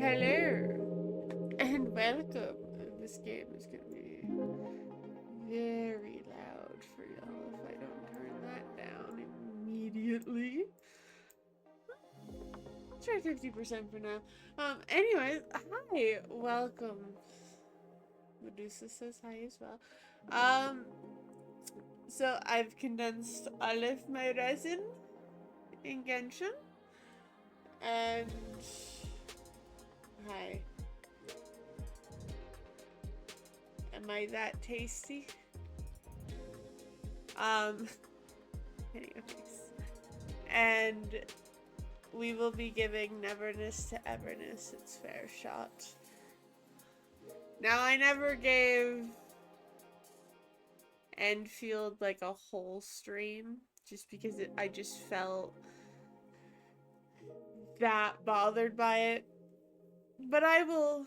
Hello and welcome. This game is gonna be very loud for y'all if I don't turn that down immediately. Try 50% for now. Anyways, hi, welcome. Medusa says hi as well. So I've condensed all of my resin in Genshin, and hi. Am I that tasty? Anyways. And we will be giving Neverness to Everness its fair shot. Now, I never gave Enfield like a whole stream, just because I just felt that bothered by it. But I will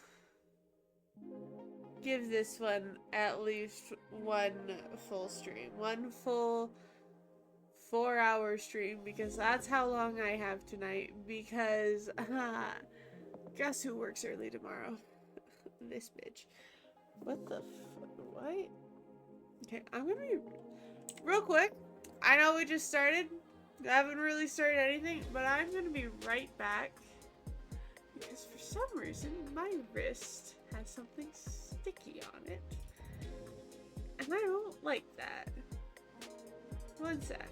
give this one at least one full stream. One full 4-hour stream, because that's how long I have tonight. Because, guess who works early tomorrow? This bitch. What the what? Okay, I'm gonna be real quick. I know we just started. I haven't really started anything, but I'm gonna be right back. Because for some reason, my wrist has something sticky on it. And I don't like that. One sec.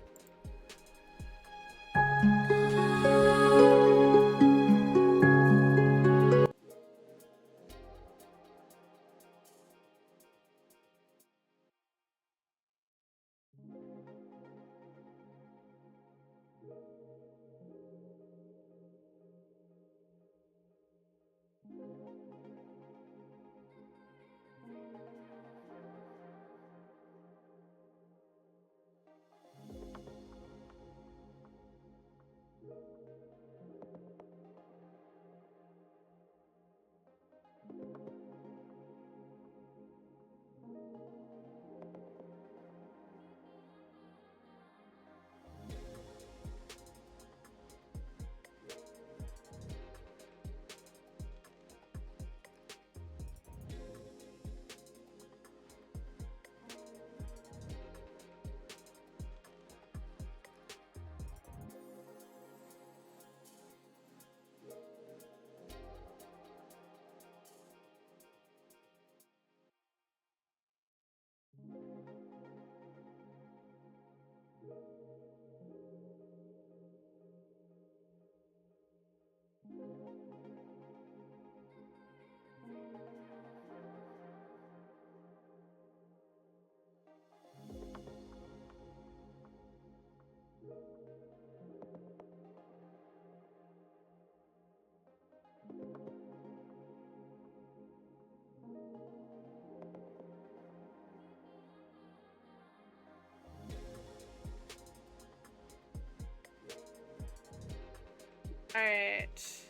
Alright.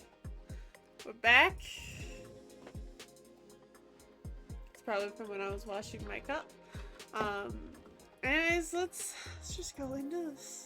We're back. It's probably from when I was washing my cup. Anyways, let's just go into this.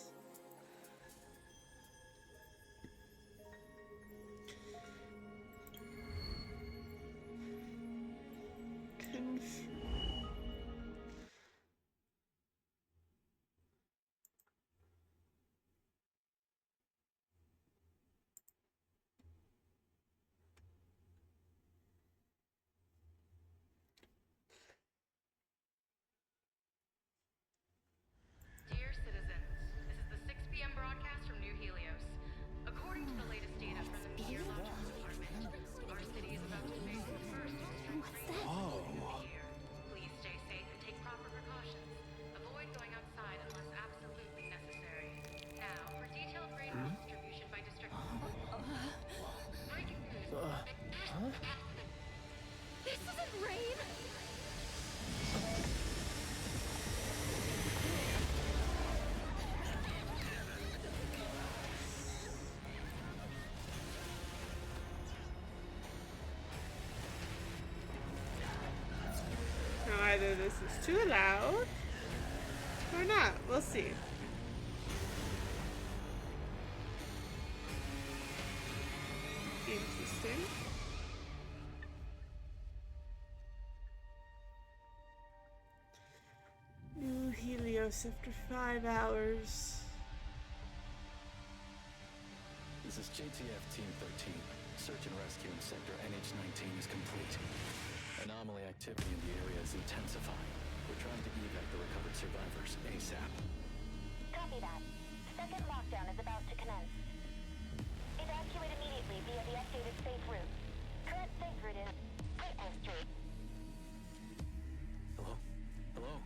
This isn't rain! Now either this is too loud or not. We'll see. Interesting. Adios after 5 hours. This is JTF Team 13. Search and rescue in Sector NH-19 is complete. Anomaly activity in the area is intensifying. We're trying to evac the recovered survivors ASAP. Copy that. Second lockdown is about to commence. Evacuate immediately via the updated safe route. Current safe route is Whitman Street. Hello? Hello?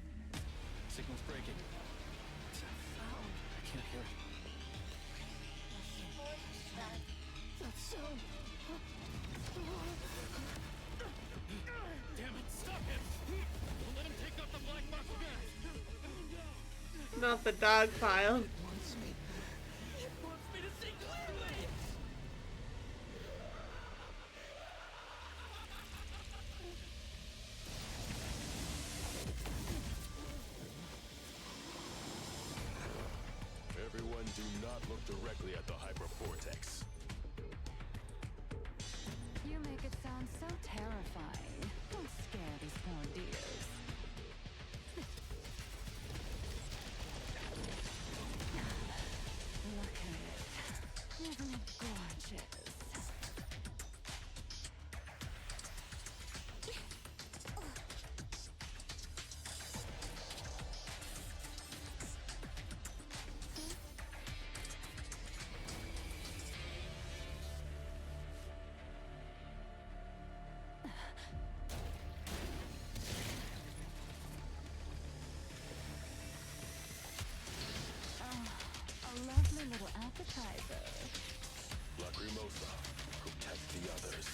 Signal's breaking. What's that sound? I can't hear it. That's so... Damn it, stop him! Don't let him take up the black box gas! Not the dog pile. Wants me. He wants me to see clearly! Everyone do not look directly at the hypervortex. You make it sound so terrifying. Don't scare these poor dears. Look at it. Isn't it gorgeous? A lovely little appetizer. Lacrimosa, protect the others.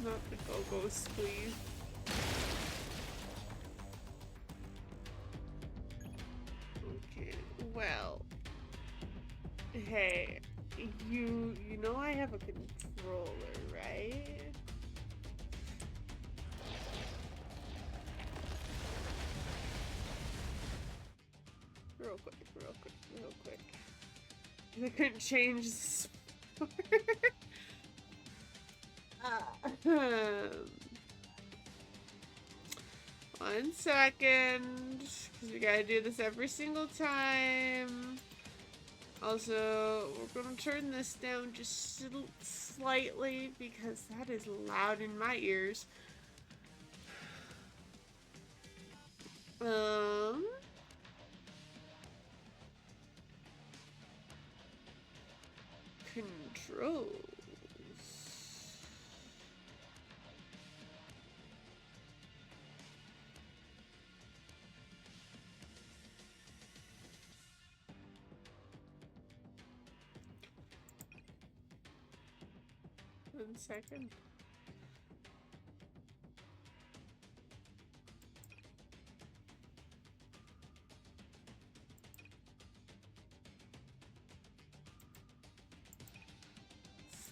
Not the go-go squeeze. Okay, well. Hey, you know I have a controller, right? Real quick. I couldn't change the sport. 1 second, because we gotta do this every single time. Also, we're gonna turn this down just slightly because that is loud in my ears. Controls. One second.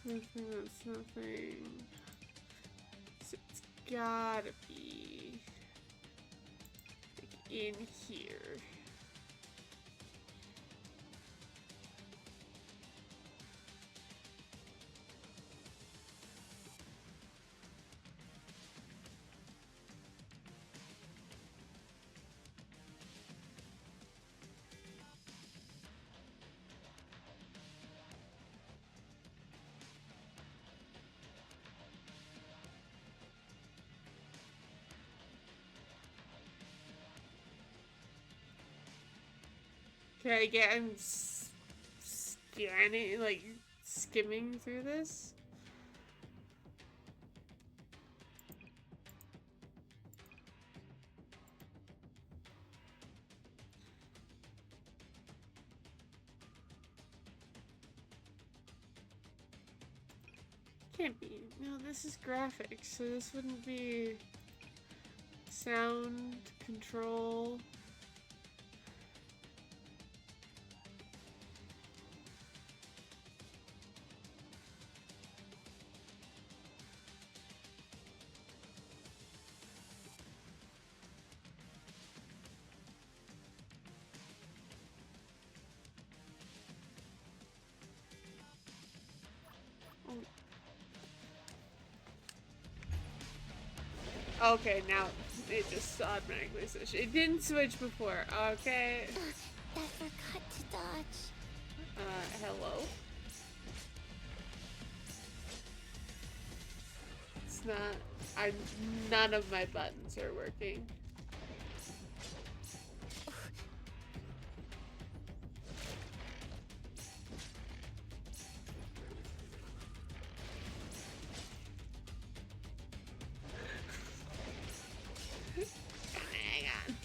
Something. So it's gotta be like in here. Okay, again, scanning, like, skimming through this. Can't be. No, this is graphics, so this wouldn't be sound control. Okay, now it just automatically switched. It didn't switch before. Okay. I forgot to dodge. Hello? It's not... None of my buttons are working. Hang on.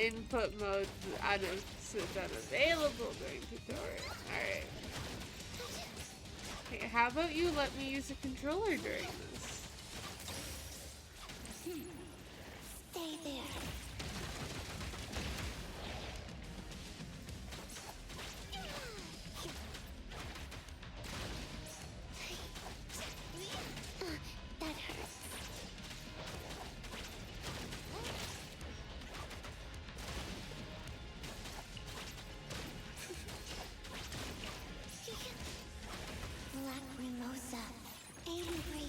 Input mode unavailable during tutorial. Alright. Okay, how about you let me use a controller during this? Stay there. That hurts. Black Mimosa, angry.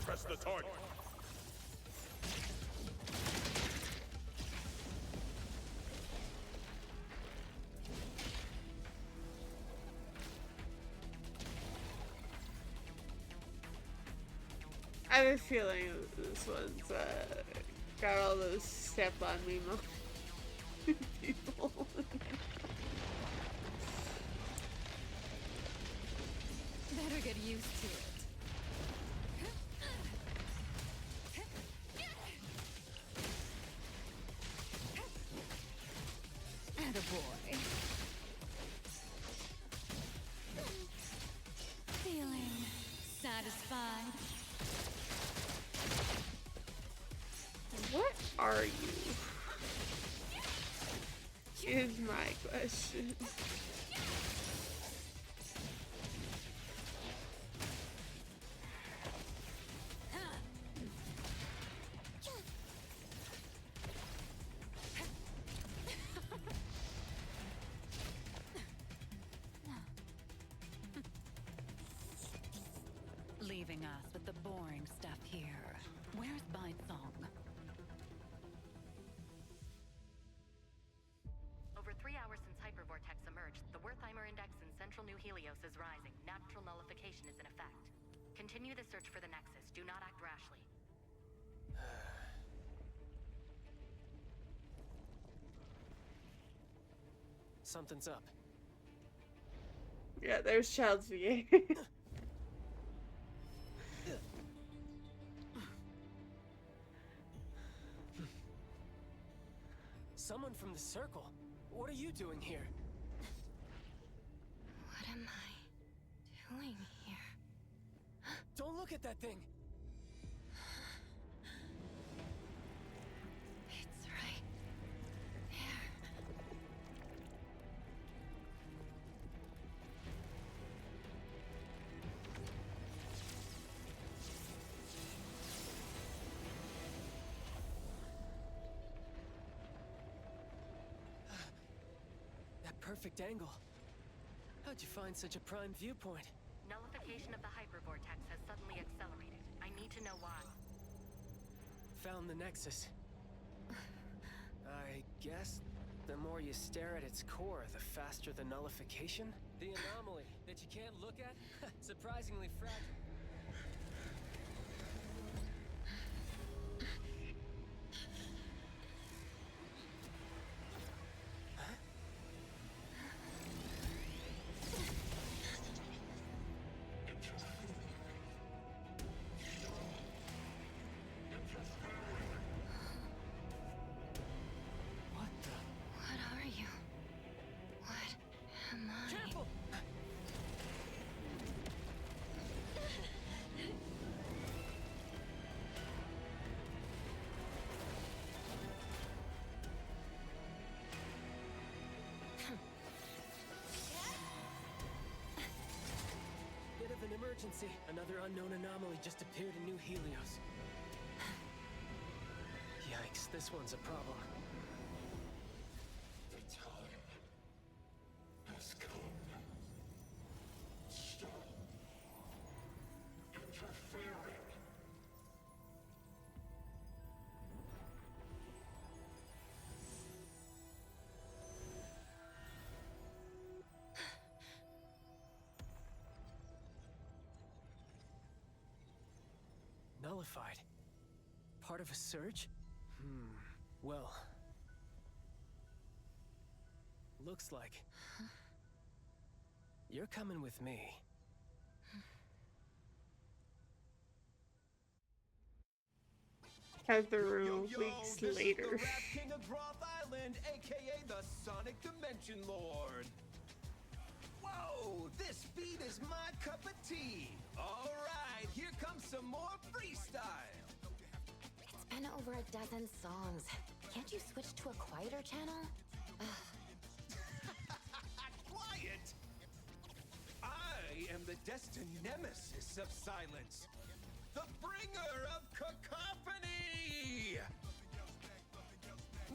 Press the target. I have a feeling this one's got all those step on me people. Better get used to it. Attaboy. Feeling satisfied? What are you? Is my question. Leaving us with the boring stuff here. Where's Bite Song? Over 3 hours since Hypervortex emerged, the Wertheimer Index in central New Helios is rising. Natural nullification is in effect. Continue the search for the Nexus. Do not act rashly. Something's up. Yeah, there's Child's VA. Someone from the Circle. What are you doing here? What am I doing here? Don't look at that thing! It's right there. That perfect angle. How'd you find such a prime viewpoint? Nullification of the Hypervortex has suddenly accelerated. I need to know why. Found the Nexus. I guess the more you stare at its core, the faster the nullification? The anomaly that you can't look at? Surprisingly fragile. an emergency. Another unknown anomaly just appeared in New Helios. Yikes, this one's a problem. The time has come. Stop interfering. Nullified. Part of a surge? Well... looks like... you're coming with me. Heather weeks this later. is the Rap King of Groth Island, aka the Sonic Dimension Lord. Whoa, this beat is my cup of tea. All right, here comes some more freestyle. It's been over a dozen songs. Can't you switch to a quieter channel? Quiet! I am the destined nemesis of silence. The bringer of cacophony!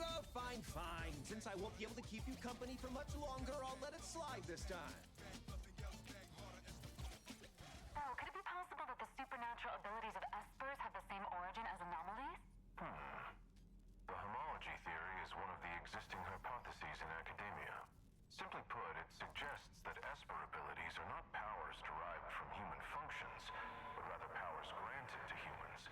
Oh, fine, fine. Since I won't be able to keep you company for much longer, I'll let it slide this time. Oh, could it be possible that the supernatural abilities of espers have the same origin as anomalies? The homology theory is one of the existing hypotheses in academia. Simply put, it suggests that esper abilities are not powers derived from human functions, but rather powers granted to humans.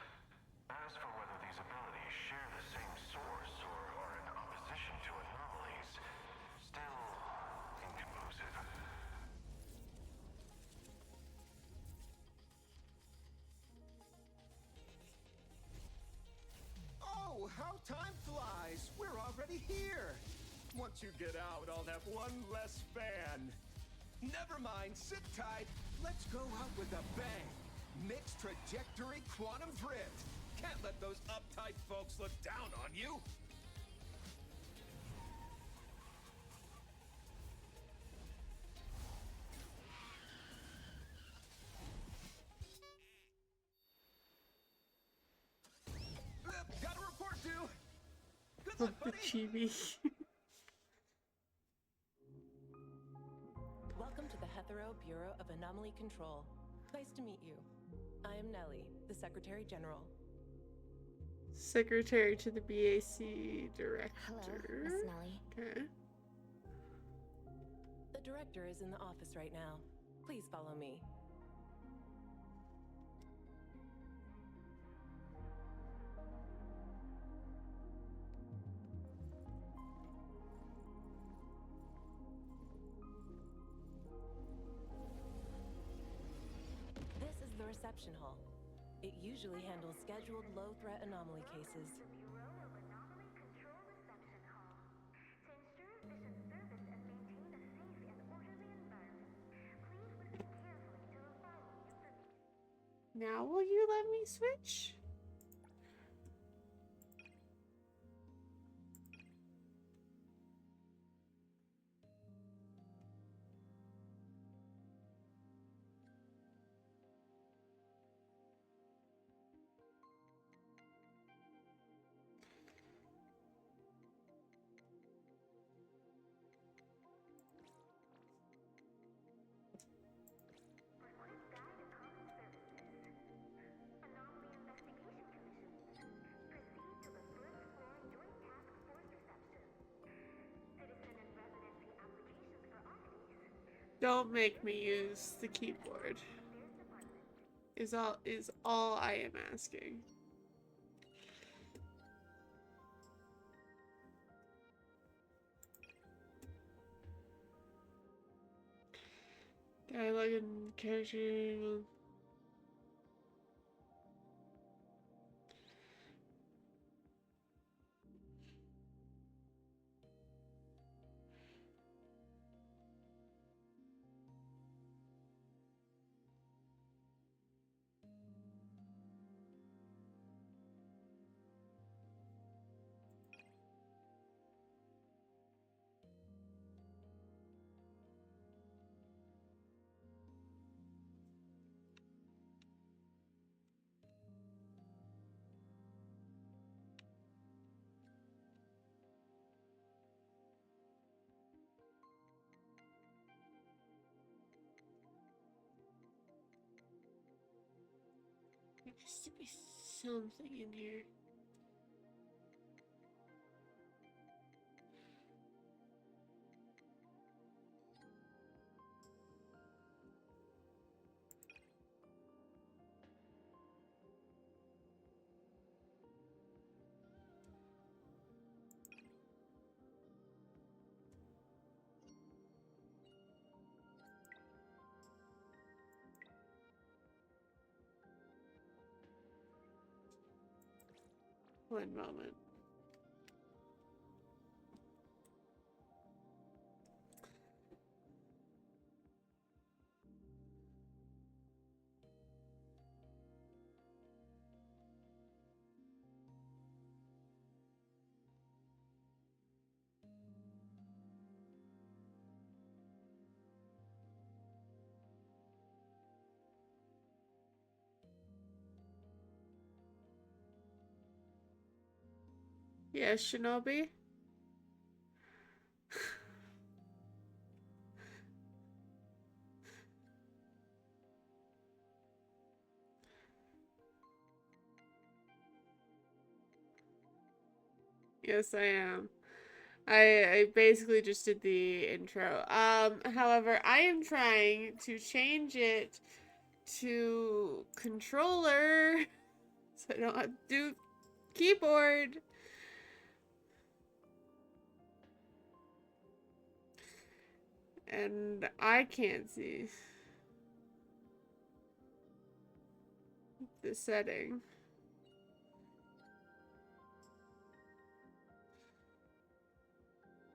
As for whether these abilities share the same source or are in opposition to anomalies, still inconclusive. Oh, how time flies! We're already here! Once you get out, I'll have one less fan. Never mind, sit tight. Let's go out with a bang. Mixed trajectory quantum drift. Can't let those uptight folks look down on you. Got a report due. Good luck, The buddy. chibi. Welcome to the Hetero Bureau of Anomaly Control. Nice to meet you. I am Nellie, the Secretary General. Secretary to the BAC director. Hello, Miss Nellie. Okay. The director is in the office right now. Please follow me. This is the reception hall. It usually handles scheduled low-threat anomaly cases. Now will you let me switch? Don't make me use the keyboard. Is all I am asking. Dialogue and character. has to be something in here. One moment. Yes, Shinobi? Yes, I am. I basically just did the intro. However, I am trying to change it to controller so I don't have to do keyboard. And I can't see the setting.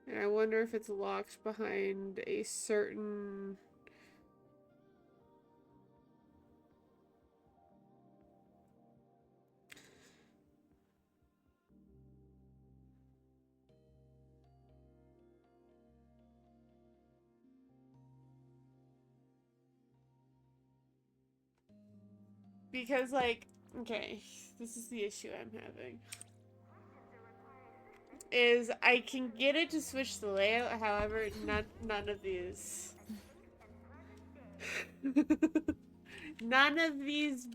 And I wonder if it's locked behind a certain... Because, like, okay, this is the issue I'm having. Is I can get it to switch the layout, however, none of these. None of these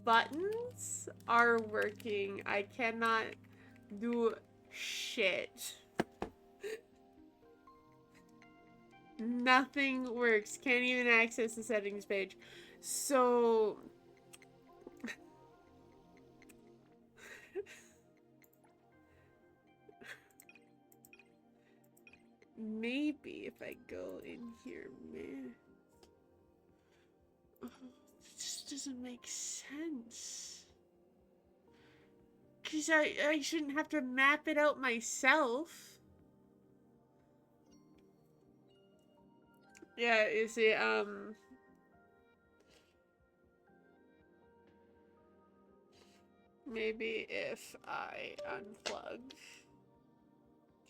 buttons are working. I cannot do shit. Nothing works. Can't even access the settings page. So... maybe if I go in here, man. Oh, it just doesn't make sense. Because I shouldn't have to map it out myself. Yeah, you see, maybe if I unplug,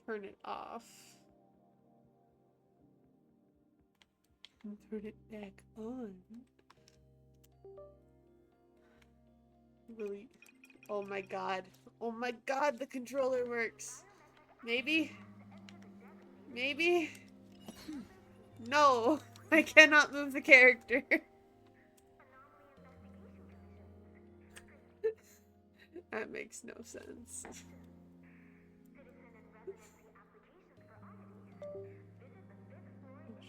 turn it off, and turn it back on. Really? Oh my god. Oh my god, the controller works. Maybe? Maybe? No! I cannot move the character. That makes no sense. Let's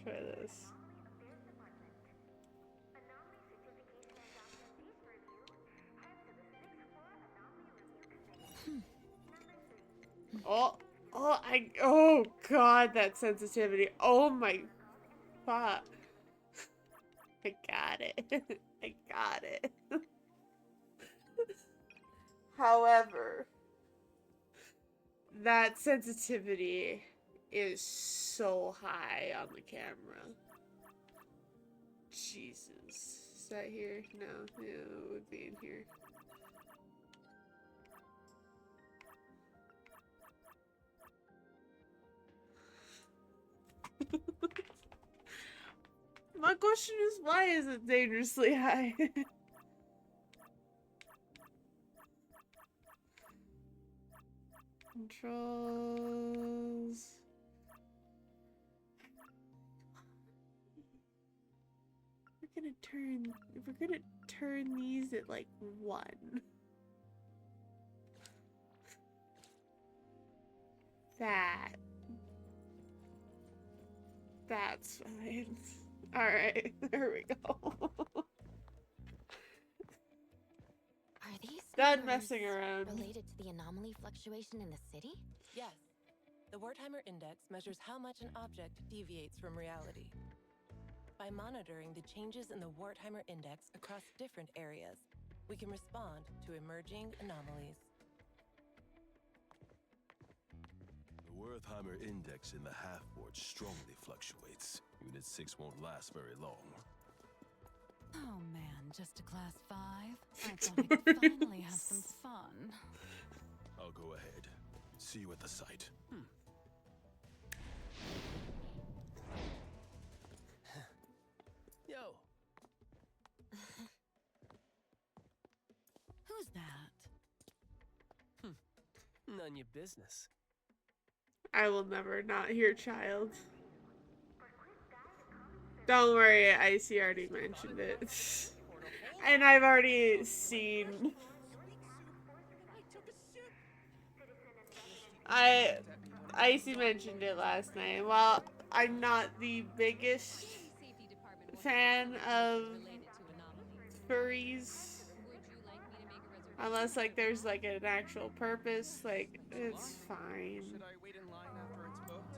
try this. Oh god, that sensitivity. Oh my fuck. I got it. I got it. However, that sensitivity is so high on the camera. Jesus. Is that here? No, yeah, it would be in here. My question is, why is it dangerously high? Controls. If we're gonna turn these at like 1. That's fine. Alright, there we go. Are these Done numbers messing around. related to the anomaly fluctuation in the city? Yes. The Wertheimer Index measures how much an object deviates from reality. By monitoring the changes in the Wertheimer Index across different areas, we can respond to emerging anomalies. The Wertheimer Index in the half-board strongly fluctuates. Unit 6 won't last very long. Oh man, just a class 5? I thought I could finally have some fun. I'll go ahead. See you at the site. Yo. Who's that? None your business. I will never not hear child. Don't worry, Icy already mentioned it. And I've already seen... Icy mentioned it last night. While I'm not the biggest fan of furries, unless like there's like an actual purpose, like it's fine. Should I wait in line after it's booked?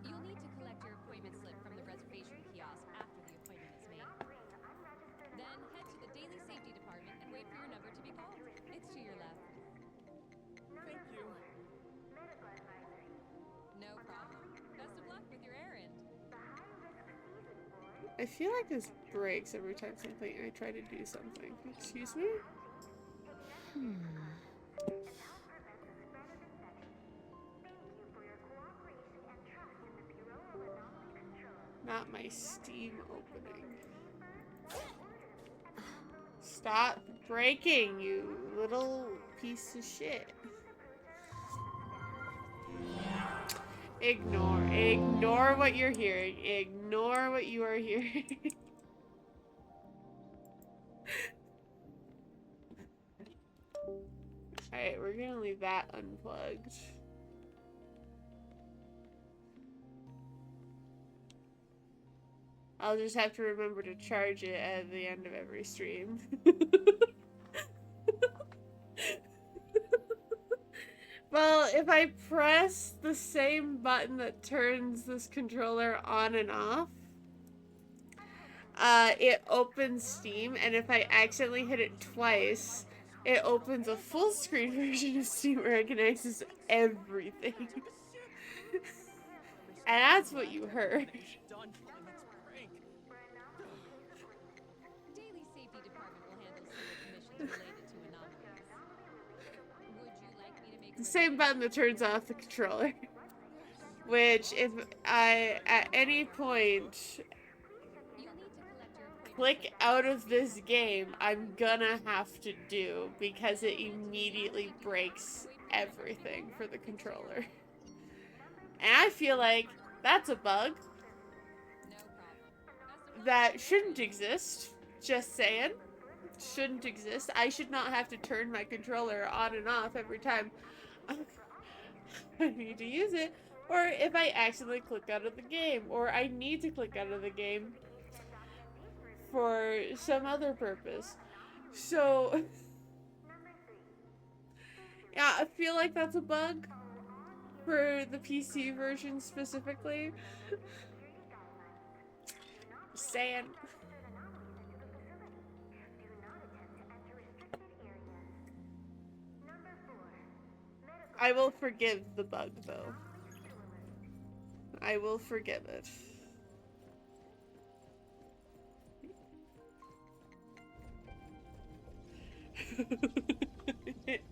You'll need to collect your appointment slip from the reservation kiosk after the appointment is made. Then head to the Daily Safety Department and wait for your number to be called. It's to your left. Thank you. No problem. Best of luck with your errand. I feel like this breaks every time I try to do something. Excuse me? Not my Steam opening. Stop breaking, you little piece of shit. Ignore what you're hearing. Ignore what you are hearing. Alright, we're gonna leave that unplugged. I'll just have to remember to charge it at the end of every stream. Well, if I press the same button that turns this controller on and off, it opens Steam, and if I accidentally hit it twice, it opens a full screen version of Steam where I can access everything. And that's what you heard. Done for the next prank. Daily Safety Department will handle civil commissions related to anomalies. Would you like me to make The same button that turns off the controller. Which, if I, at any point, click out of this game, I'm gonna have to do, because it immediately breaks everything for the controller. And I feel like that's a bug that shouldn't exist. Just saying. Shouldn't exist. I should not have to turn my controller on and off every time I need to use it. Or if I accidentally click out of the game. Or I need to click out of the game for some other purpose. So, yeah, I feel like that's a bug for the PC version specifically. Just saying. I will forgive the bug, though. I will forgive it.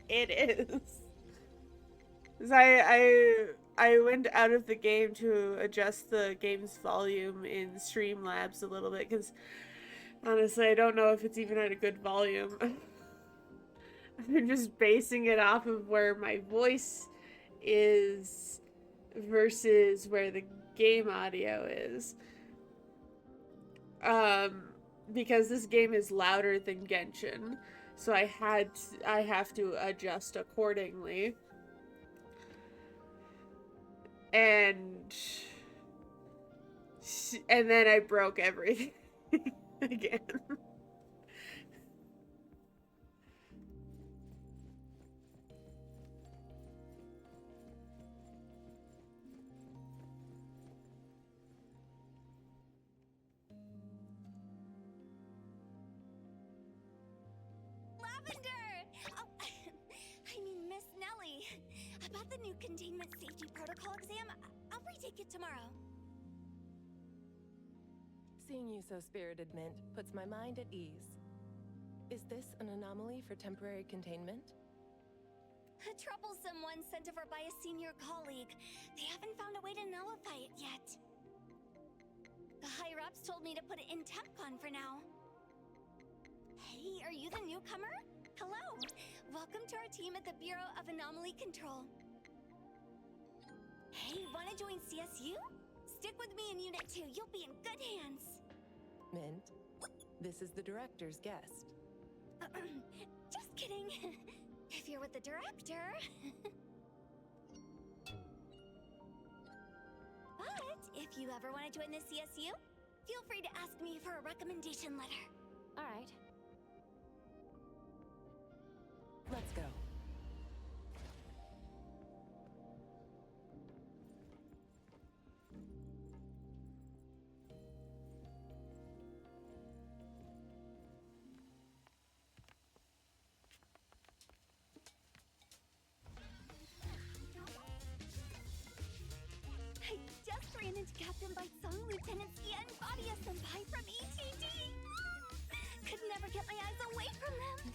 It is. 'Cause I went out of the game to adjust the game's volume in Streamlabs a little bit, because honestly I don't know if it's even at a good volume. I've been just basing it off of where my voice is versus where the game audio is. because this game is louder than Genshin, so I have to adjust accordingly. And then I broke everything again. Miss Nelly. About the new containment safety protocol exam, I'll retake it tomorrow. Seeing you so spirited, Mint, puts my mind at ease. Is this an anomaly for temporary containment? A troublesome one sent over by a senior colleague. They haven't found a way to nullify it yet. The higher-ups told me to put it in TempCon for now. Hey, are you the newcomer? Hello! Welcome to our team at the Bureau of Anomaly Control. Hey, wanna join CSU? Stick with me in Unit 2, you'll be in good hands. Mint, this is the director's guest. Just kidding. If you're with the director. But if you ever want to join the CSU, feel free to ask me for a recommendation letter. All right. Let's go. I just ran into Captain Bite-sung, Lieutenant Sia, and Fadia Senpai from ETD. Could never get my eyes away from them.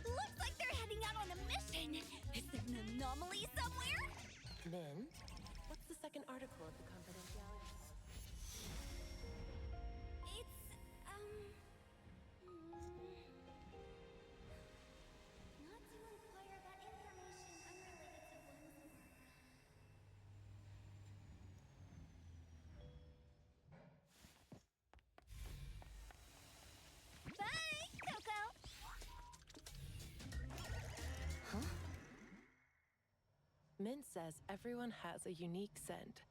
Looks like they're heading out on a mission. Is there an anomaly somewhere? Mint, what's the second article of the confidentiality? It's, not to inquire about information unrelated to one's work. Bye, Coco! Mint says everyone has a unique scent,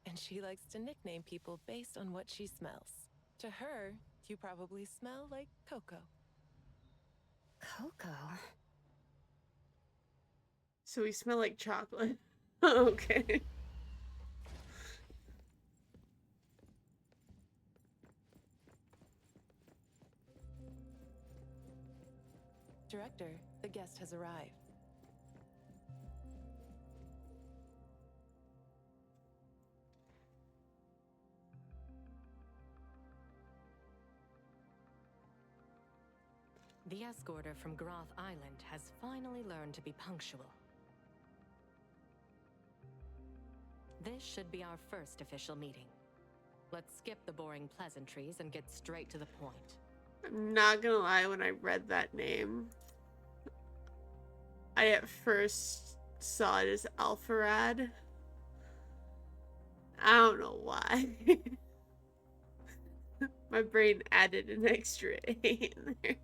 and she likes to nickname people based on what she smells. To her, you probably smell like Coco. Coco? So we smell like chocolate. Okay. Director, the guest has arrived. The escorter from Groth Island has finally learned to be punctual. This should be our first official meeting. Let's skip the boring pleasantries and get straight to the point. I'm not gonna lie, when I read that name, I at first saw it as Alpharad. I don't know why. My brain added an extra A in there.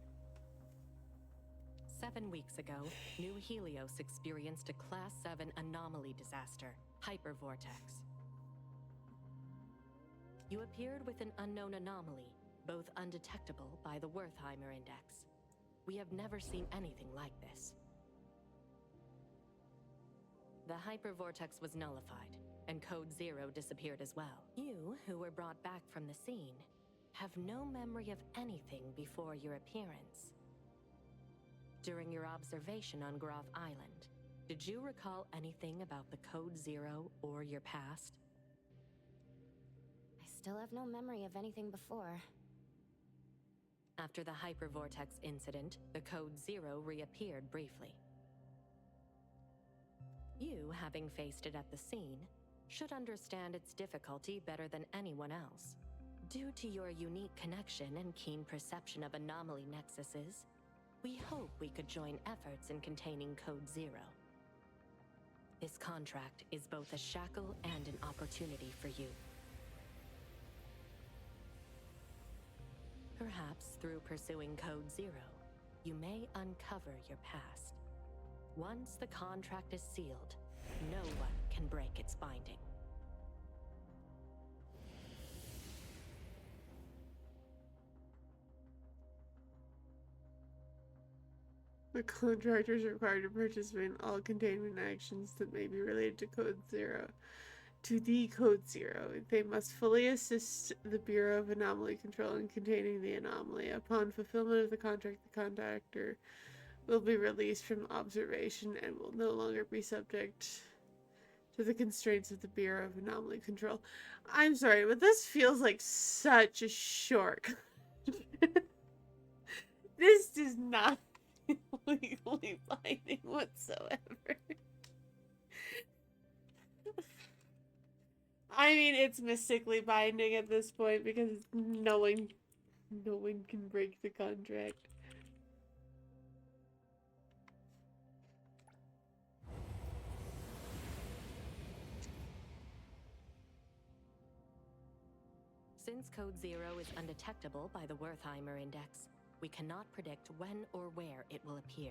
7 weeks ago, New Helios experienced a Class 7 anomaly disaster, hypervortex. You appeared with an unknown anomaly, both undetectable by the Wertheimer Index. We have never seen anything like this. The hypervortex was nullified, and Code Zero disappeared as well. You, who were brought back from the scene, have no memory of anything before your appearance. During your observation on Groth Island, did you recall anything about the Code Zero or your past? I still have no memory of anything before. After the hypervortex incident, the Code Zero reappeared briefly. You, having faced it at the scene, should understand its difficulty better than anyone else. Due to your unique connection and keen perception of anomaly nexuses, we hope we could join efforts in containing Code Zero. This contract is both a shackle and an opportunity for you. Perhaps through pursuing Code Zero, you may uncover your past. Once the contract is sealed, no one can break its binding. The contractor is required to participate in all containment actions that may be related to Code Zero. To the Code Zero, they must fully assist the Bureau of Anomaly Control in containing the anomaly. Upon fulfillment of the contract, the contractor will be released from observation and will no longer be subject to the constraints of the Bureau of Anomaly Control. I'm sorry, but this feels like such a short. This does not feel legally binding whatsoever. I mean, it's mystically binding at this point because no one can break the contract. Since Code Zero is undetectable by the Wertheimer Index, we cannot predict when or where it will appear.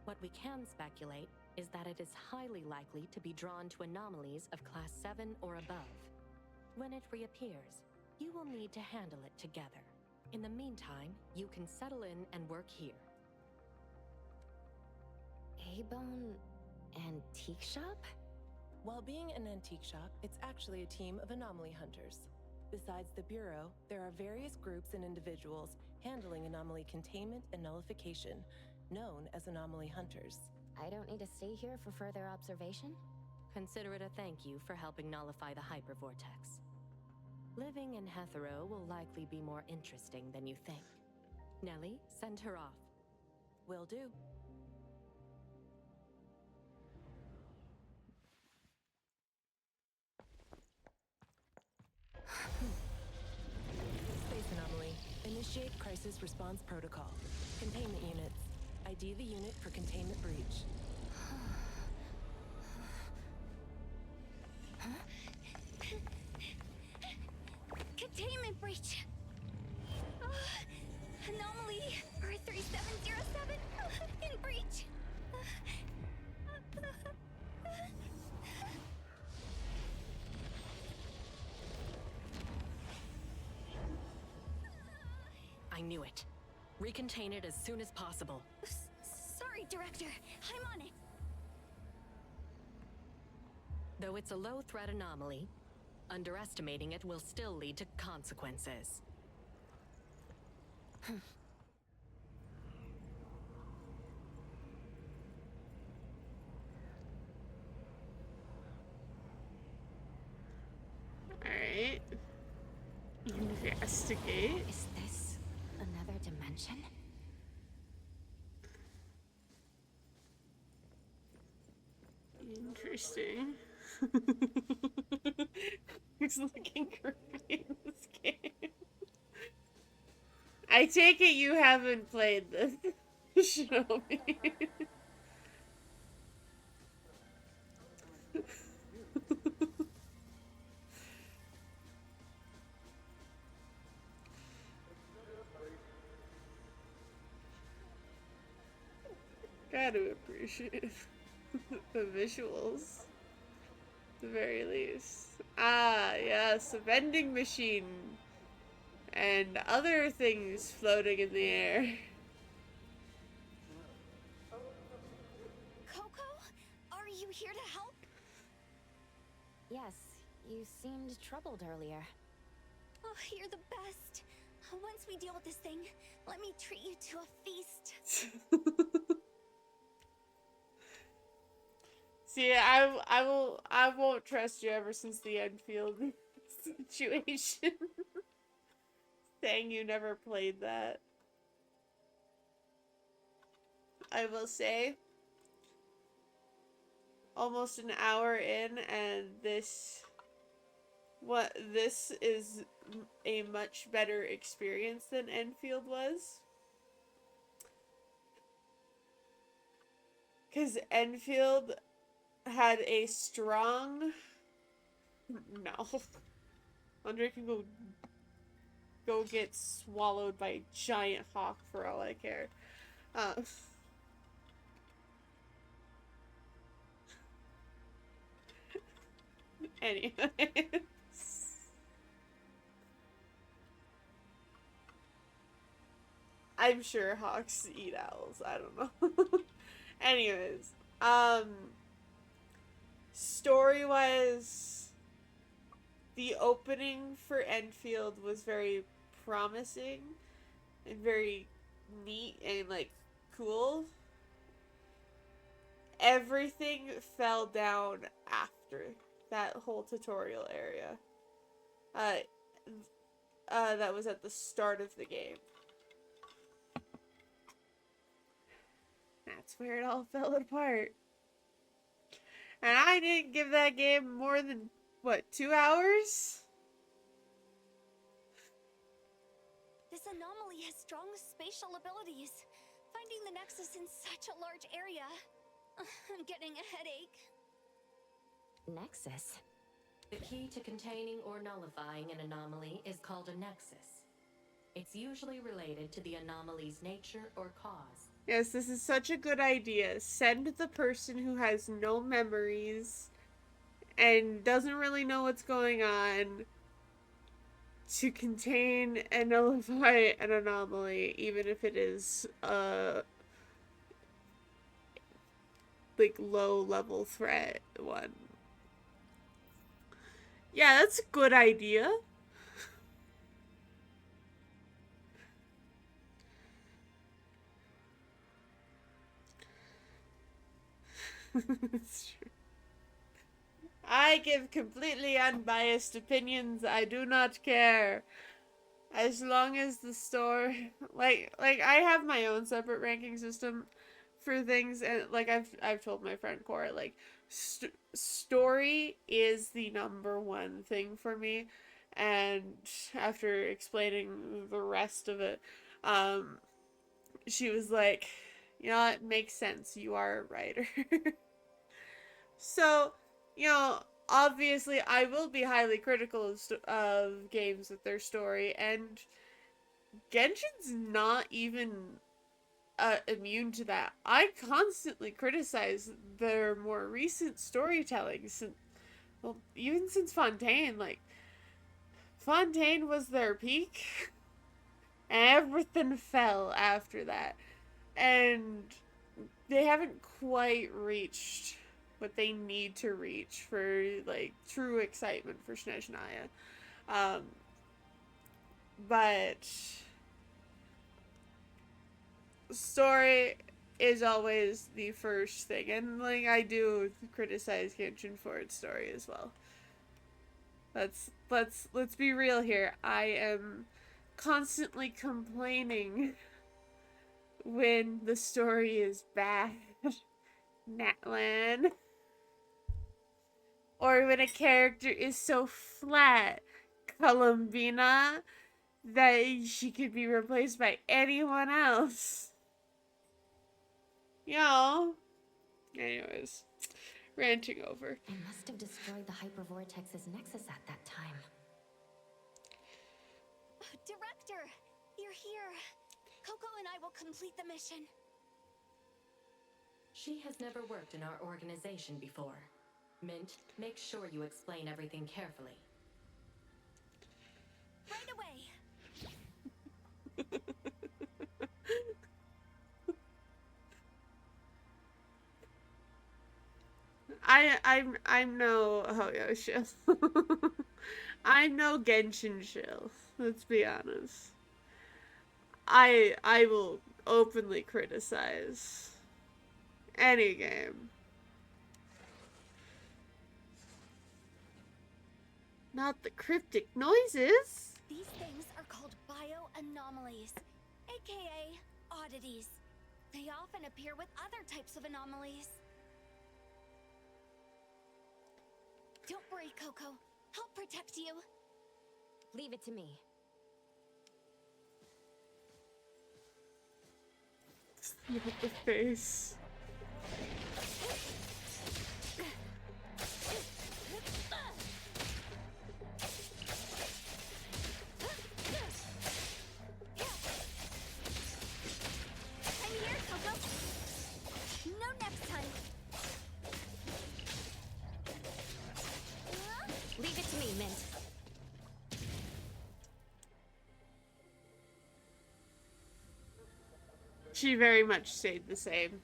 What we can speculate is that it is highly likely to be drawn to anomalies of Class 7 or above. When it reappears, you will need to handle it together. In the meantime, you can settle in and work here. A-Bone Antique Shop? While being an antique shop, it's actually a team of anomaly hunters. Besides the Bureau, there are various groups and individuals handling anomaly containment and nullification, known as anomaly hunters. I don't need to stay here for further observation? Consider it a thank you for helping nullify the hypervortex. Living in Hetero will likely be more interesting than you think. Nellie, send her off. Will do. Space anomaly. Initiate crisis response protocol. Containment units. ID the unit for containment breach. Containment breach! Anomaly 3707 in breach! I knew it. Recontain it as soon as possible. Sorry, Director. I'm on it. Though it's a low-threat anomaly, underestimating it will still lead to consequences. Alright. Investigate. Is this another dimension? Interesting. He's looking creepy in this game. I take it you haven't played this. Show me. Gotta appreciate the visuals. At the very least. Ah, yes, a vending machine. And other things floating in the air. Coco? Are you here to help? Yes, you seemed troubled earlier. Oh, you're the best. Once we deal with this thing, let me treat you to a feast. See, I won't trust you ever since the Enfield situation. Saying you never played that. I will say, almost an hour in, and this is a much better experience than Enfield was. Because Enfield had a strong... No. Andre can go go get swallowed by a giant hawk for all I care. Anyways. I'm sure hawks eat owls. I don't know. Anyways. Story-wise, the opening for Enfield was very promising and very neat and, like, cool. Everything fell down after that whole tutorial area. That was at the start of the game. That's where it all fell apart. And I didn't give that game more than, what, 2 hours? This anomaly has strong spatial abilities. Finding the Nexus in such a large area. I'm getting a headache. Nexus? The key to containing or nullifying an anomaly is called a nexus. It's usually related to the anomaly's nature or cause. Yes, this is such a good idea. Send the person who has no memories and doesn't really know what's going on to contain and nullify an anomaly, even if it is like low level threat one. Yeah, that's a good idea. It's true. I give completely unbiased opinions. I do not care. As long as the story, like I have my own separate ranking system for things, and like I've told my friend Cora, like story is the #1 thing for me. And after explaining the rest of it, she was like, you know, it makes sense. You are a writer. So, you know, obviously I will be highly critical of games with their story, and Genshin's not even immune to that. I constantly criticize their more recent storytelling, well, even since Fontaine. Like, Fontaine was their peak, and everything fell after that. And they haven't quite reached what they need to reach for, like, true excitement for Snezhnaya. But story is always the first thing, and, like, I do criticize Genshin for its story as well. Let's be real here. I am constantly complaining when the story is bad. Natlan. Or when a character is so flat, Columbina, that she could be replaced by anyone else. You know. Anyways, ranting over. I must have destroyed the Hypervortex's nexus at that time. Director, you're here. Coco and I will complete the mission. She has never worked in our organization before. Mint, make sure you explain everything carefully. Right away. I'm no Hoyo shill. I'm no Genshin shill. Let's be honest. I will openly criticize any game. Not the cryptic noises. These things are called bioanomalies, aka oddities. They often appear with other types of anomalies. Don't worry, Coco. I'll protect you. Leave it to me. Look at the face. Mint. She very much stayed the same.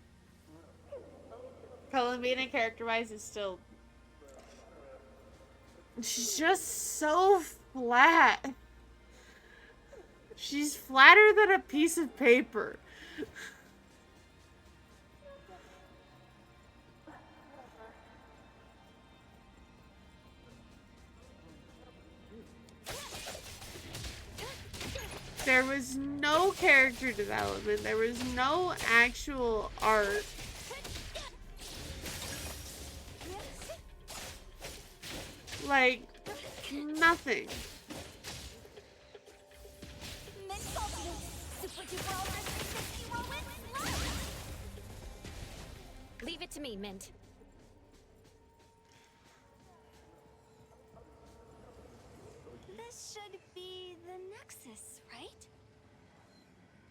Columbina, character-wise, is still... She's just so flat. She's flatter than a piece of paper. There was no character development. There was no actual art. Like, nothing. Leave it to me, Mint. This should be the Nexus, right?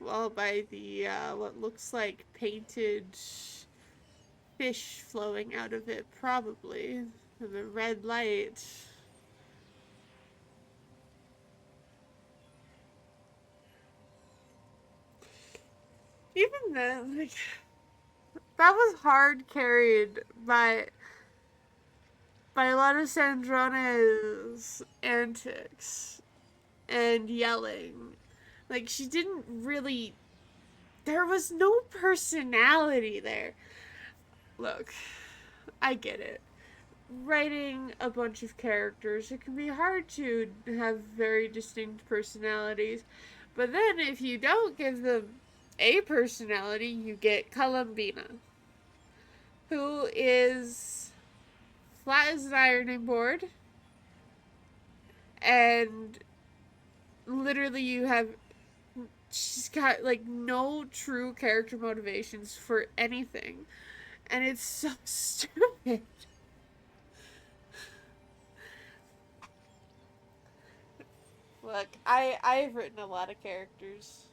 Well, by the, what looks like painted fish flowing out of it, probably. And the red light. Even then, like, that was hard carried by a lot of Sandrone's antics and yelling. Like, she didn't really... There was no personality there. Look, I get it. Writing a bunch of characters, it can be hard to have very distinct personalities. But then if you don't give them a personality, you get Columbina, who is flat as an ironing board, and literally she's got like no true character motivations for anything, and it's so stupid. Look, I've written a lot of characters.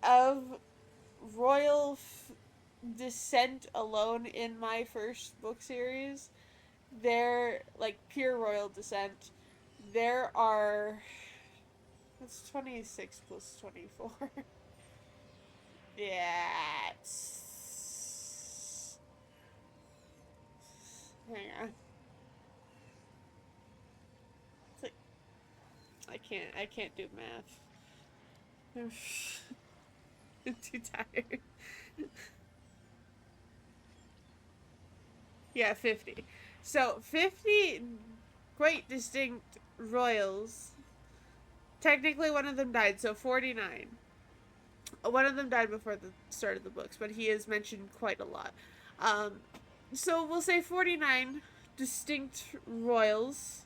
Of royal descent alone in my first book series, there, like, pure royal descent, there are... It's 26 plus 24. Yeah, it's... Hang on. It's like... I can't do math. I'm too tired. Yeah, 50. So, 50 quite distinct royals. Technically, one of them died, so 49. One of them died before the start of the books, but he is mentioned quite a lot. So, we'll say 49 distinct royals.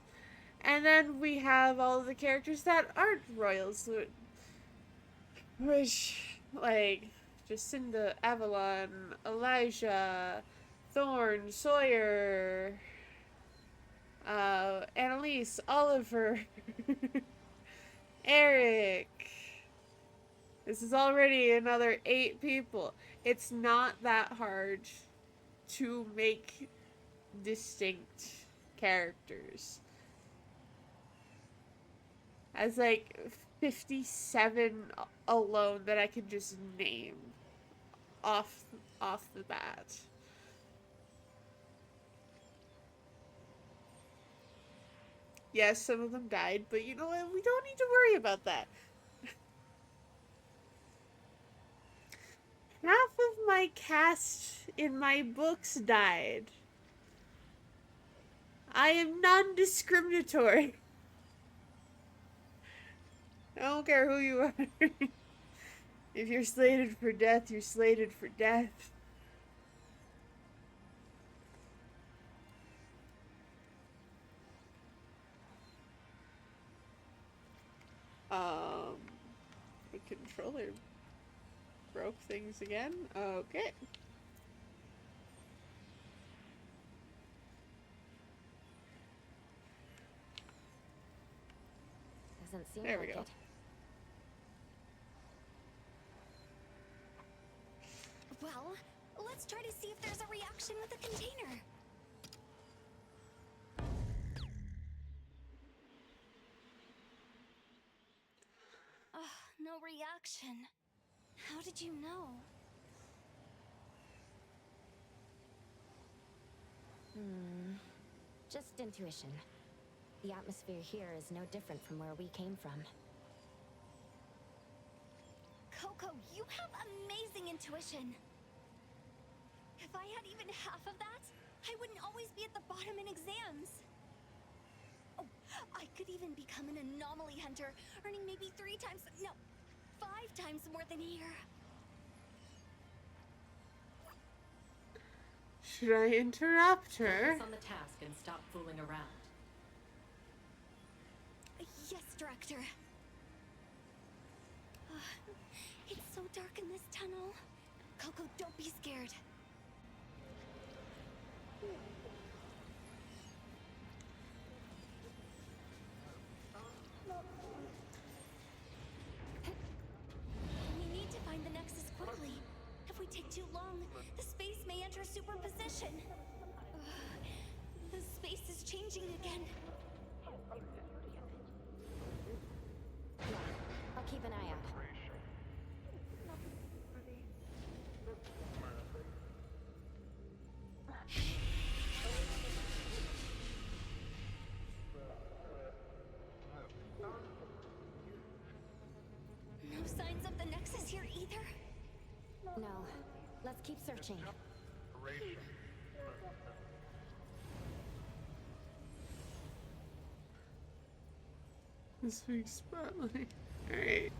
And then we have all of the characters that aren't royals. Which, like, Jacinda, Avalon, Elijah, Thorne, Sawyer, Annalise, Oliver, Eric. This is already another 8 people. It's not that hard to make distinct characters. As, like, 57 alone that I can just name off the bat. Yes, some of them died, but you know what? We don't need to worry about that. Half of my cast in my books died. I am non-discriminatory. I don't care who you are. If you're slated for death, you're slated for death. The controller broke things again. Okay. Doesn't seem There we like go. it. Well, let's try to see if there's a reaction with the container. connection. How did you know? Just intuition. The atmosphere here is no different from where we came from. Coco, you have amazing intuition. If I had even half of that, I wouldn't always be at the bottom in exams. Oh, I could even become an anomaly hunter, earning maybe 5 times more than here. Should I interrupt her? Focus on the task and stop fooling around. Yes, Director. It's so dark in this tunnel. Coco, don't be scared. We need to find the Nexus quickly. If we take too long, the space may enter superposition. The space is changing again. Yeah, I'll keep an eye out. No signs of the Nexus here either? No, let's keep searching. This big spotlight. Alright.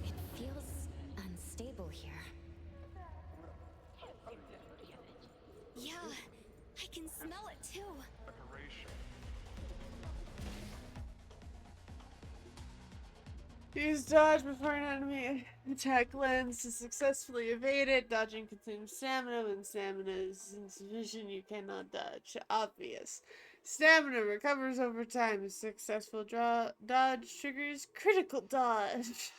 It feels unstable here. Yeah, I can smell it too. Use dodge before an enemy attack lands to successfully evade it. Dodging consumes stamina. When stamina is insufficient, you cannot dodge. Obvious. Stamina recovers over time. A successful dodge triggers critical dodge.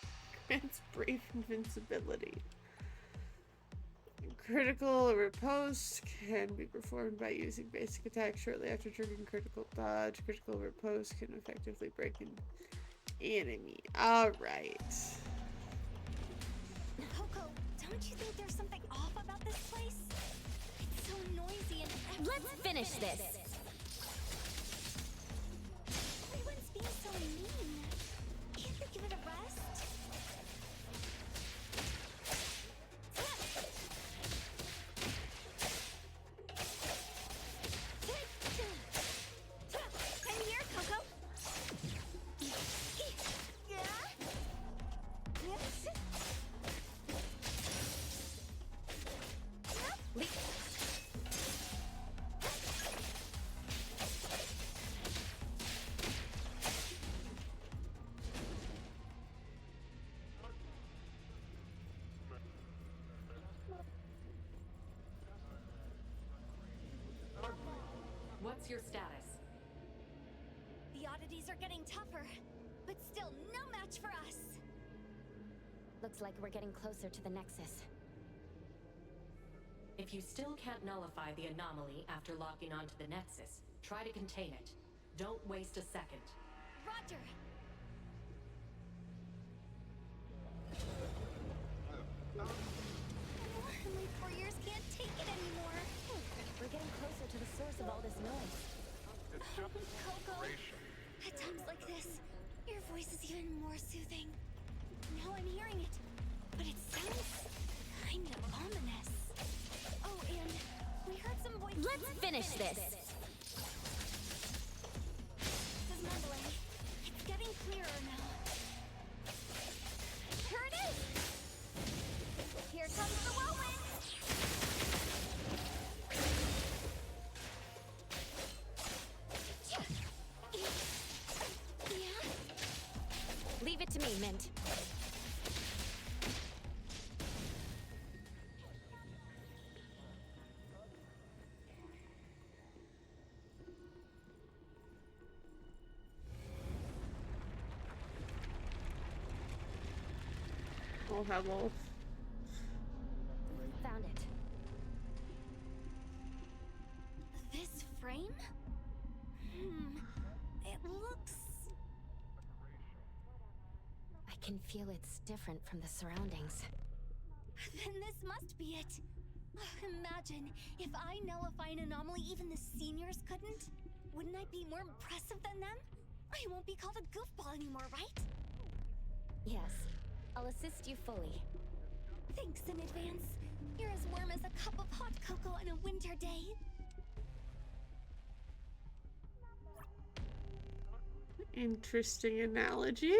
Grants brief invincibility. Critical riposte can be performed by using basic attack shortly after triggering critical dodge. Critical riposte can effectively break an enemy. Alright. Coco, don't you think there's something off about this place? It's so noisy and Let's finish this. Everyone's being so mean. Can't you give it a rest? I'm here, Coco. What's your status? The oddities are getting tougher, but still no match for us. Looks like we're getting closer to the Nexus. If you still can't nullify the anomaly after locking onto the Nexus, try to contain it. Don't waste a second. Roger. My poor ears can't take it anymore. We're getting closer to the source of all this noise. Coco, at times like this, your voice is even more soothing. Now I'm hearing it, but it sounds kind of ominous. Oh, and we heard some voices. Let's finish this. This is mumbling. It's getting clearer now. Here it is! Here comes the whirlwind! Leave it to me, Mint. I'll have all can feel it's different from the surroundings. Then this must be it. Imagine if I nullify an anomaly even the seniors couldn't. Wouldn't I be more impressive than them? I won't be called a goofball anymore, right? Yes, I'll assist you fully. Thanks in advance. You're as warm as a cup of hot cocoa on a winter day. Interesting analogy.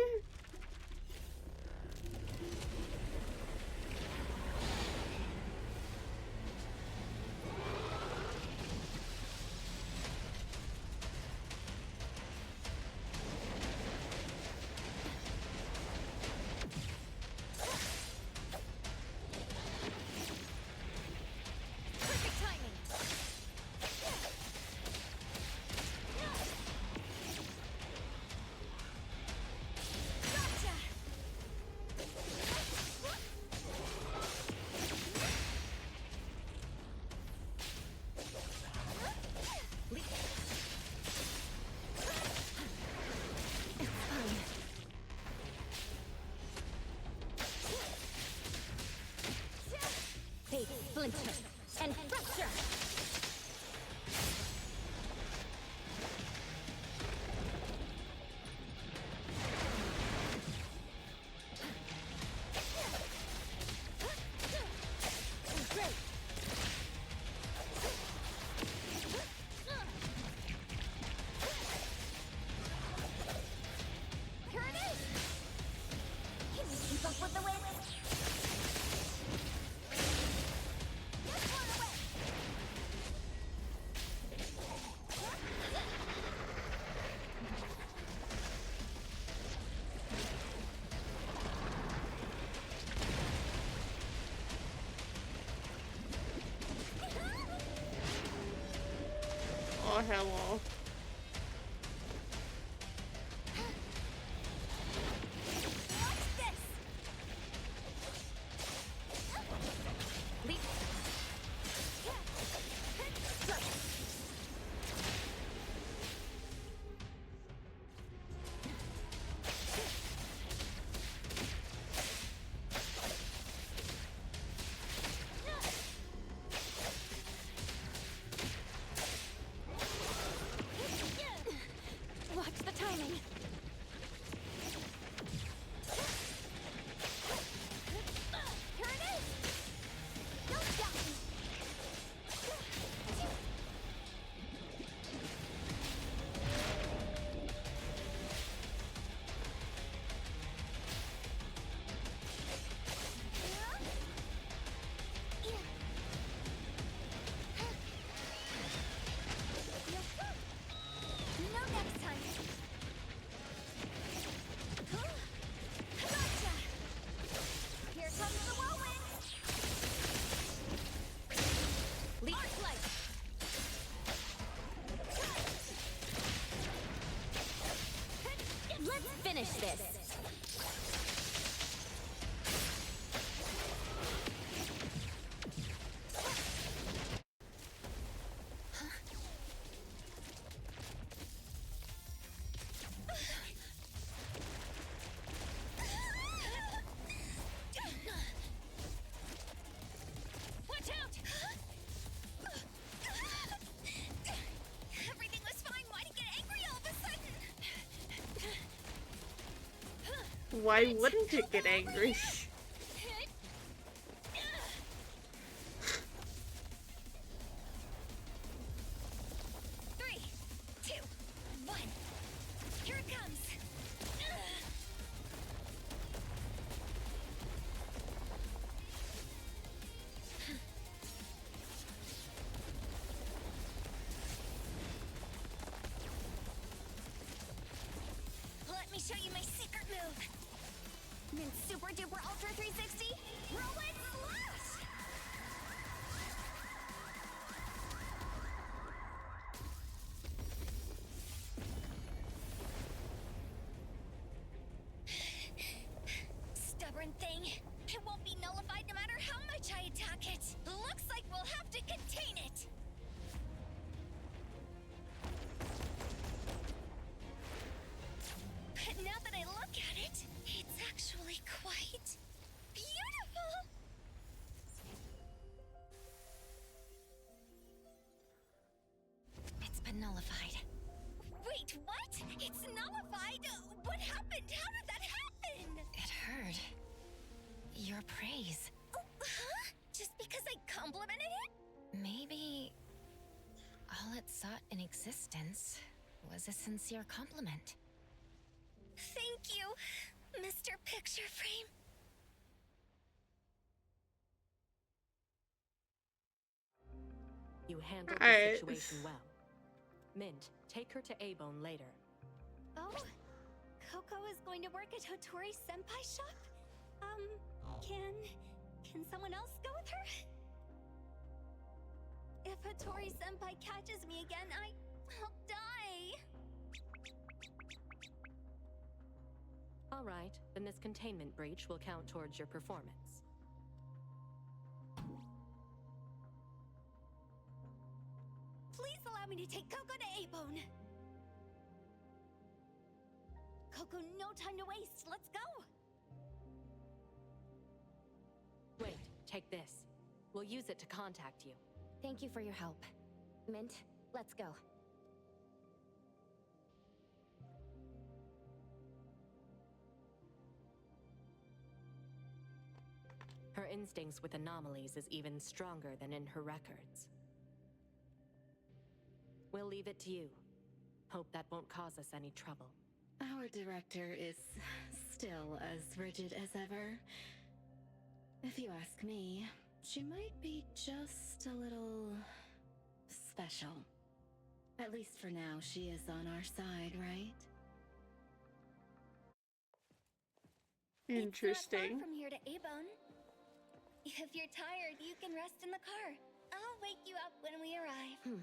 Splinter and fracture! Here it is! Can you keep up with the wind? Oh, hello. Watch the timing. Here it is! Don't stop me! No next time! Gotcha! Here comes the whirlwind! Arc light! Let's finish this. Watch out! Everything was fine. Why'd he get angry all of a sudden? Why wouldn't it get angry? Three, two, one. Here it comes. Let me show you my secret move. Then super duper ultra nullified. Wait, what? It's nullified? What happened? How did that happen? It heard your praise. Oh, huh? Just because I complimented it? Maybe all it sought in existence was a sincere compliment. Thank you, Mr. Picture Frame. You handled All the right. situation well. Mint, take her to A-Bone later. Oh, Coco is going to work at Hotori's senpai shop? Can someone else go with her? If Hotori senpai catches me again, I'll die. All right, then this containment breach will count towards your performance. Please allow me to take Coco to A-Bone. Coco, no time to waste. Let's go. Wait, take this. We'll use it to contact you. Thank you for your help. Mint, let's go. Her instincts with anomalies is even stronger than in her records. We'll leave it to you. Hope that won't cause us any trouble. Our director is still as rigid as ever. If you ask me, she might be just a little special. At least for now, she is on our side, right? Interesting. It's not far from here to A-Bone. If you're tired, you can rest in the car. I'll wake you up when we arrive.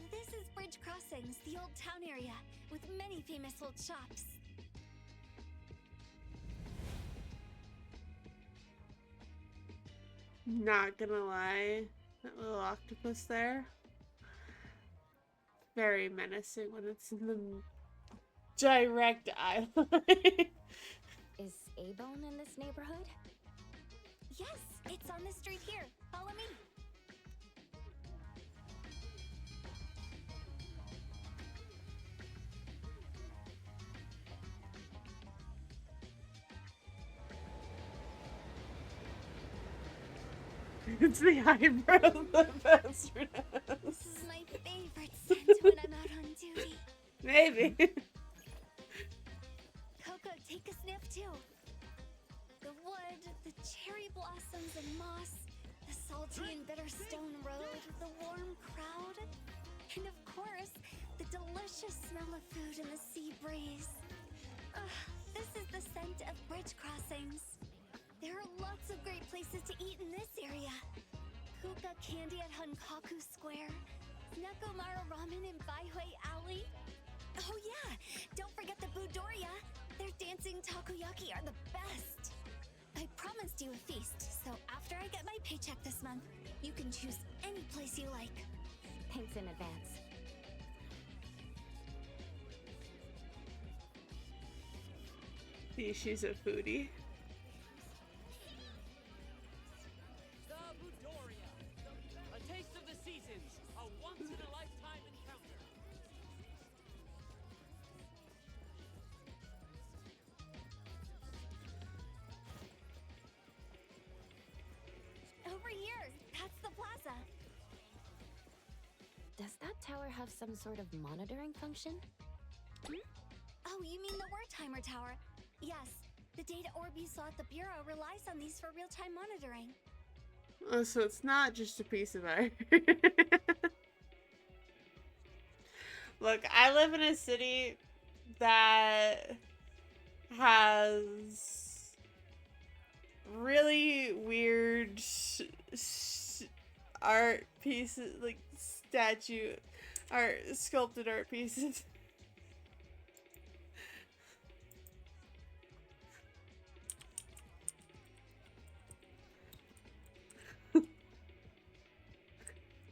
This is Bridge Crossings, the old town area, with many famous old shops. Not gonna lie, that little octopus there. Very menacing when it's in the direct eye line. Is A-Bone in this neighborhood? Yes, it's on the street here. Follow me. It's the eyebrow of the Everness. This is my favorite scent when I'm out on duty. Maybe. Coco, take a sniff too. The wood, the cherry blossoms and moss, the salty and bitter stone road, the warm crowd, and of course, the delicious smell of food and the sea breeze. This is the scent of Bridge Crossings. There are lots of great places to eat in this area. Kuka Candy at Hankaku Square, Nekomara Ramen in Baihui Alley. Oh yeah, don't forget the Budoria. Their dancing takoyaki are the best. I promised you a feast, so after I get my paycheck this month, you can choose any place you like. Thanks in advance. See, she's a foodie. The Budoria, a taste of the seasons, a once-in-a-lifetime encounter. Over here, that's the plaza. Does that tower have some sort of monitoring function? Oh, you mean the Wertheimer Tower? Yes. The data orb you saw at the Bureau relies on these for real-time monitoring. Oh, so it's not just a piece of art. Look, I live in a city that has really weird art pieces, like statue art, sculpted art pieces.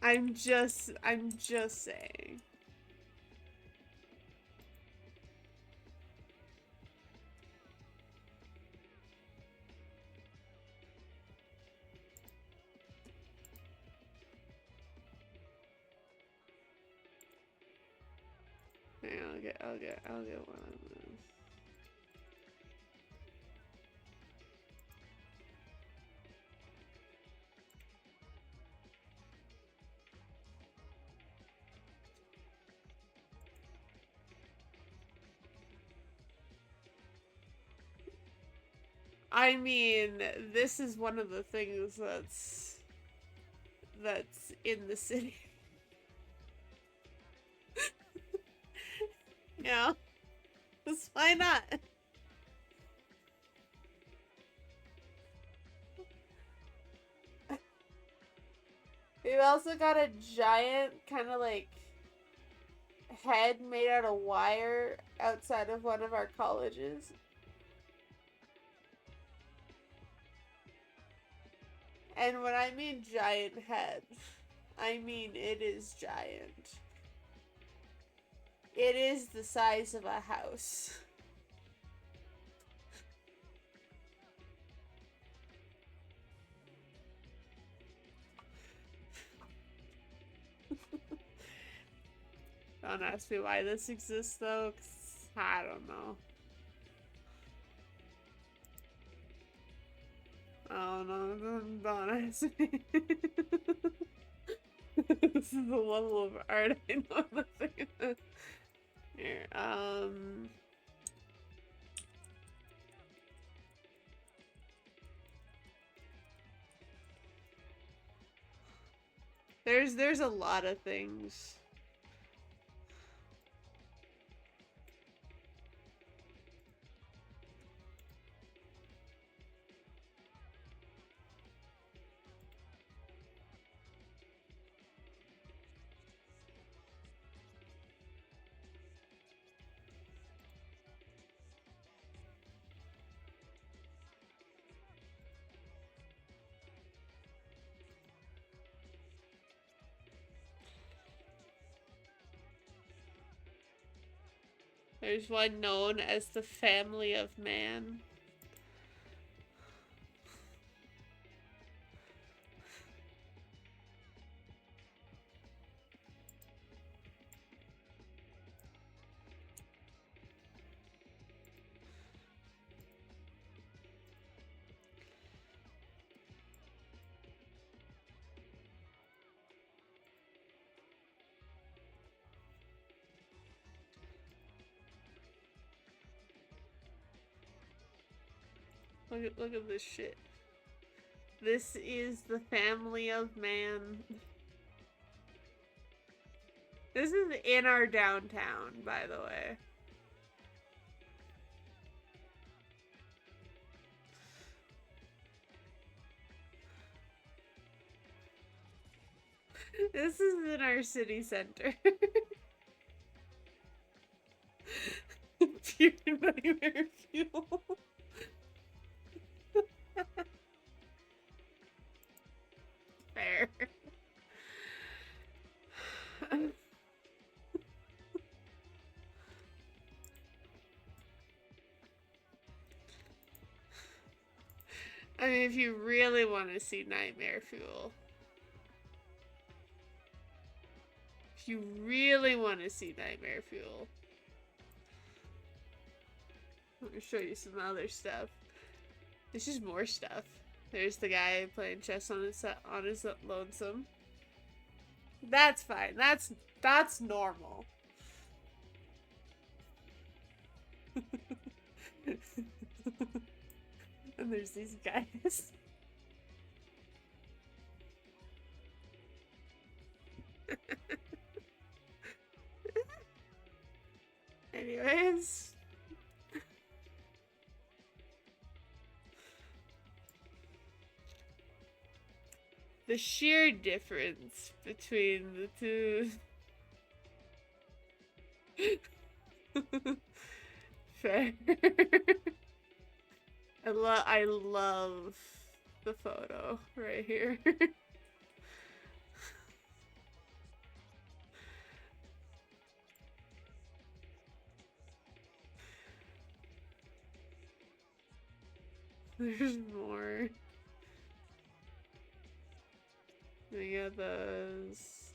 I'm just saying. Yeah, I'll get one of those. I mean, this is one of the things that's in the city. Yeah. Just why not? We've also got a giant kind of like head made out of wire outside of one of our colleges. And when I mean giant head, I mean it is giant. It is the size of a house. Don't ask me why this exists though, 'cause I don't know. Oh no, don't ask me. This is the level of art I know nothing about. Here, there's a lot of things. There's one known as the family of man. Look at this shit. This is the family of man. This is in our downtown, by the way. This is in our city center. Pure nightmare fuel. Fair. I mean, if you really want to see nightmare fuel. If you really want to see nightmare fuel. Let me show you some other stuff. There's just more stuff. There's the guy playing chess on his lonesome. That's fine. That's normal. And there's these guys. Anyways. The sheer difference between the two. Fair. I love the photo right here. There's more. We got those.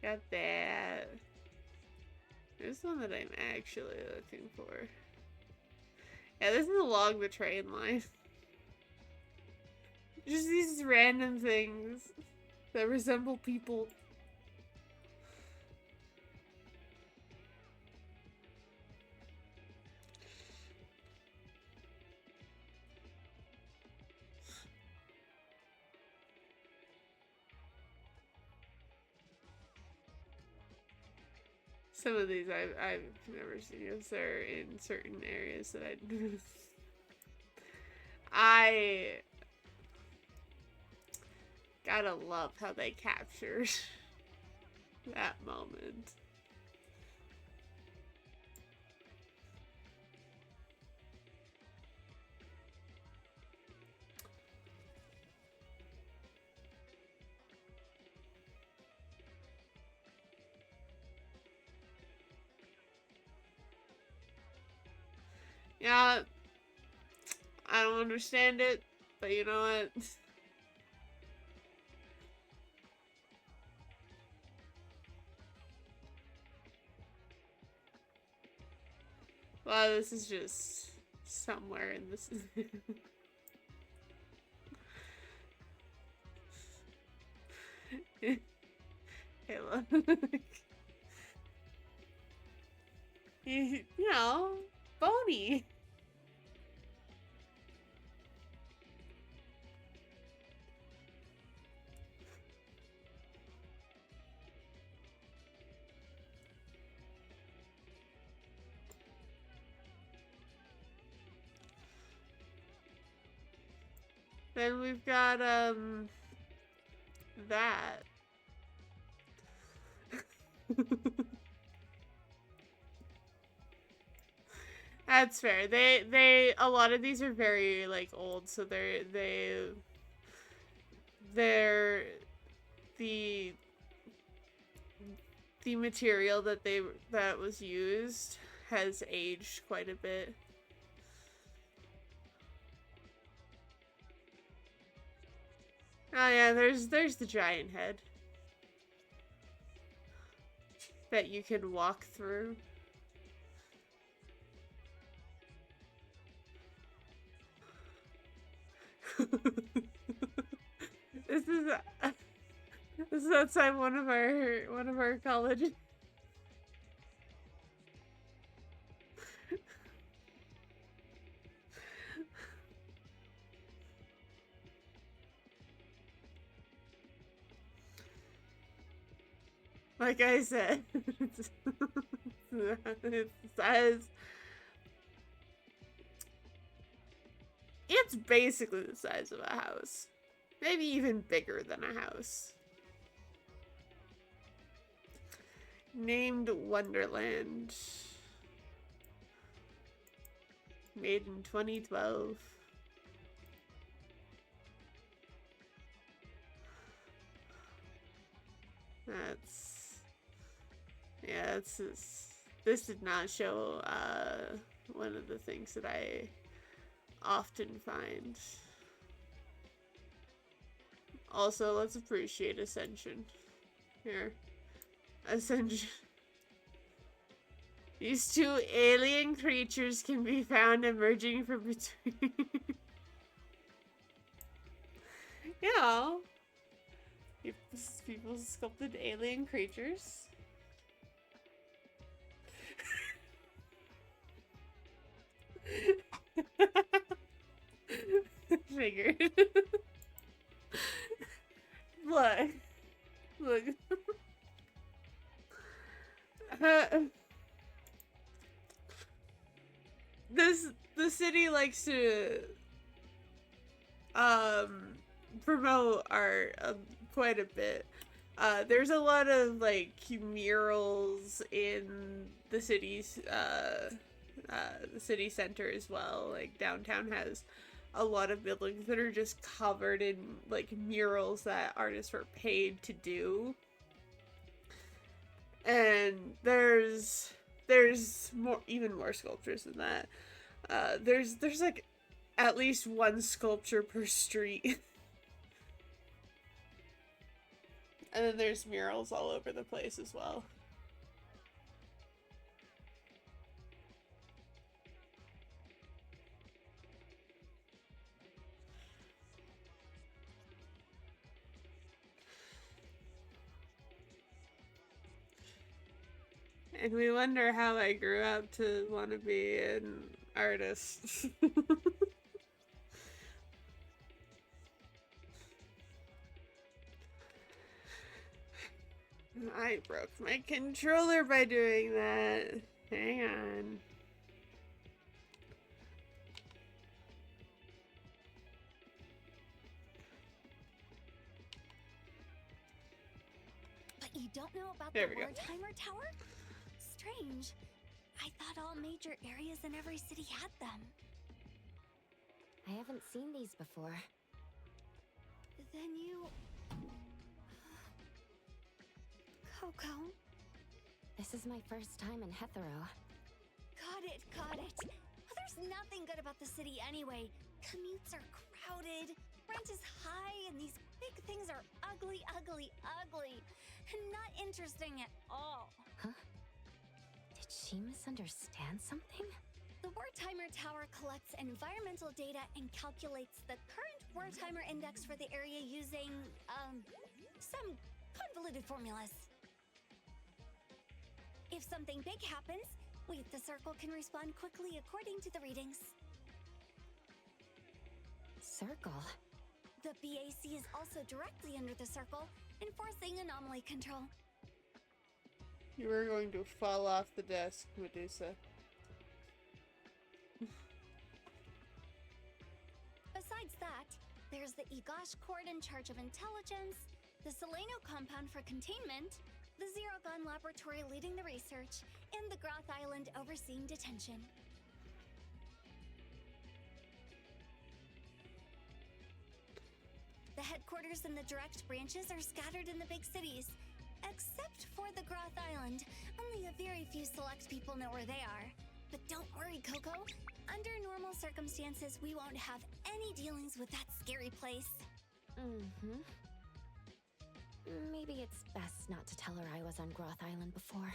Got that. There's one that I'm actually looking for. Yeah, this is along the train line. Just these random things that resemble people. Some of these I've never seen if they're in certain areas that I gotta love how they captured that moment. Yeah, I don't understand it, but you know what? Well, this is just somewhere in this. Hey, look. You know, bony. Then we've got, that. That's fair. A lot of these are very, like, old, so they're, the material that was used has aged quite a bit. Oh yeah, there's the giant head that you can walk through. This is outside one of our colleges. Like I said, it says it's basically the size of a house. Maybe even bigger than a house. Named Wonderland. Made in 2012. Yeah, this did not show one of the things that I often find. Also, let's appreciate Ascension. Here. Ascension. These two alien creatures can be found emerging from between. You know, people sculpted alien creatures. figured. Look. Look. The city likes to promote art quite a bit. There's a lot of like murals in the city's the city center as well. Like downtown has a lot of buildings that are just covered in like murals that artists were paid to do. And there's more, even more sculptures than that. There's like at least one sculpture per street. And then there's murals all over the place as well. And we wonder how I grew up to want to be an artist. I broke my controller by doing that. Hang on. But you don't know about There the we go. Wartimer Tower? Strange. I thought all major areas in every city had them. I haven't seen these before. Then you... Coco? This is my first time in Hetero. Got it, got it. Well, there's nothing good about the city anyway. Commutes are crowded, rent is high, and these big things are ugly, ugly, ugly. And not interesting at all. Huh? Did she misunderstand something? The Wartimer Tower collects environmental data and calculates the current Wartimer index for the area using, some convoluted formulas. If something big happens, we at the Circle can respond quickly according to the readings. Circle? The BAC is also directly under the Circle, enforcing anomaly control. You were going to fall off the desk, Medusa. Besides that, there's the Egosh Court in charge of intelligence, the Seleno compound for containment, the Zerogon laboratory leading the research, and the Groth Island overseeing detention. The headquarters and the direct branches are scattered in the big cities. Except for the Groth Island, only a very few select people know where they are. But don't worry, Coco. Under normal circumstances, we won't have any dealings with that scary place. Mm-hmm. Maybe it's best not to tell her I was on Groth Island before.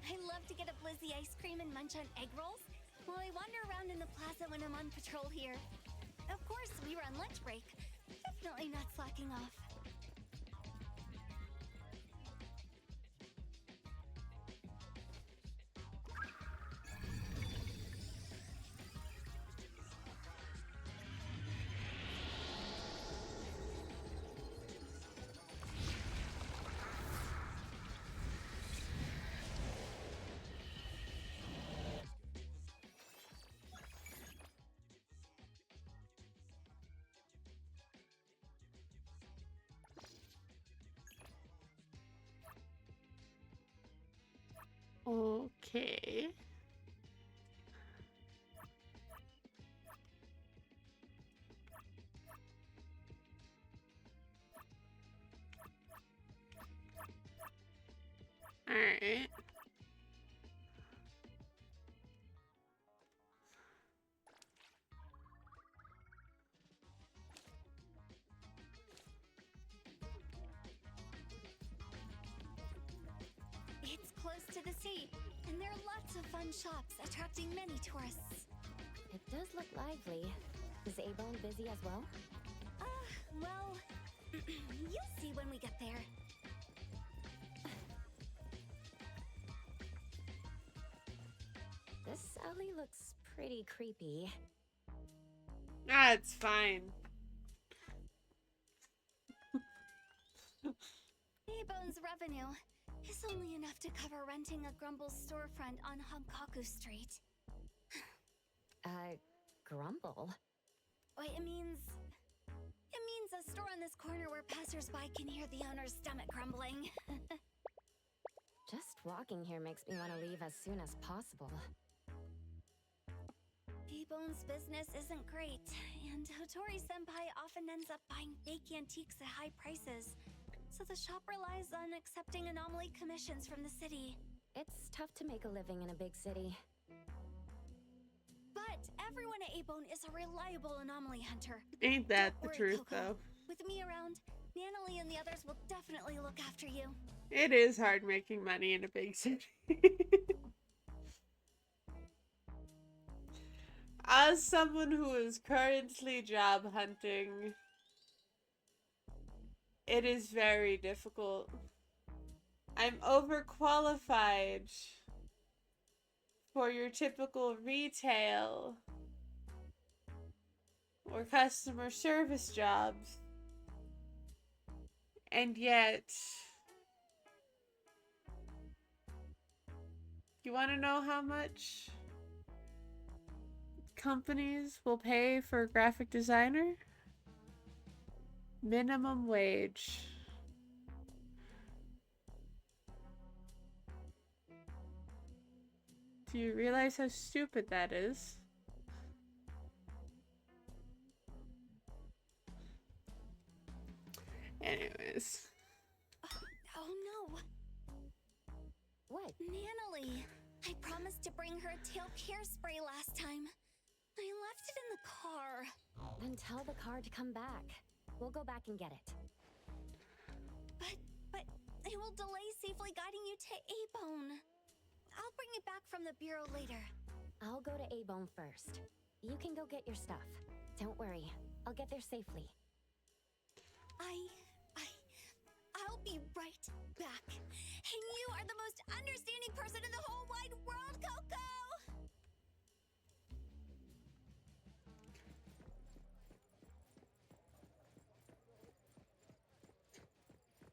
I love to get a Blizzy ice cream and munch on egg rolls while I wander around in the plaza when I'm on patrol here. Of course, we run lunch break. Definitely not slacking off. Okay. Alright. It's close to the sea, and there are lots of fun shops attracting many tourists. It does look lively. Is A-Bone busy as well? Well, you'll see when we get there. This alley looks pretty creepy. Ah, it's fine. A-Bone's revenue is only enough to cover renting a Grumble storefront on Hankaku Street. Grumble? Wait, it means a store on this corner where passersby can hear the owner's stomach grumbling. Just walking here makes me want to leave as soon as possible. A-Bone's business isn't great, and Hotori-senpai often ends up buying fake antiques at high prices, so the shop relies on accepting anomaly commissions from the city. It's tough to make a living in a big city. But everyone at A-Bone is a reliable anomaly hunter. Ain't that Don't the worry, truth, Coco. though? With me around, Nanalie and the others will definitely look after you. It is hard making money in a big city. As someone who is currently job hunting, it is very difficult. I'm overqualified for your typical retail or customer service jobs. And yet, you want to know how much companies will pay for a graphic designer? Minimum wage. Do you realize how stupid that is? Anyways. Oh no. What? Nanalie. I promised to bring her a tail care spray last time. I left it in the car. Then tell the car to come back. We'll go back and get it. But it will delay safely guiding you to A-Bone. I'll bring it back from the bureau later. I'll go to A-Bone first. You can go get your stuff. Don't worry. I'll get there safely. I'll be right back. And you are the most understanding person in the whole wide world, Coco!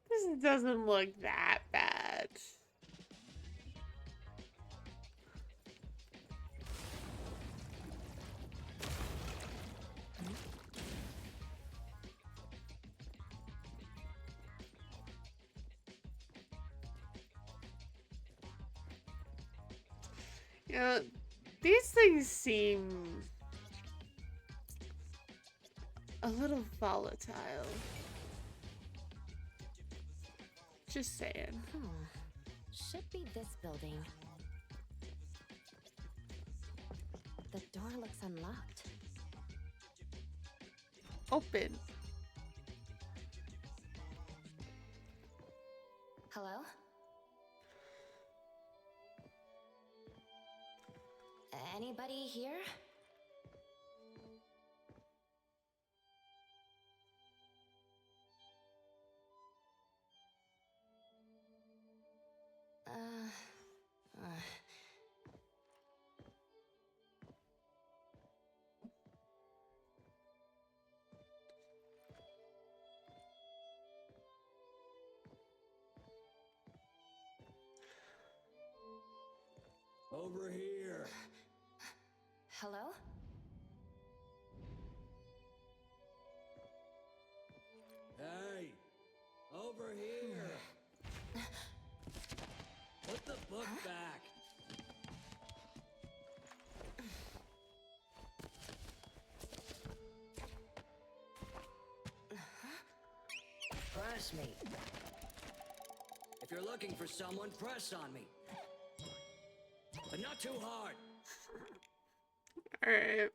This doesn't look that bad. You know, these things seem a little volatile. Just saying. Should be this building. The door looks unlocked. Open. Hello? Anybody here? Over here. Hello? Hey, over here. Put the book back. Press me. If you're looking for someone, press on me. But not too hard. Alright.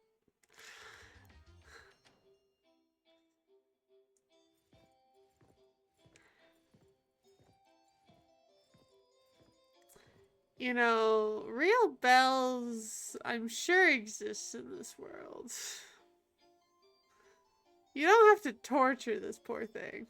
You know, real bells, I'm sure exist in this world. You don't have to torture this poor thing.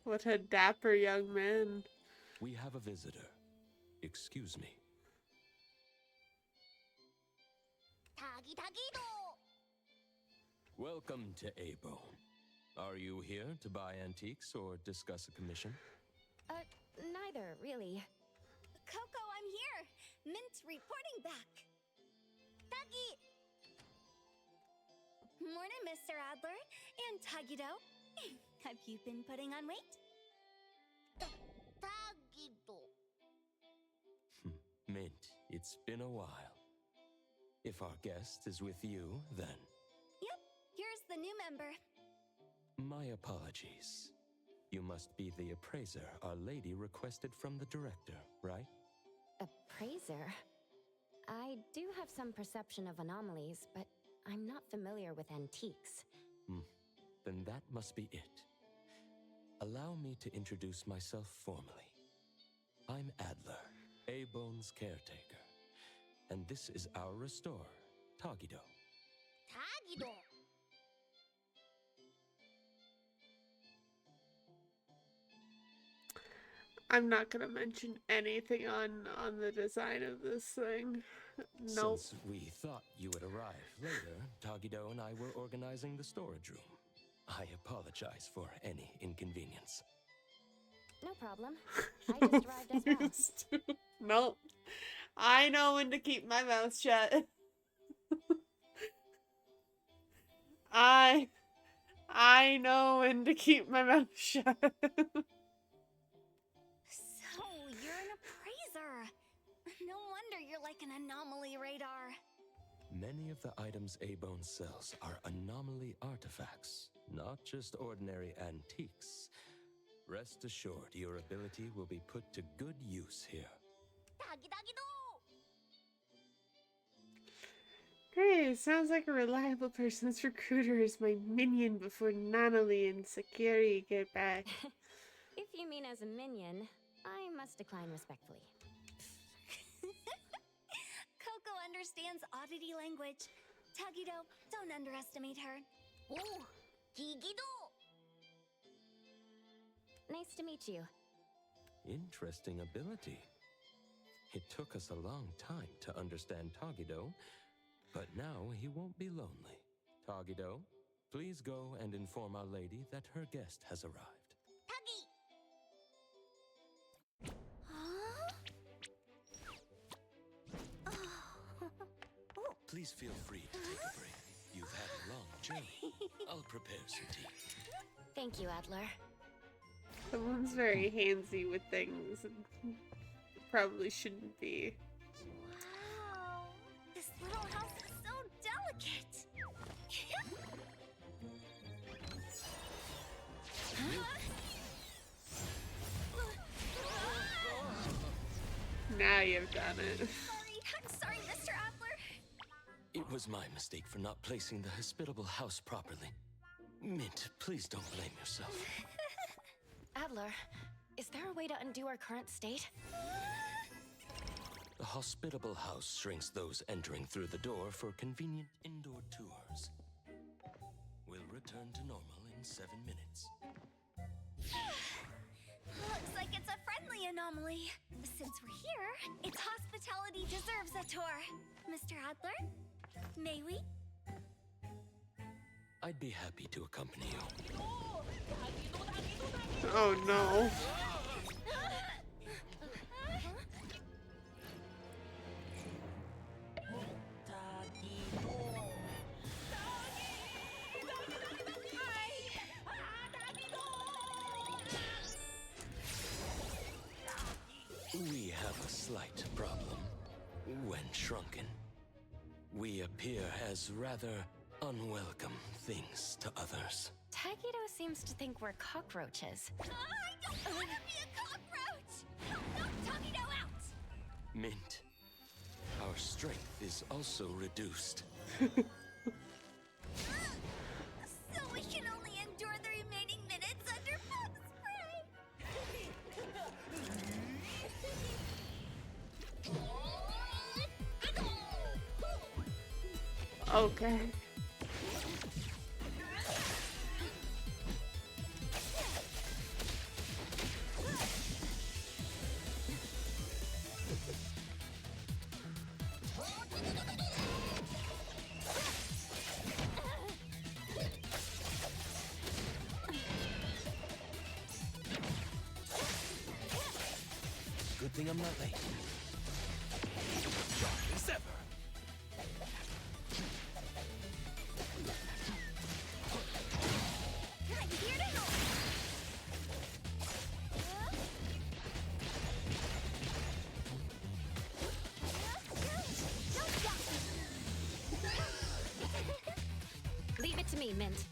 What a dapper young man. We have a visitor. Excuse me. Welcome to Abone. Are you here to buy antiques or discuss a commission? Neither, really. Coco, I'm here! Mint reporting back! Tagi! Morning, Mr. Adler. And Tagido. Have you been putting on weight? Tagido. Mint, it's been a while. If our guest is with you, then... Yep, here's the new member. My apologies. You must be the appraiser Our Lady requested from the director, right? Appraiser? I do have some perception of anomalies, but I'm not familiar with antiques. Then that must be it. Allow me to introduce myself formally. I'm Adler, Abone's caretaker. And this is our restorer, Tagido. Tagido! I'm not gonna mention anything on the design of this thing. Nope. Since we thought you would arrive later, Tagido and I were organizing the storage room. I apologize for any inconvenience. No problem. I just arrived as well. Nope. I know when to keep my mouth shut. I know when to keep my mouth shut. So, you're an appraiser. No wonder you're like an anomaly radar. Many of the items Abone sells are anomaly artifacts, not just ordinary antiques. Rest assured, your ability will be put to good use here. Great, sounds like a reliable person. This recruiter is my minion before Nanali and Sakiri get back. If you mean as a minion, I must decline respectfully. Coco understands oddity language. Tagido, don't underestimate her. Oh, Gigido! Nice to meet you. Interesting ability. It took us a long time to understand Tagido, but now he won't be lonely. Tagido, please go and inform Our Lady that her guest has arrived. Tagi! Huh? Oh. Please feel free to take a break. You've had a long journey. I'll prepare some tea. Thank you, Adler. Someone's very handsy with things and probably shouldn't be. Wow, this little house is so delicate. Now you've done it. I'm sorry, Mr. Adler. It was my mistake for not placing the hospitable house properly. Mint, please don't blame yourself. Adler, is there a way to undo our current state? The hospitable house shrinks those entering through the door for convenient indoor tours. We'll return to normal in 7 minutes. Looks like it's a friendly anomaly. Since we're here, its hospitality deserves a tour. Mr. Adler, may we? I'd be happy to accompany you. Oh no. We have a slight problem. When shrunken, we appear as rather unwelcome things to others. Tagido seems to think we're cockroaches. I don't want to be a cockroach! Knock Tagido out! Mint, our strength is also reduced. So we can only endure the remaining minutes under bug spray! Okay. Good thing I'm not late. Sharp as ever. I'm here to help. Leave it to me, Mint.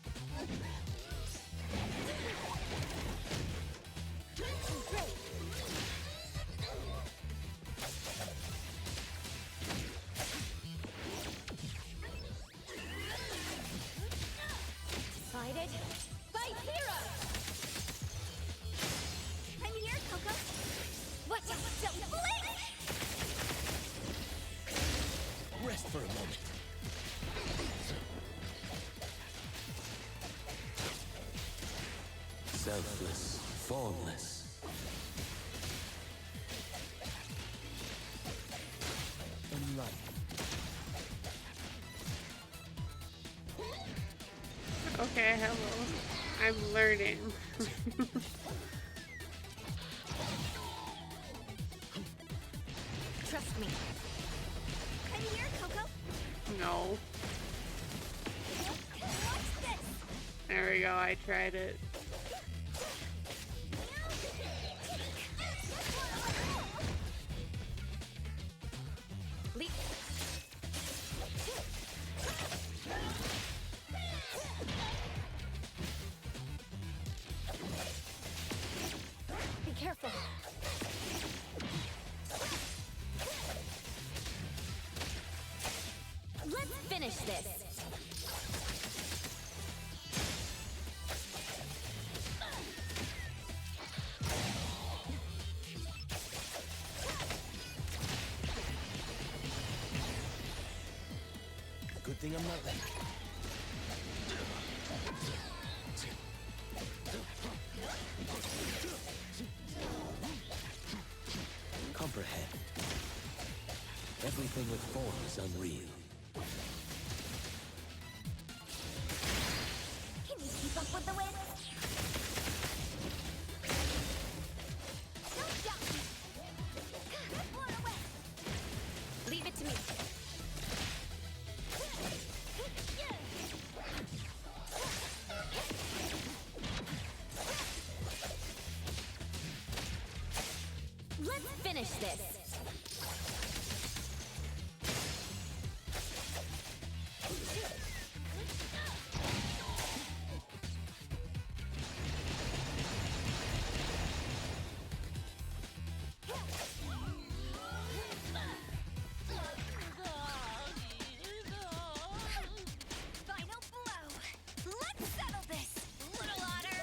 Decided? Fight hero! I'm here, Coco. What? Don't blink! Rest for a moment. Selfless, formless. Enlightened. Okay, hello. I'm learning. Trust me. I'm here, Coco. No. Watch this. There we go, I tried it. Leap. Be careful. Let's finish this. Good thing I'm not late. Comprehend. Everything with form is unreal. Can you keep up with the wind? Don't jump. Blown away. Leave it to me. Let's finish this. Final blow. Let's settle this, little otter.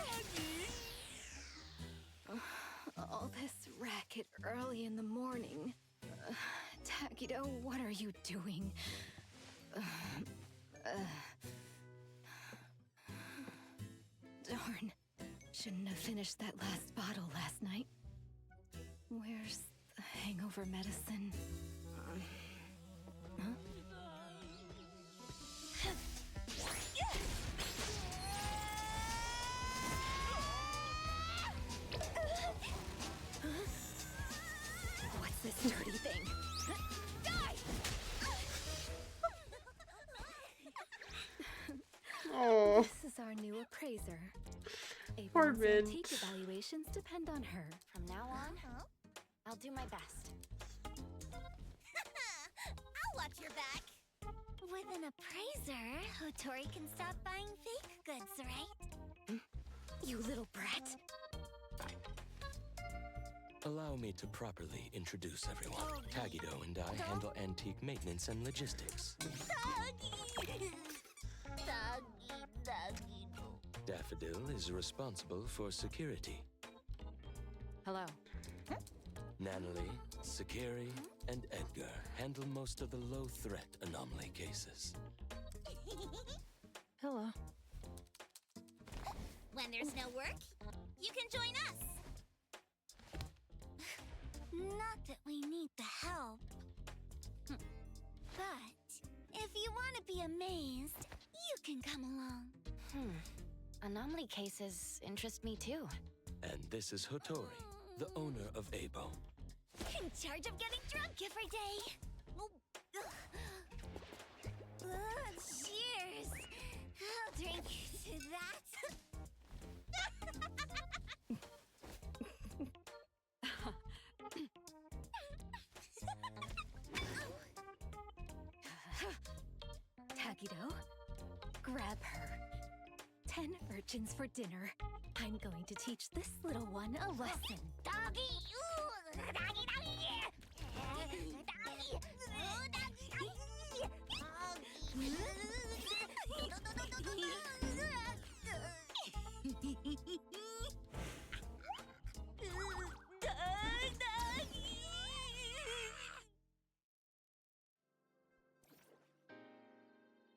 All this racket early in the morning. Takido, what are you doing? Darn. Shouldn't have finished that last bottle last night. Where's the hangover medicine? Huh? What's this dirty thing? Die! Oh, This is our new appraiser. poor Avon's Mint. antique evaluations depend on her. From now on, I'll do my best. I'll watch your back. With an appraiser, Hotori can stop buying fake goods, right? You little brat. Allow me to properly introduce everyone. Tagido and I handle antique maintenance and logistics. Daffodil is responsible for security. Hello. Nanalie, Sakiri, and Edgar handle most of the low-threat anomaly cases. Hello. When there's no work, you can join us. Not that we need the help. But if you want to be amazed, you can come along. Anomaly cases interest me too. And this is Hotori, the owner of Abo. In charge of getting drunk every day. Cheers. I'll drink to that. Tagido, grab her. 10 urchins for dinner. I'm going to teach this little one a lesson. Doggy! Ooh, doggy, doggy! Doggy!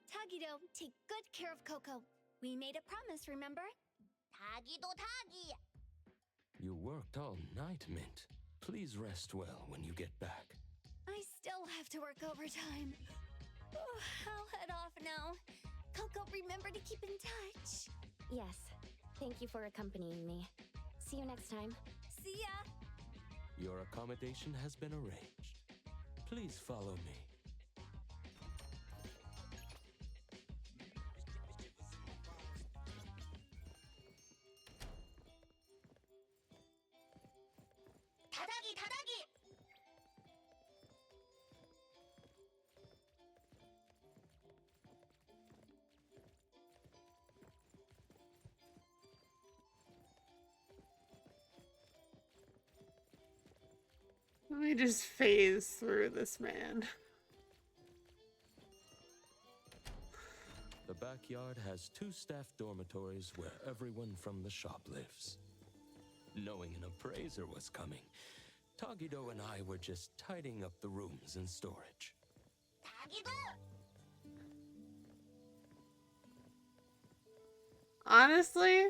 Tagido, take good care of Coco. We made a promise, remember? Tagido Tagi! You worked all night, Mint. Please rest well when you get back. I still have to work overtime. Oh, I'll head off now. Coco, remember to keep in touch. Yes. Thank you for accompanying me. See you next time. See ya! Your accommodation has been arranged. Please follow me. 다다기, 다다기! Let me just phase through this man. The backyard has 2 staff dormitories where everyone from the shop lives. Knowing an appraiser was coming, Tagido and I were just tidying up the rooms and storage. Honestly,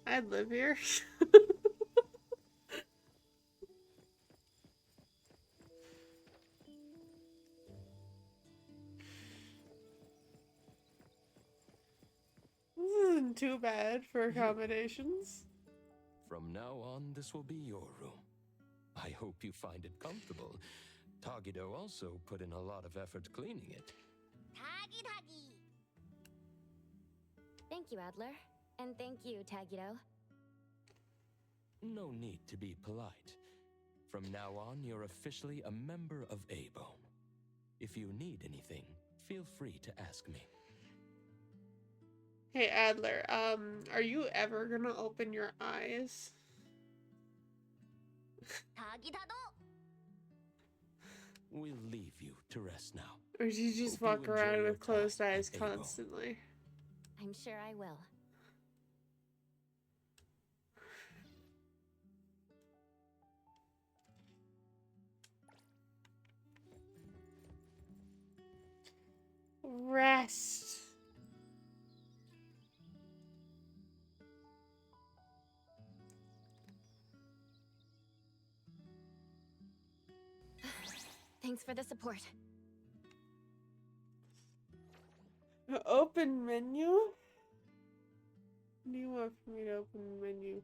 I'd live here. This isn't too bad for accommodations. From now on, this will be your room. I hope you find it comfortable. Tagido also put in a lot of effort cleaning it. Tagi, tagi! Thank you, Adler. And thank you, Tagido. No need to be polite. From now on, you're officially a member of A-Bone. If you need anything, feel free to ask me. Hey Adler, are you ever gonna open your eyes? We'll leave you to rest now. Or do you just Hope you walk enjoy around your with closed time eyes at A-Bone. constantly? I'm sure I will. Rest. Thanks for the support. Open menu? What do you want for me to open the menu?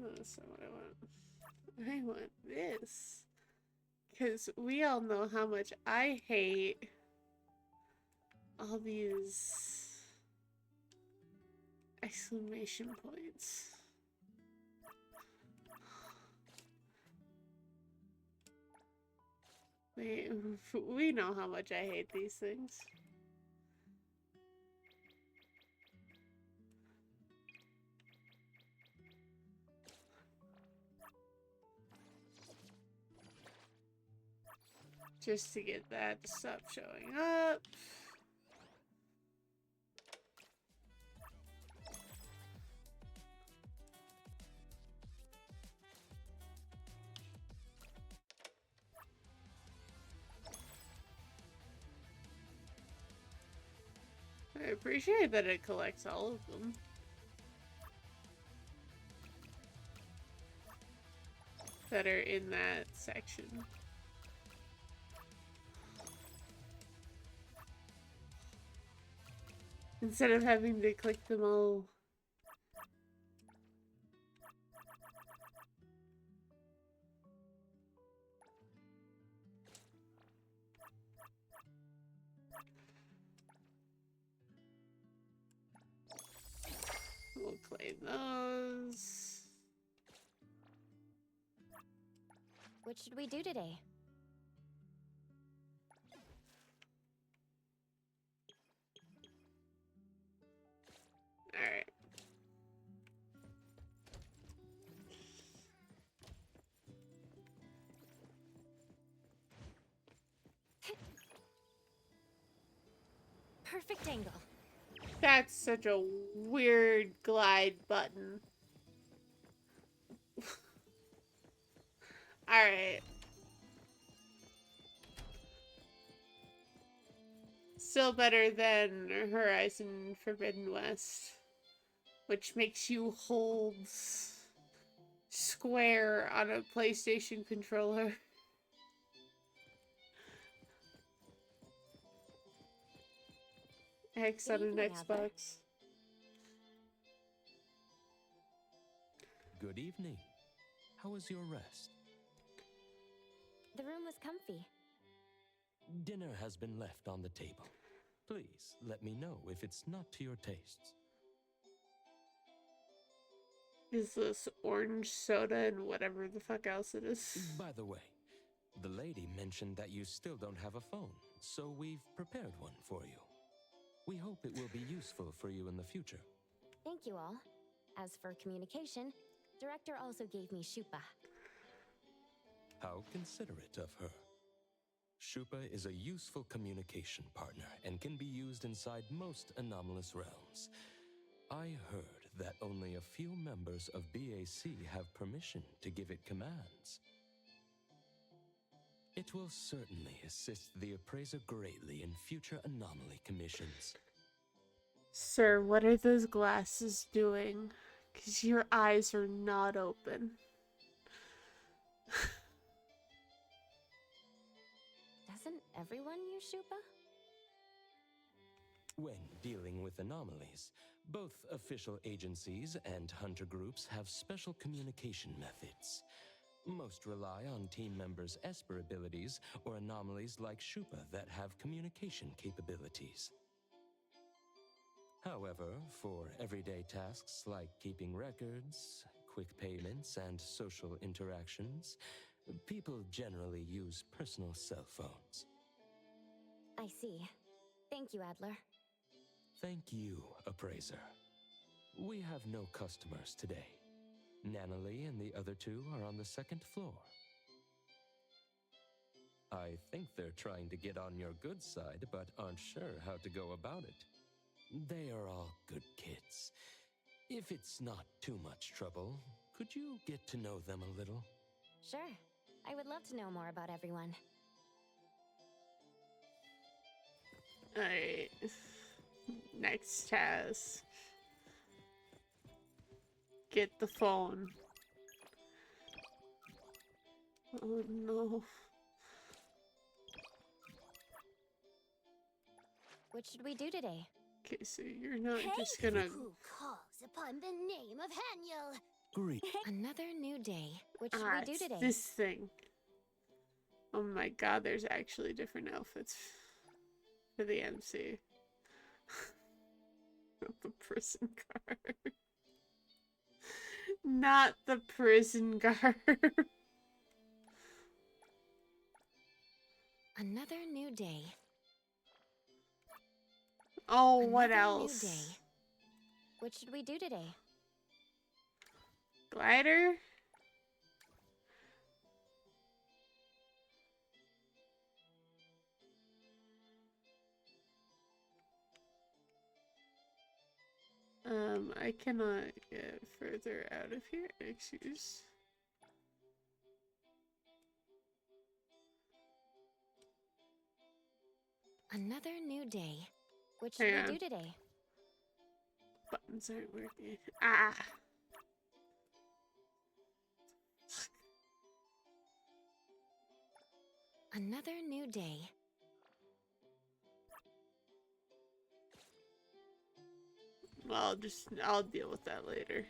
Oh, that's not what I want. I want this. Because we all know how much I hate all these exclamation points. We know how much I hate these things. Just to get that to stop showing up. I appreciate that it collects all of them. That are in that section. Instead of having to click them all. We'll claim those. What should we do today? Alright. Perfect angle. That's such a weird glide button. Alright. Still better than Horizon Forbidden West, which makes you hold square on a PlayStation controller. X on an Xbox. Good evening. How was your rest? The room was comfy. Dinner has been left on the table. Please let me know if it's not to your tastes. Is this orange soda and whatever the fuck else it is? By the way, the lady mentioned that you still don't have a phone, so we've prepared one for you. We hope it will be useful for you in the future. Thank you all. As for communication, Director also gave me Shupa. How considerate of her. Shupa is a useful communication partner and can be used inside most anomalous realms. I heard that only a few members of BAC have permission to give it commands. It will certainly assist the appraiser greatly in future anomaly commissions. Sir, what are those glasses doing? 'Cause your eyes are not open. Doesn't everyone use Shupa? When dealing with anomalies, both official agencies and hunter groups have special communication methods. Most rely on team members' Esper abilities or anomalies like Shupa that have communication capabilities. However, for everyday tasks like keeping records, quick payments, and social interactions, people generally use personal cell phones. I see. Thank you, Adler. Thank you, Appraiser. We have no customers today. Nanalie and the other two are on the second floor. I think they're trying to get on your good side, but aren't sure how to go about it. They are all good kids. If it's not too much trouble, could you get to know them a little? Sure. I would love to know more about everyone. Alright. Next task. Get the phone. Oh no. What should we do today? Okay, so you're not just gonna... Who calls upon the name of Haniel? Great. Another new day. What should we do it's today? this thing. Oh my god, there's actually different outfits for the MC. Not the prison guard. Not the prison guard. Another new day. Oh, what Another else? New day. What should we do today? Glider? I cannot get further out of here. Excuse. Another new day. What should Hang we on. do today? Buttons aren't working. Ah! Another new day. Well, I'll deal with that later.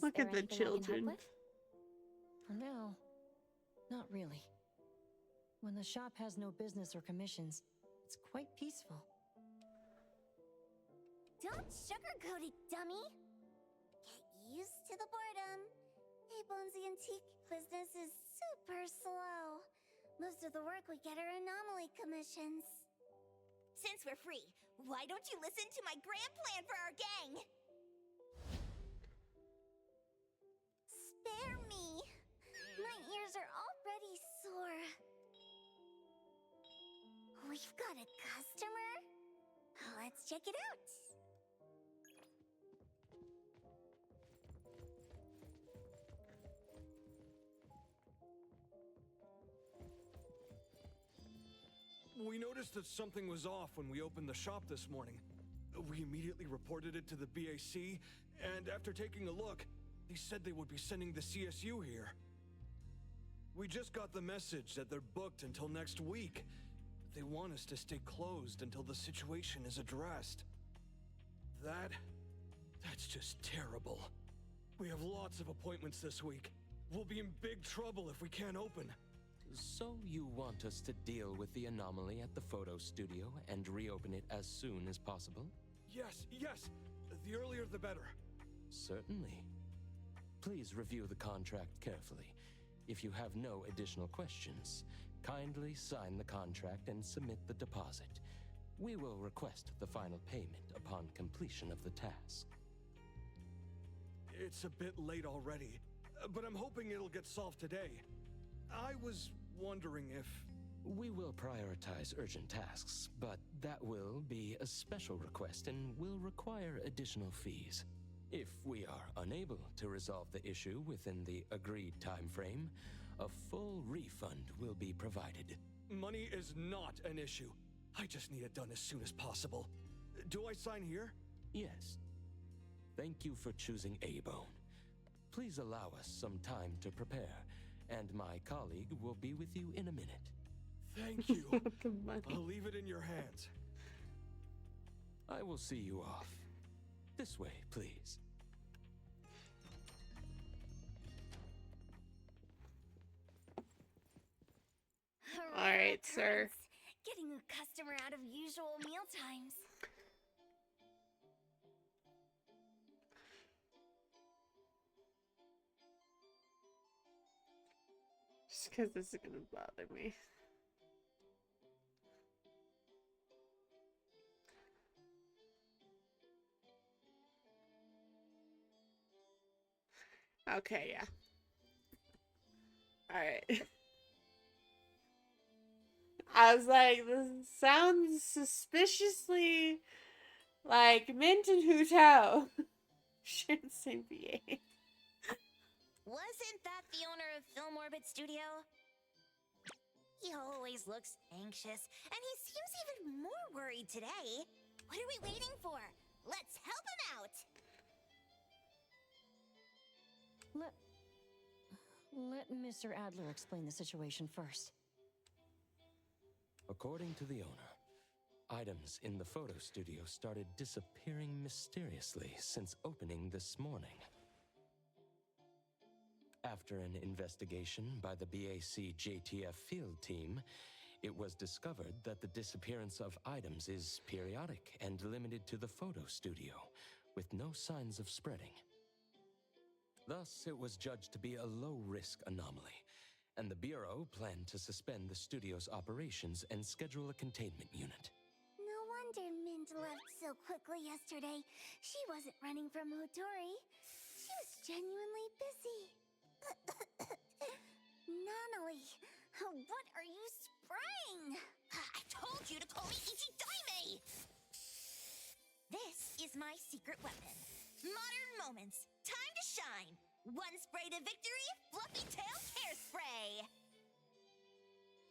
Look at the children. For now, not really. When the shop has no business or commissions, it's quite peaceful. Don't sugarcoat it, dummy. Get used to the boredom. Abone's antique business is super slow. Most of the work we get are anomaly commissions. Since we're free, why don't you listen to my grand plan for our gang? Spare me. My ears are already sore. We've got a customer? Let's check it out. We noticed that something was off when we opened the shop this morning. We immediately reported it to the BAC, and after taking a look, they said they would be sending the CSU here. We just got the message that they're booked until next week. They want us to stay closed until the situation is addressed. That's just terrible. We have lots of appointments this week. We'll be in big trouble if we can't open. So you want us to deal with the anomaly at the photo studio and reopen it as soon as possible? Yes. The earlier the better. Certainly. Please review the contract carefully. If you have no additional questions, kindly sign the contract and submit the deposit. We will request the final payment upon completion of the task. It's a bit late already, but I'm hoping it'll get solved today. I was wondering if... We will prioritize urgent tasks, but that will be a special request and will require additional fees. If we are unable to resolve the issue within the agreed time frame, a full refund will be provided. Money is not an issue. I just need it done as soon as possible. Do I sign here? Yes. Thank you for choosing A-Bone. Please allow us some time to prepare, and my colleague will be with you in a minute. Thank you. I'll leave it in your hands. I will see you off. This way, please. All right, sir. Getting a customer out of usual meal times. Just because this is gonna bother me. Okay, yeah. Alright. I was like, this sounds suspiciously like Mint and Hu Tao. Share the same VA. Wasn't that the owner of Film Orbit Studio? He always looks anxious, and he seems even more worried today. What are we waiting for? Let's help him out! Let Mr. Adler explain the situation first. According to the owner, items in the photo studio started disappearing mysteriously since opening this morning. After an investigation by the BAC JTF field team, it was discovered that the disappearance of items is periodic and limited to the photo studio, with no signs of spreading. Thus, it was judged to be a low-risk anomaly, and the Bureau planned to suspend the studio's operations and schedule a containment unit. No wonder Mint left so quickly yesterday. She wasn't running from Hodori. She was genuinely busy. Nanali, what are you spraying? I told you to call me Ichidaime! This is my secret weapon. Modern Moments. Time to shine. One spray to victory, Fluffy Tail Hairspray.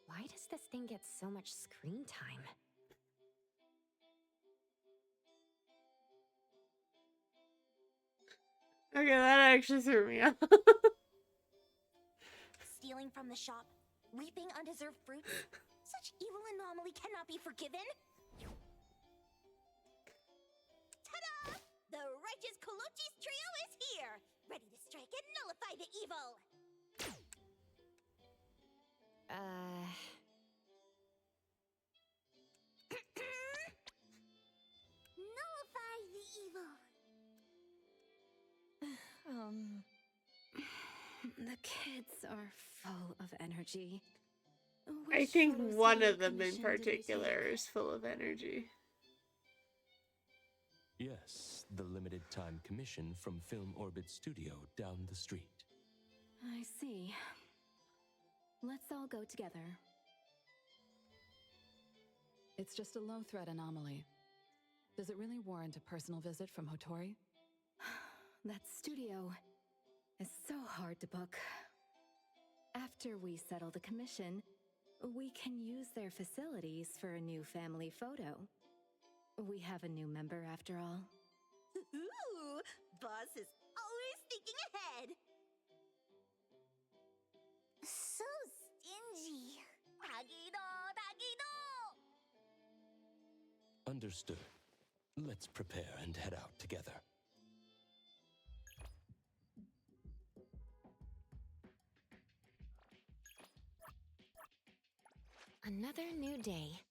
Why does this thing get so much screen time? Okay, that actually threw me off. stealing from the shop, reaping undeserved fruits. Such evil anomaly cannot be forgiven. Ta-da! The righteous Kolochi's trio is here, ready to strike and nullify the evil. Nullify the evil. The kids are full of energy. I think one of them in particular is full of energy. Yes, the limited time commission from Film Orbit Studio down the street. I see. Let's all go together. It's just a low-threat anomaly. Does it really warrant a personal visit from Hotori? That studio is so hard to book. After we settle the commission, we can use their facilities for a new family photo. We have a new member after all. Ooh, boss is always thinking ahead. So stingy. Tagido, tagido. Understood. Let's prepare and head out together. Another new day.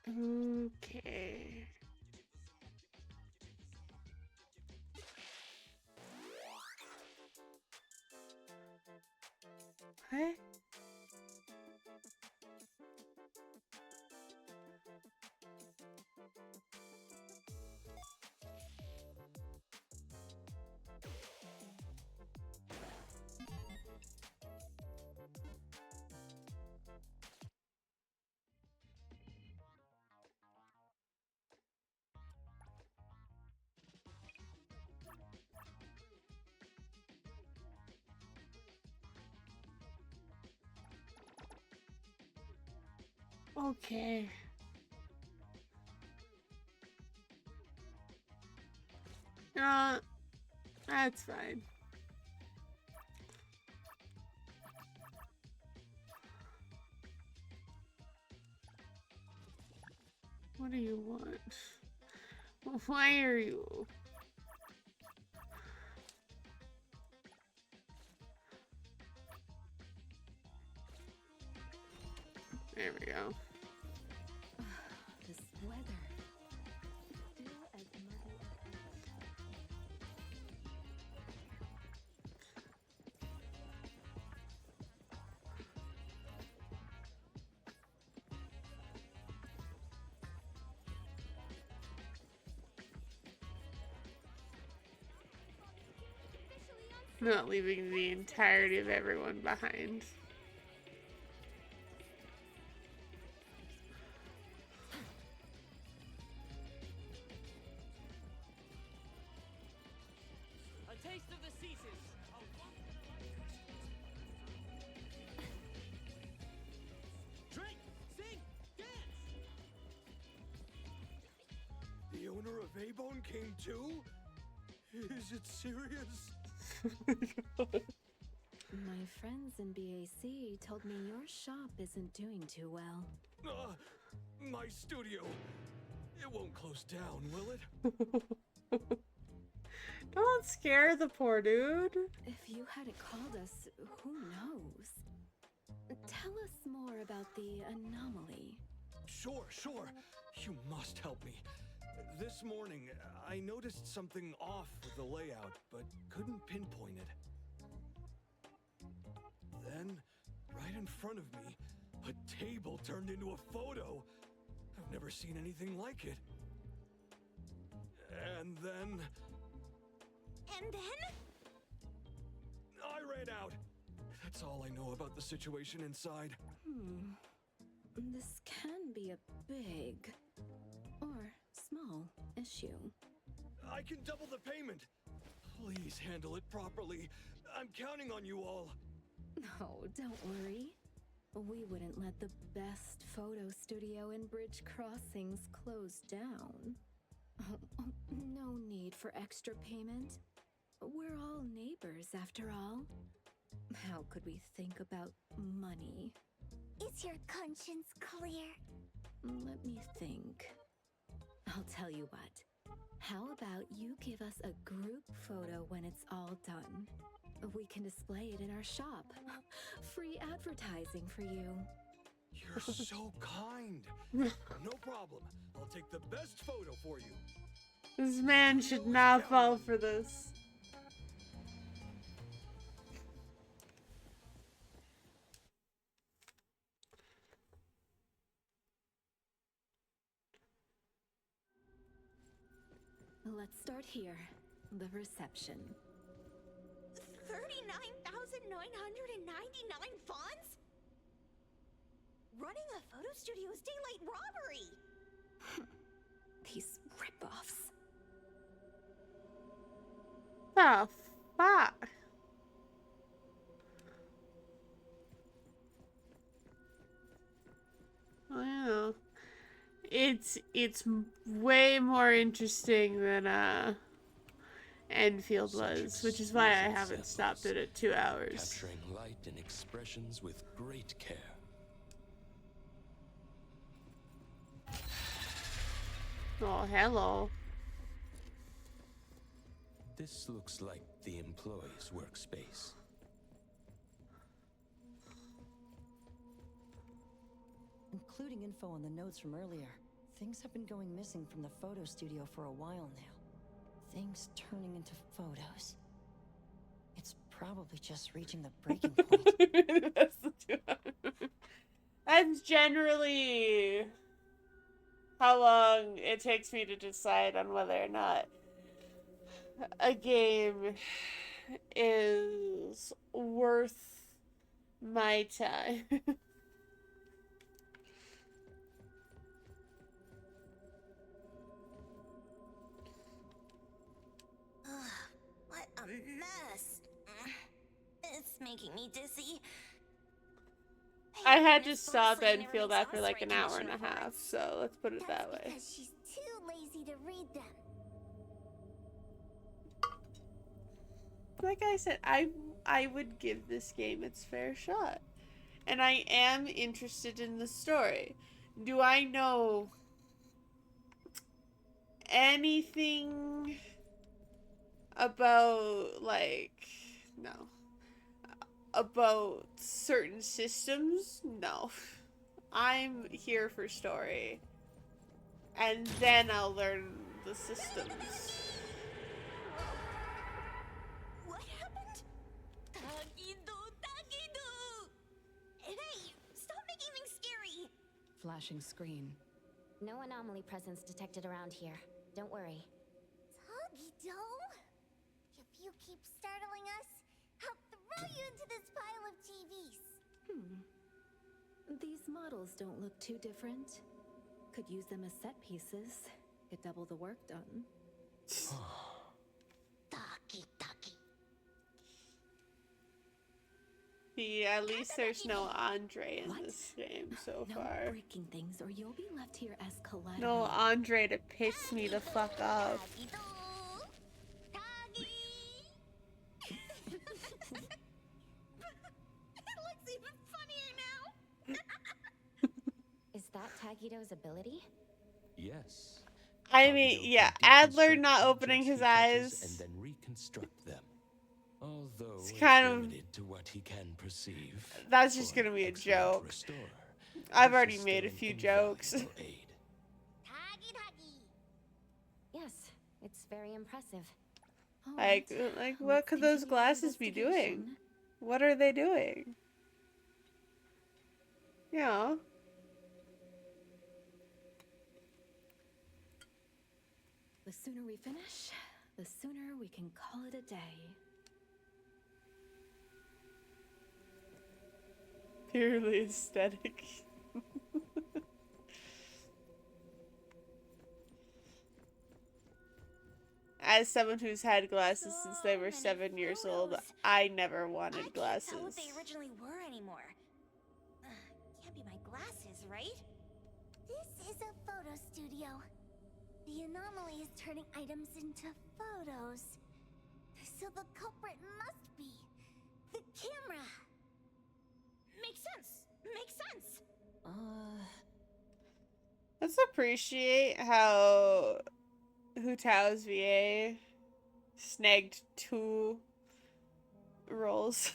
Okay. What? Okay. That's fine. What do you want? Why are you? There we go. This weather. Still as muggy as Not leaving the entirety of everyone behind. A taste of the seasons. Drink, sing, dance. The owner of A-Bone came too? Is it serious? My friends in BAC told me your shop isn't doing too well. My studio. It won't close down, will it? Don't scare the poor dude. If you hadn't called us, who knows? Tell us more about the anomaly. Sure. You must help me. This morning, I noticed something off with the layout, but couldn't pinpoint it. Then, right in front of me, a table turned into a photo. I've never seen anything like it. And then... ran out. That's all I know about the situation inside. This can be a big or small issue. I can double the payment. Please handle it properly. I'm counting on you all. Oh, don't worry. We wouldn't let the best photo studio in Bridge Crossings close down. No need for extra payment. We're all neighbors, after all. How could we think about money? Is your conscience clear? Let me think. I'll tell you what. How about you give us a group photo when it's all done? We can display it in our shop. Free advertising for you. You're so kind. No problem. I'll take the best photo for you. This man should not fall for this. Let's start here. The reception. 39,999 funds? Running a photo studio is daylight robbery! These ripoffs. The fuck? I don't know. It's way more interesting than Enfield was, which is why I haven't stopped it at 2 hours. Capturing light and expressions with great care. Oh, hello. This looks like the employee's workspace. Including info on the notes from earlier. Things have been going missing from the photo studio for a while now. Things turning into photos. It's probably just reaching the breaking point. That's generally how long it takes me to decide on whether or not a game is worth my time. What a mess. It's making me dizzy. I had to stop Enfield after like an hour and a half, so let's put it that way. Because she's too lazy to read them. Like I said, I would give this game its fair shot. And I am interested in the story. Do I know anything about, like, no. About certain systems? No. I'm here for story. And then I'll learn the systems. What happened? Tagido! Hey, stop making things scary! Flashing screen. No anomaly presence detected around here. Don't worry. Tagido? If you keep startling us, I'll throw you into this pile of TVs. These models don't look too different. Could use them as set pieces. Get double the work done. Yeah, at least there's no Andre in this game so far. No breaking things or you'll be left here as collateral. No Andre to piss me the fuck off. It looks even funnier now. Is that Tagido's ability? Yes. I mean, yeah, Adler not opening his eyes. And then reconstruct them. Although It's it's kind of- limited to what he can perceive. That's just gonna be a joke. I've already made a few jokes. Yes, it's very impressive. Like what could those glasses be doing? What are they doing? Yeah. The sooner we finish, the sooner we can call it a day. Purely aesthetic. As someone who's had glasses since they were 7 years old, I never wanted glasses. I can't tell what they originally were anymore. Can't be my glasses, right? This is a photo studio. The anomaly is turning items into photos. So the culprit must be the camera. Makes sense. Makes sense. Let's appreciate how Hu Tao's VA snagged 2 roles.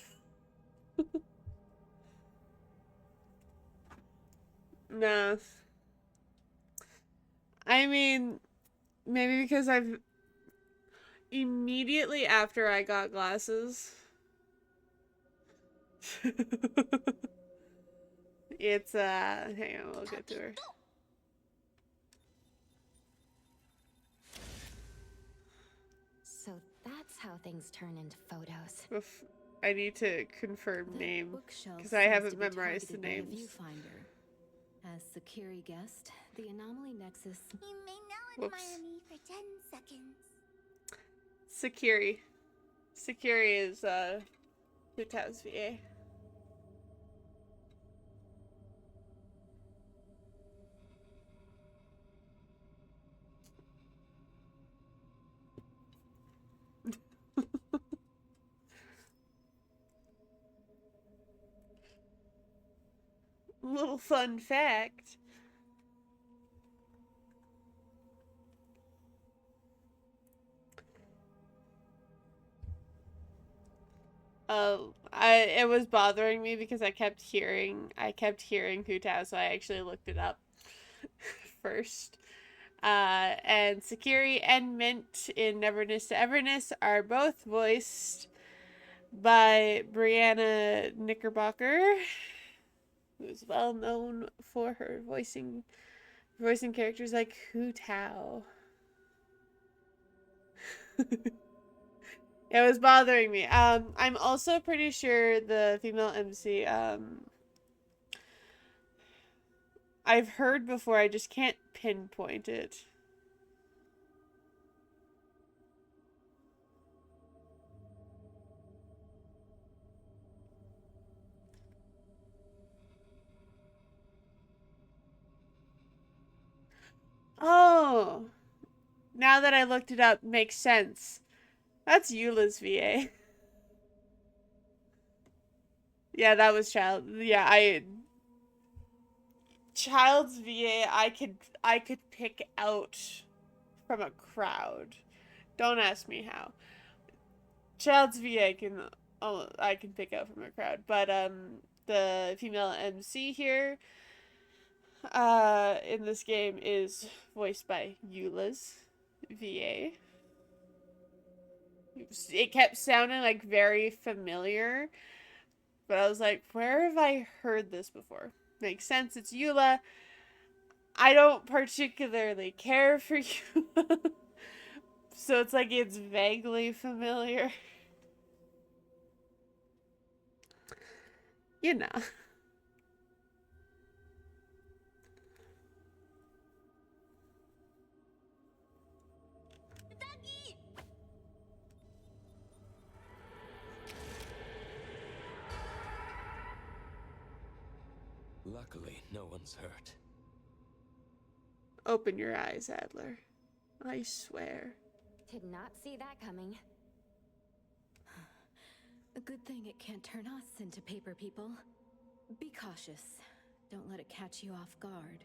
No. I mean, maybe because I've immediately after I got glasses. It's hang on, we'll get to her. So that's how things turn into photos. I need to confirm name because I seems haven't to be memorized the targeted by a names. viewfinder. As Sakiri guessed, the anomaly nexus. You may now admire me for 10 seconds. Sakiri. Sakiri is Hu Tao's VA. Little fun fact. It was bothering me because I kept hearing Hu Tao, so I actually looked it up first. And Sakiri and Mint in Neverness to Everness are both voiced by Brianna Knickerbocker, who's well known for her voicing characters like Hu Tao. It was bothering me. I'm also pretty sure the female MC, I've heard before, I just can't pinpoint it. Oh! Now that I looked it up, makes sense. That's Eula's VA. Yeah, that was Child. Yeah, Child's VA I could pick out from a crowd. Don't ask me how. Child's VA I can pick out from a crowd, but the female MC here in this game is voiced by Eula's VA. It kept sounding like very familiar, but I was like, where have I heard this before? Makes sense, it's Eula. I don't particularly care for Eula, so it's like it's vaguely familiar. You know. Luckily, no one's hurt. Open your eyes, Adler. I swear. Did not see that coming. A good thing it can't turn us into paper people. Be cautious. Don't let it catch you off guard.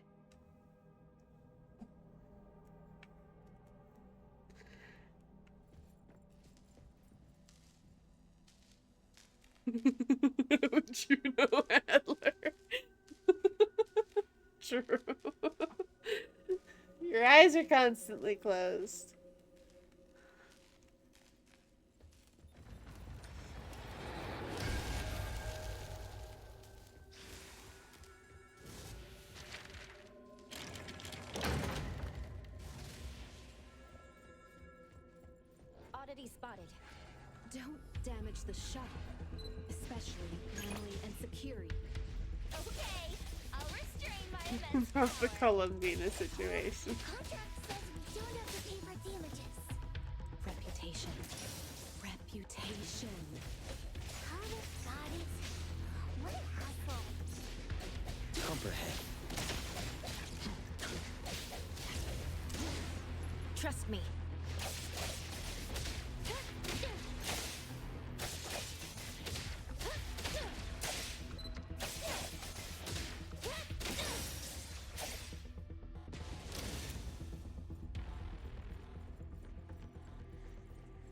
Would you know, Adler? True. Your eyes are constantly closed. Oddity spotted. Don't damage the shuttle, especially Emily and Sakiri. From the Columbina situation. Contract says we don't have to pay for damages. Reputation. Reputation. Got it. What a hassle. Copperhead. Trust me.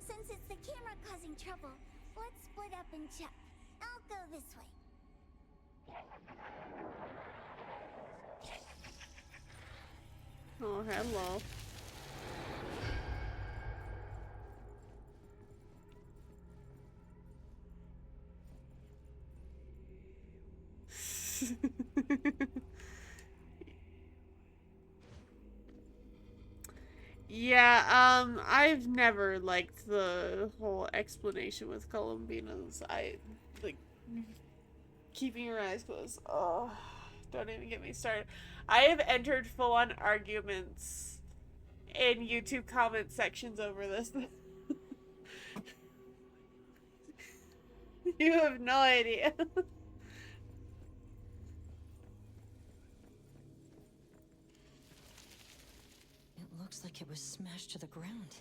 Since it's the camera causing trouble, let's split up and check. I'll go this way. Oh, hello. Yeah, I've never liked the whole explanation with Columbinas. I, like, keeping your eyes closed. Oh, don't even get me started. I have entered full-on arguments in YouTube comment sections over this. You have no idea. It looks like it was smashed to the ground.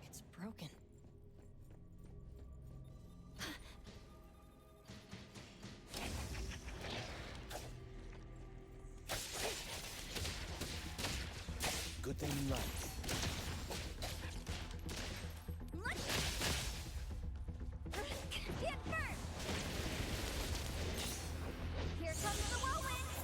It's broken. Good thing you like. Get firm! Here comes the whirlwind!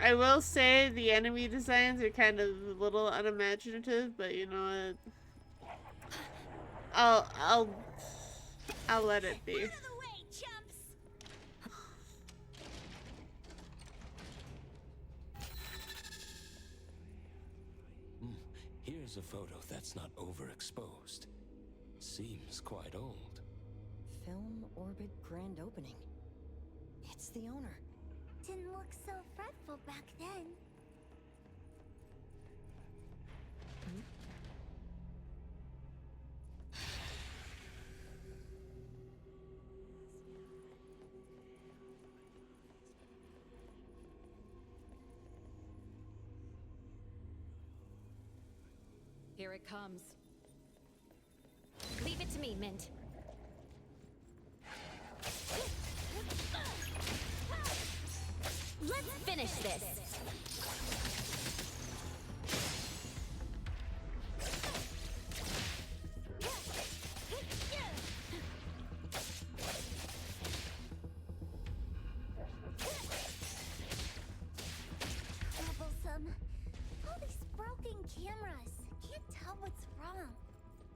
I will say the enemy designs are kind of a little unimaginative, but you know what? I'll let it be. Out of the way, chumps! Here's a photo that's not overexposed. Seems quite old. Film orbit grand opening. It's the owner. Didn't look so fretful back then. Here it comes. Leave it to me, Mint. Let's finish this. Troublesome. All these broken cameras. Can't tell what's wrong.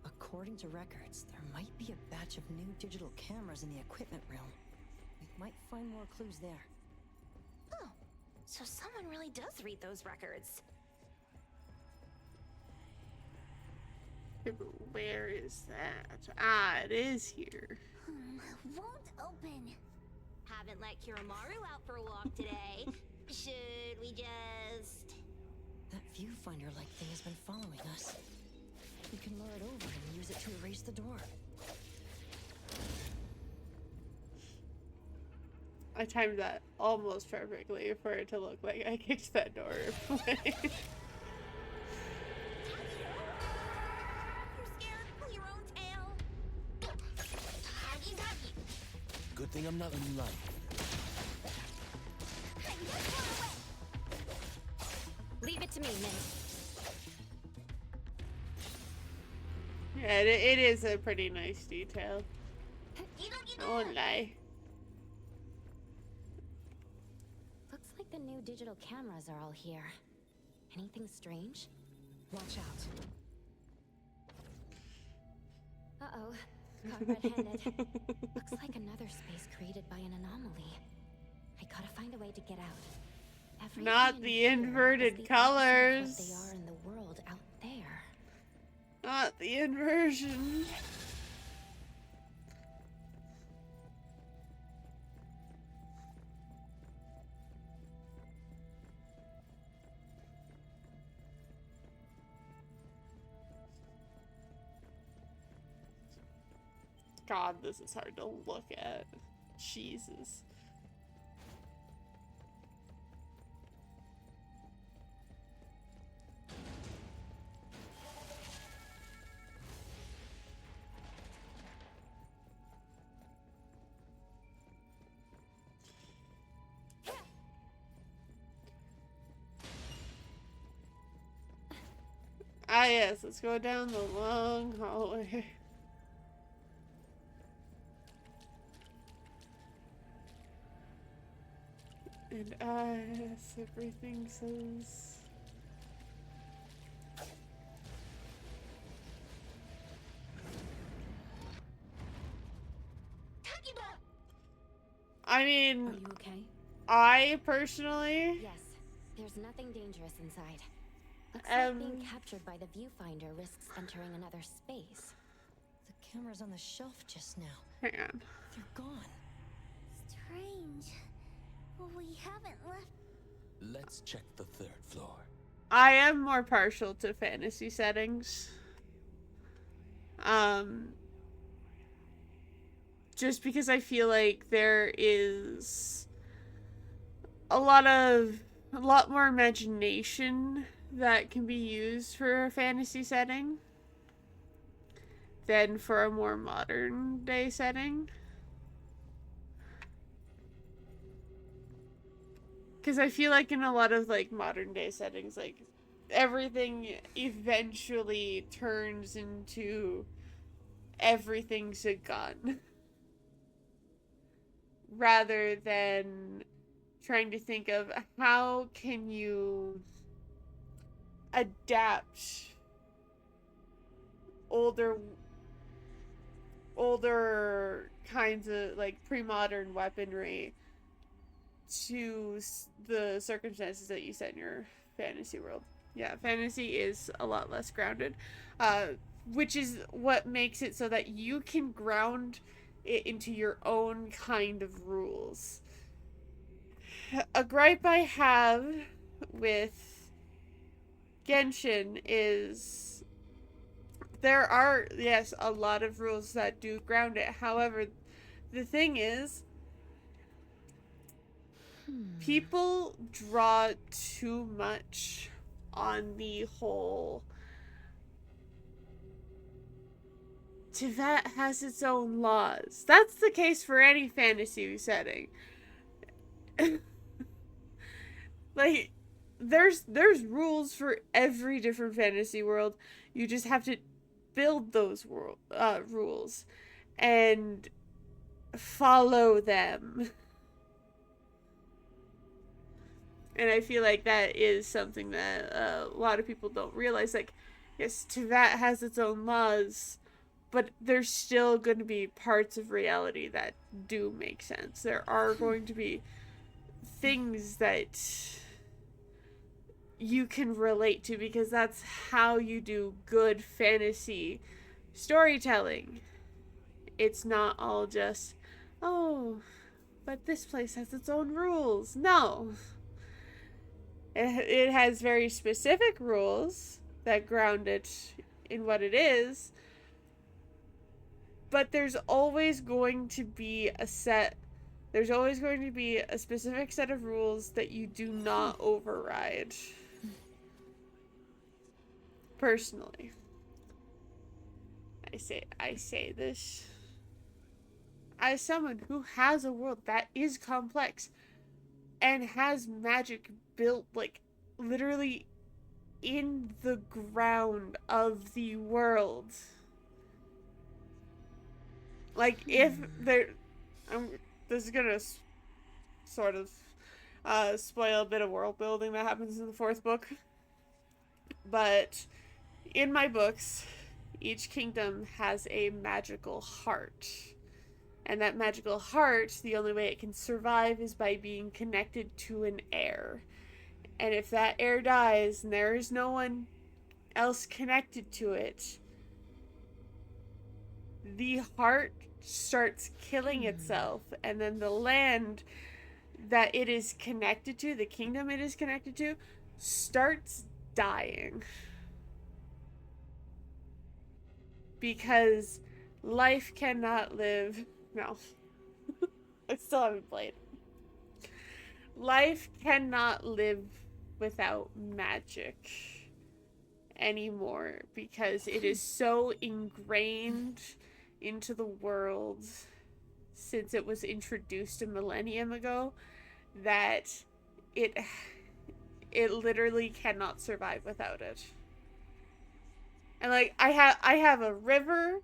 According to records, there might be a batch of new digital cameras in the equipment realm. We might find more clues there. Oh, so someone really does read those records. Where is that? Ah, it is here. Won't open. Haven't let Kiramaru out for a walk today. Should we just... That viewfinder-like thing has been following us. We can lure it over and use it to erase the door. I timed that almost perfectly for it to look like I kicked that door away. You're scared? Pull your own tail. Huggy huggy. Good thing I'm not in line. Leave it to me, Mint. Yeah, it is a pretty nice detail. I won't lie. Looks like the new digital cameras are all here. Anything strange? Watch out. Uh-oh. Caught red-handed. Looks like another space created by an anomaly. I gotta find a way to get out. Not the inverted colors. What they are in the world out there. Not the inversion. God, this is hard to look at. Jesus. Ah, yes, let's go down the long hallway. And as everything says... I mean... Are you okay? I personally... Yes. There's nothing dangerous inside. Looks like being captured by the viewfinder risks entering another space. The cameras on the shelf just now. Hang on. They're gone. Strange. We haven't left. Let's check the third floor. I am more partial to fantasy settings. Just because I feel like there is a lot more imagination that can be used for a fantasy setting than for a more modern day setting. Because I feel like in a lot of like modern day settings, like everything eventually turns into everything's a gun. Rather than trying to think of how can you adapt older kinds of like pre-modern weaponry to the circumstances that you set in your fantasy world. Yeah, fantasy is a lot less grounded, which is what makes it so that you can ground it into your own kind of rules. A gripe I have with Genshin is there are, yes, a lot of rules that do ground it. However, the thing is, people draw too much on the whole Tibet has its own laws. That's the case for any fantasy setting. Like, there's rules for every different fantasy world. You just have to build those rules and follow them. And I feel like that is something that a lot of people don't realize. Like, yes, Tibet has its own laws, but there's still going to be parts of reality that do make sense. There are going to be things that you can relate to because that's how you do good fantasy storytelling. It's not all just, oh, but this place has its own rules. No. It has very specific rules that ground it in what it is, but there's always going to be a specific set of rules that you do not override. Personally. I say this as someone who has a world that is complex and has magic built, like, literally in the ground of the world. Like, if there... this is gonna sort of spoil a bit of world building that happens in the fourth book. But in my books, each kingdom has a magical heart. And that magical heart, the only way it can survive is by being connected to an heir. And if that heir dies and there is no one else connected to it, the heart starts killing itself, and then the land that it is connected to, the kingdom it is connected to, starts dying. Because Life cannot live. No. I still haven't played. Life cannot live without magic anymore because it is so ingrained into the world since it was introduced a millennium ago that it literally cannot survive without it. And like I have a river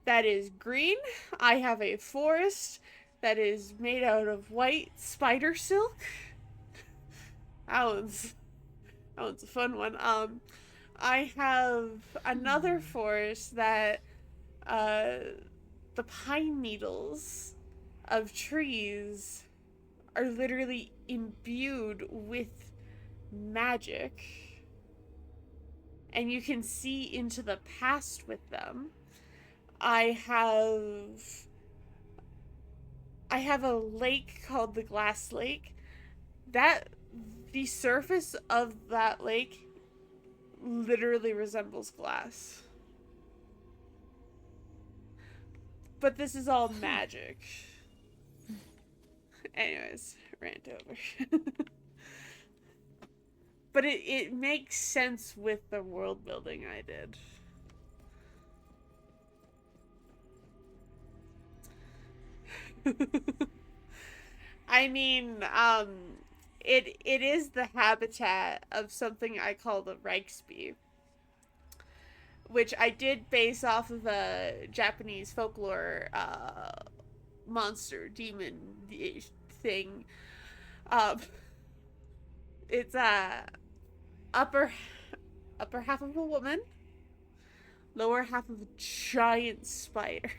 that is green. I have a forest that is made out of white spider silk. That one's a fun one. I have another forest that the pine needles of trees are literally imbued with magic. And you can see into the past with them. I have a lake called the Glass Lake. The surface of that lake literally resembles glass. But this is all magic. Anyways, rant over. But it makes sense with the world building I did. I mean, it is the habitat of something I call the Reichsby, which I did base off of a Japanese folklore monster demon thing. It's upper half of a woman, lower half of a giant spider.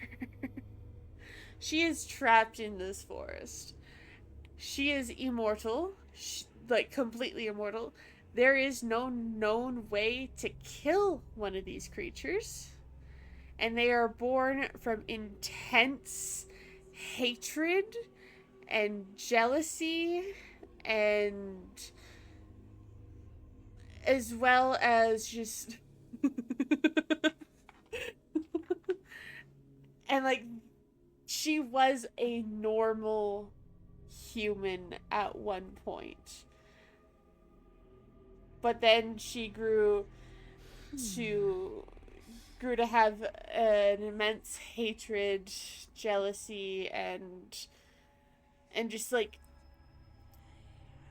She is trapped in this forest. She is immortal, like completely immortal. There is no known way to kill one of these creatures, and they are born from intense hatred and jealousy, and as well as just and like she was a normal human at one point, but then she grew to have an immense hatred, jealousy, and just like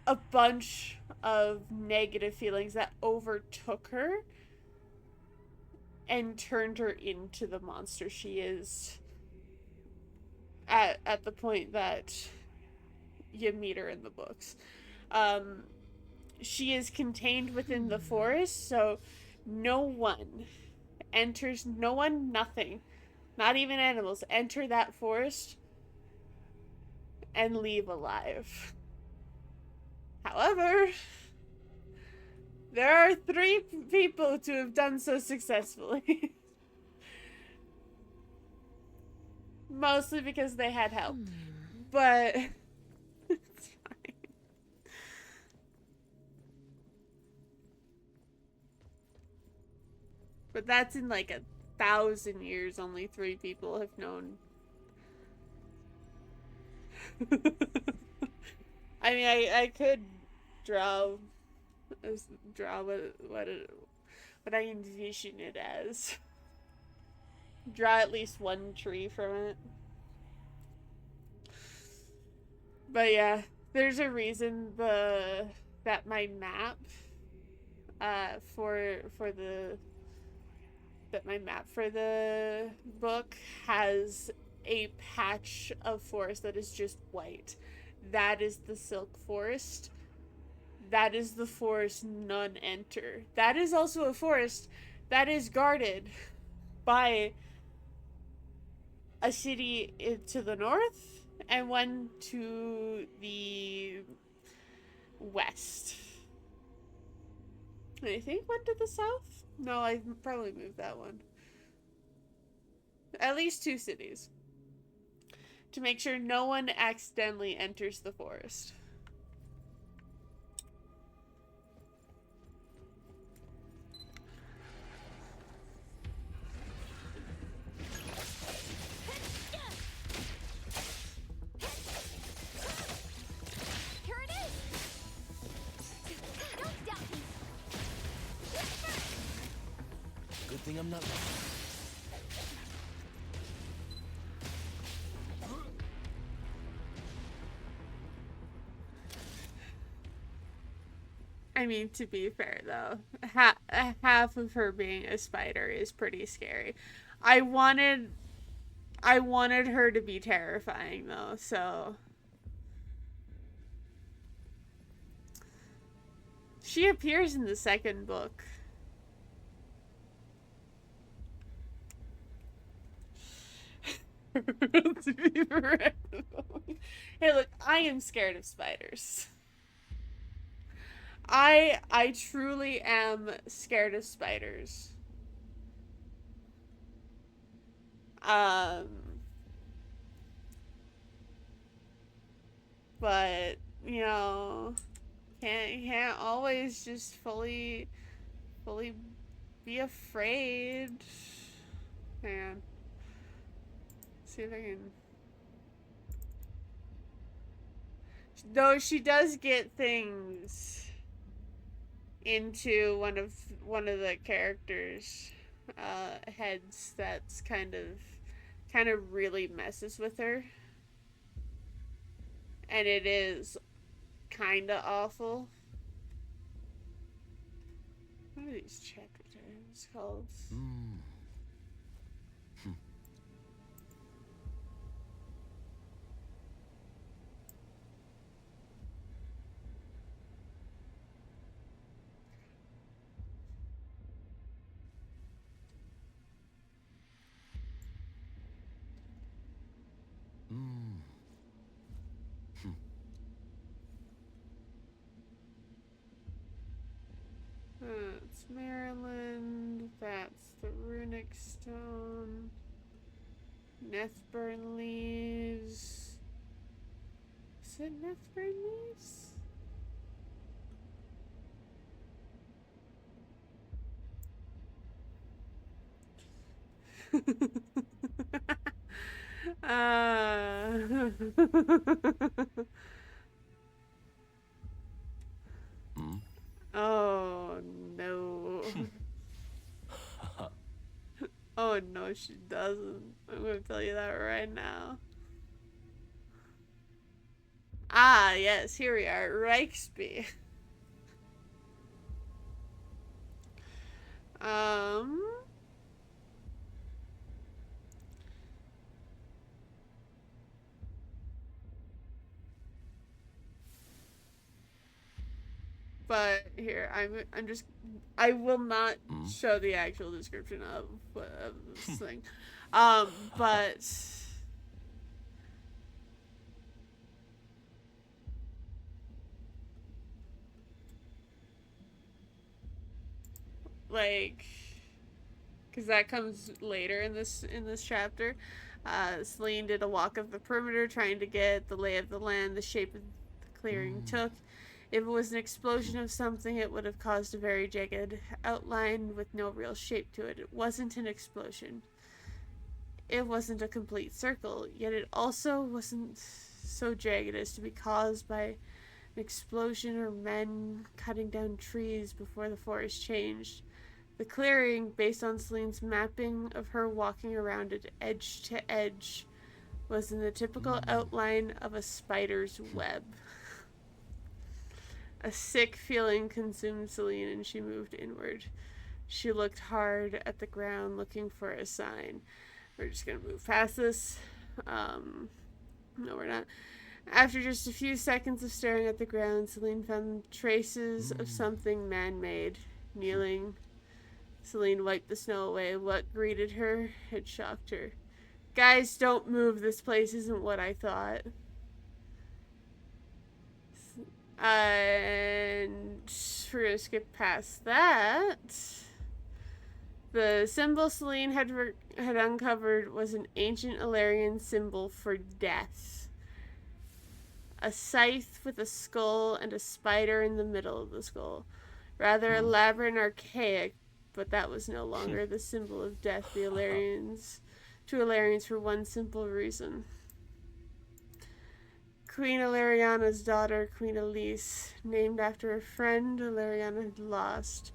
a bunch of negative feelings that overtook her and turned her into the monster she is at the point that you meet her in the books. She is contained within the forest, so no one enters, nothing, not even animals, enter that forest and leave alive. However, there are 3 people to have done so successfully. Mostly because they had help. But it's fine. But that's in like 1,000 years, only 3 people have known. I mean, I could draw what I envision it as. Draw at least one tree from it. But yeah, there's a reason that my map for the book has a patch of forest that is just white. That is the Silk Forest. That is the forest none enter. That is also a forest that is guarded by a city to the north and one to the west. I think one to the south? No, I probably moved that one. At least 2 cities. To make sure no one accidentally enters the forest. anything I'm not... I mean, to be fair though, half of her being a spider is pretty scary. I wanted her to be terrifying though, so she appears in the second book. To be fair. Hey, look, I am scared of spiders. I truly am scared of spiders. But you know, can't always just fully be afraid. Man, see if I can. Though she does get things into one of the characters' heads that's kind of really messes with her, and it is kind of awful. What are these chapters called? That's Maryland. That's the runic stone. Nethburn leaves. Is it Nethburn leaves? Oh no. Oh no, she doesn't. I'm gonna tell you that right now. Ah, yes, here we are, Reichsby. But here, I'm just, I will not show the actual description of this thing. But like, because that comes later in this chapter. Celine did a walk of the perimeter trying to get the lay of the land, the shape of the clearing took. If it was an explosion of something, it would have caused a very jagged outline with no real shape to it. It wasn't an explosion. It wasn't a complete circle, yet it also wasn't so jagged as to be caused by an explosion or men cutting down trees before the forest changed. The clearing, based on Celine's mapping of her walking around it edge to edge, was in the typical outline of a spider's web. A sick feeling consumed Celine and she moved inward. She looked hard at the ground, looking for a sign. We're just gonna move past this. No, we're not. After just a few seconds of staring at the ground, Celine found traces of something man-made. Kneeling, Celine wiped the snow away. What greeted her had shocked her. Guys, don't move. This place isn't what I thought. And we're gonna skip past that. The symbol Celine had uncovered was an ancient Illyrian symbol for death. A scythe with a skull and a spider in the middle of the skull. Rather elaborate and archaic, but that was no longer the symbol of death to Illyrians for one simple reason. Queen Illyriana's daughter, Queen Elise, named after a friend Illyriana had lost,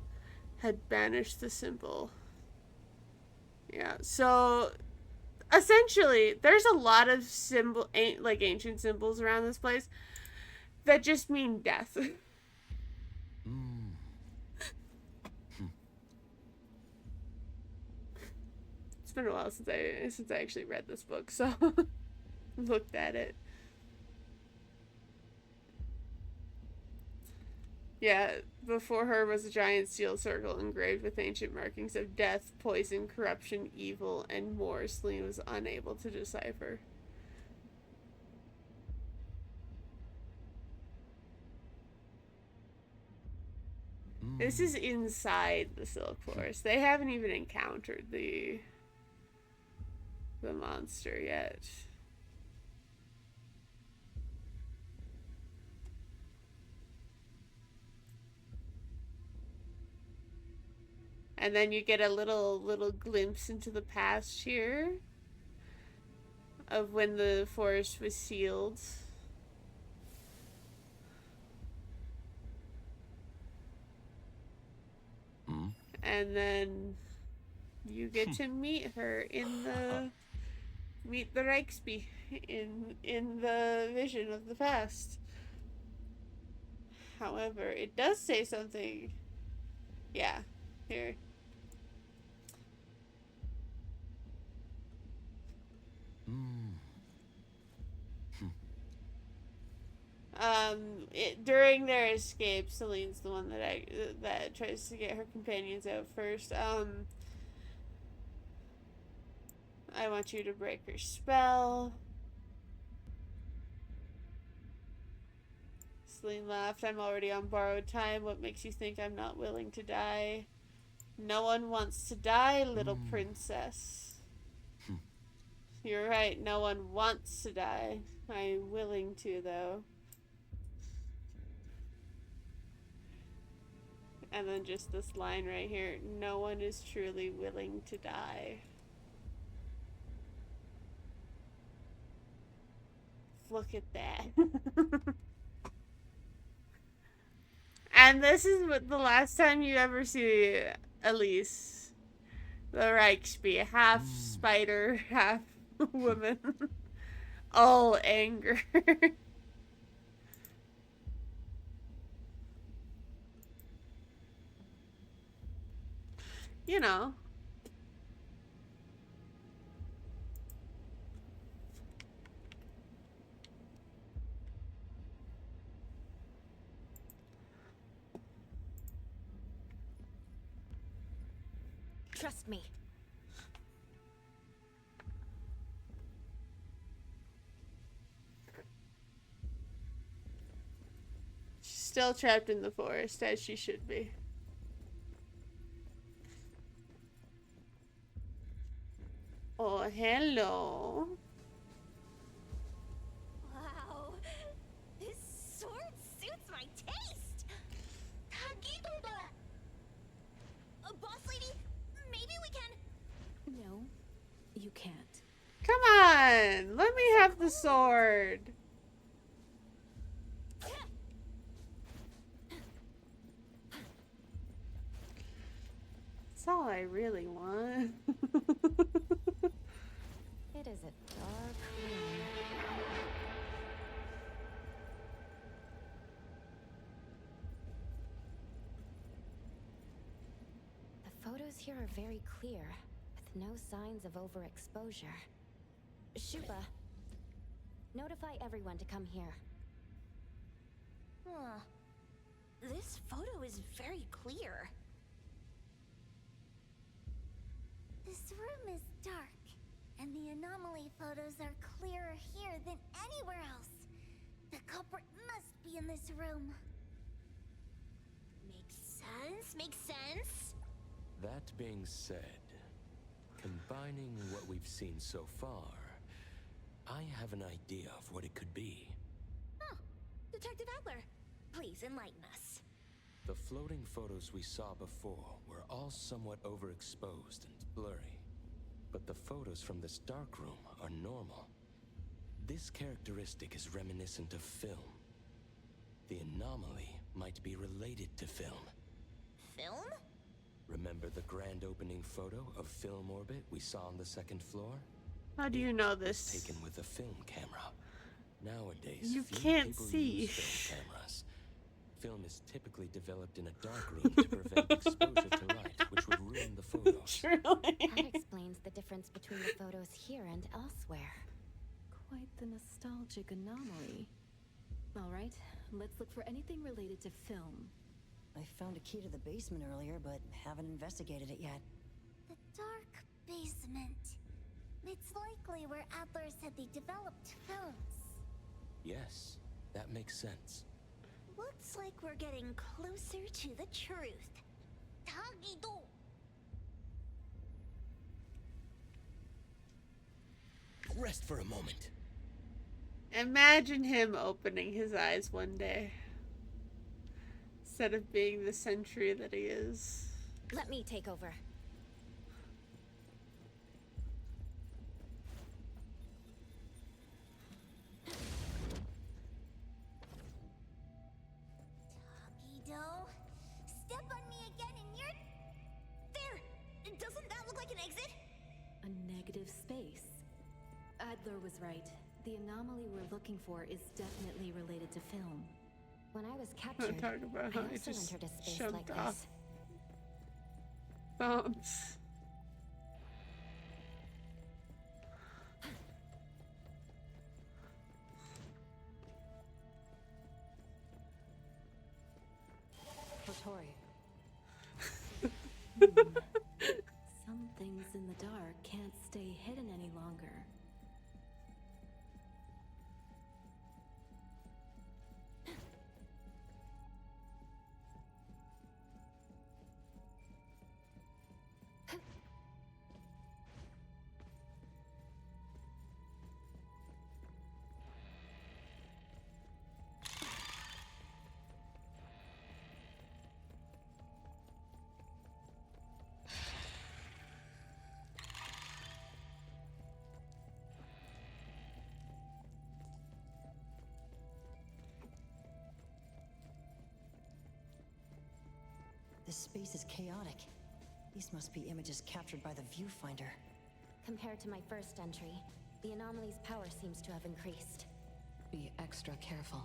had banished the symbol. Yeah, so essentially, there's a lot of ancient symbols around this place that just mean death. It's been a while since I actually read this book, so looked at it. Yeah, before her was a giant steel circle engraved with ancient markings of death, poison, corruption, evil, and more. Celine was unable to decipher. This is inside the Silk Forest. They haven't even encountered the monster yet. And then you get a little glimpse into the past here of when the forest was sealed. And then you get to meet her in the meet the Reichsby in the vision of the past. However, it does say something. Yeah, here. During their escape, Celine's the one that tries to get her companions out first. I want you to break her spell. Celine laughed. I'm already on borrowed time. What makes you think I'm not willing to die? No one wants to die, little princess. You're right, no one wants to die. I'm willing to, though. And then just this line right here. No one is truly willing to die. Look at that. And this is what the last time you ever see Elise. The Reichsby. Half spider, half woman. All anger. You know. Trust me. She's still trapped in the forest, as she should be. Oh, hello. Wow. This sword suits my taste. Boss lady, maybe we can... No, you can't. Come on! Let me have the sword. That's all I really want. It is a dark room. The photos here are very clear, with no signs of overexposure. Shuba, notify everyone to come here. Huh. This photo is very clear. This room is dark, and the anomaly photos are clearer here than anywhere else. The culprit must be in this room. Makes sense? Makes sense? That being said, combining what we've seen so far, I have an idea of what it could be. Oh, Detective Adler, please enlighten us. The floating photos we saw before were all somewhat overexposed and blurry. But the photos from this dark room are normal. This characteristic is reminiscent of film. The anomaly might be related to film. Film? Remember the grand opening photo of Film Orbit we saw on the second floor? How do you know this? Taken with a film camera. Nowadays, You few can't people see. use film cameras. Film is typically developed in a dark room to prevent exposure to light, which would ruin the photos. That explains the difference between the photos here and elsewhere. Quite the nostalgic anomaly. All right, let's look for anything related to film. I found a key to the basement earlier, but haven't investigated it yet. The dark basement. It's likely where Adler said they developed films. Yes, that makes sense. Looks like we're getting closer to the truth. Tagido! Rest for a moment. Imagine him opening his eyes one day. Instead of being the sentry that he is. Let me take over. Tagido, step on me again and you're... There! Doesn't that look like an exit? A negative space. Adler was right. The anomaly we're looking for is definitely related to film. When I was captured, Talk about how I I also just entered a space jumped like off. this. Bounce. Kotori. Some things in the dark can't stay hidden any longer. This space is chaotic. These must be images captured by the viewfinder. Compared to my first entry, the anomaly's power seems to have increased. Be extra careful.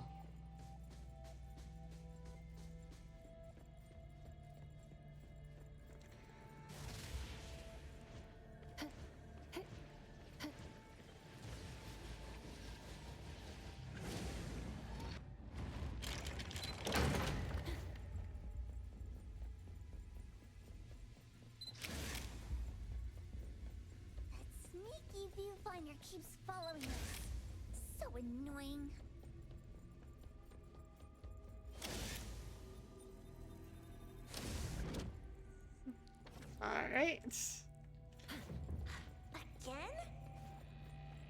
Sneaky viewfinder keeps following us. So annoying. Alright. Again?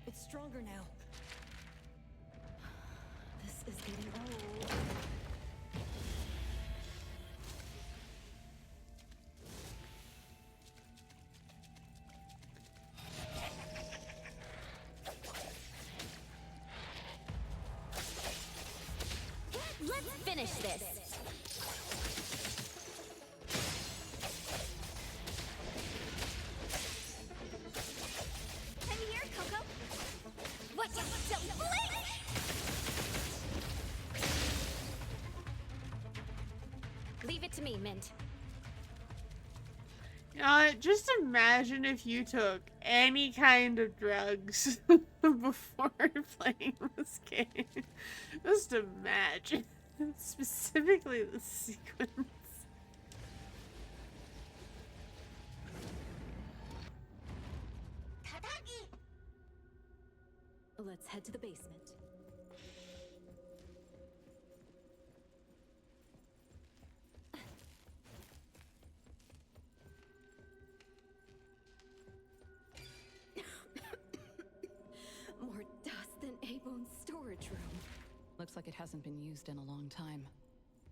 It's stronger now. This is getting old. Let's finish this! I'm here, Coco. What? Don't blink! Leave it to me, Mint. Just imagine if you took any kind of drugs before playing this game. Just imagine. Specifically the sequence. Let's head to the basement. More dust than A-Bone's storage room. Looks like it hasn't been used in a long time.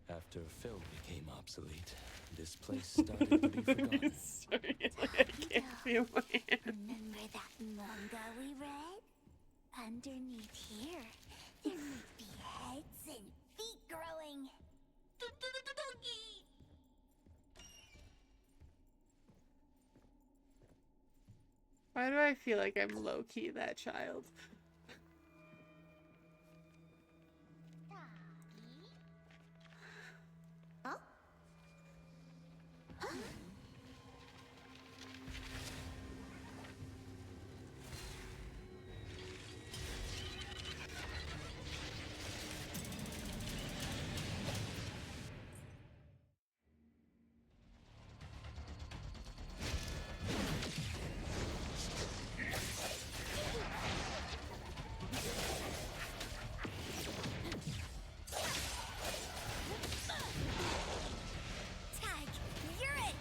After film became obsolete, this place started to be forgotten. Sorry, I can't feel my hand. Remember that manga we read? Underneath here, there might be heads and feet growing. Why do I feel like I'm low-key that child? Tag, you're it!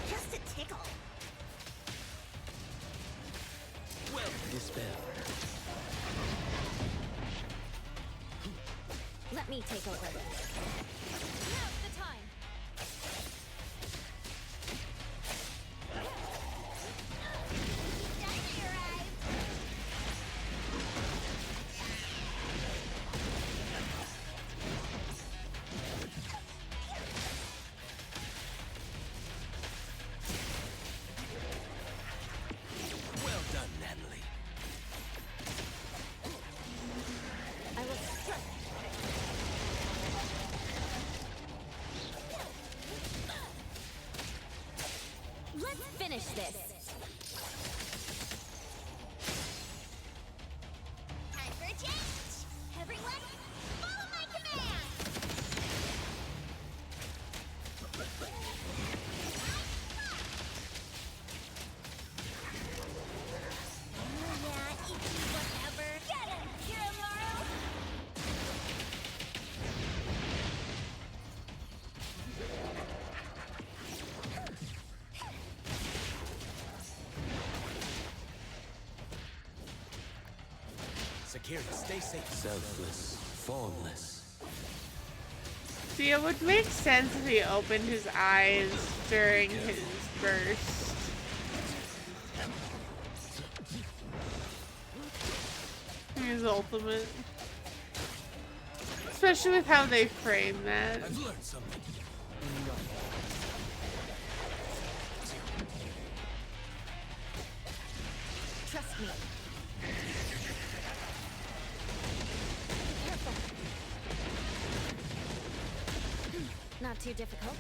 Just a tickle. Well, dispel. Let me take over. Now's the time. Well done, Natalie. I will strike. Let's finish this. Time for a change! Everyone, follow my command! Yeah, itchy whatever. Get him, Kiramaru! Security, stay safe. Selfless, formless. See, it would make sense if he opened his eyes during his burst. His ultimate. Especially with how they frame that. I've learned something. Trust me. Careful. Not too difficult.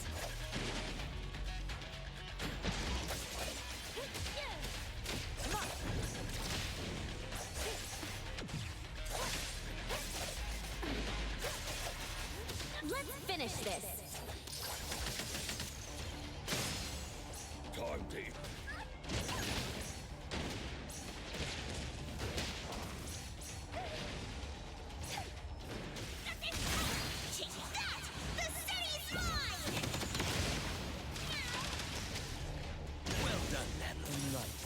Let's finish this. Time deep. Check that! The city's mine! Well done, Natalie. Right.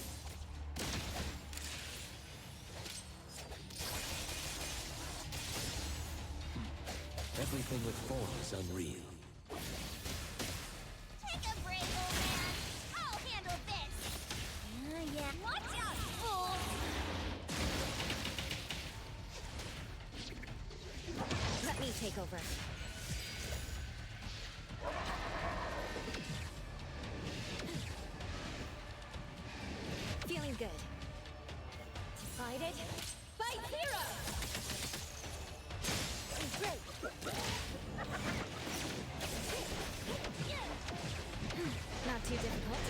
Everything with form is unreal. Take a break, old man. I'll handle this. Yeah. Watch out, fool! Let me take over. Feeling good. Decided? Fight zero! Great! Not too difficult.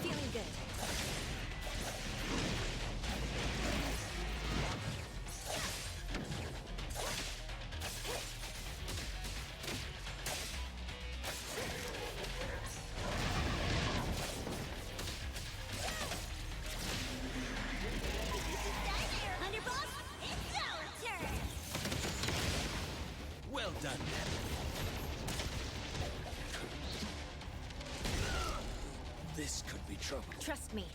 Feeling good. Underboss, it's our turn! Well done, Natalie. This could be trouble. Trust me.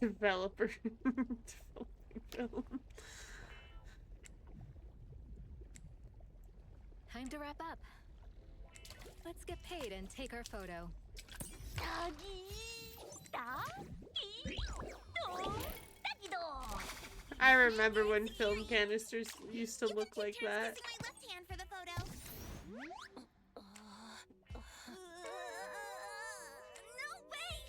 Developer. Developing film. Time to wrap up. Let's get paid and take our photo. I remember when film canisters used to look like that. My left hand for the photo. No way!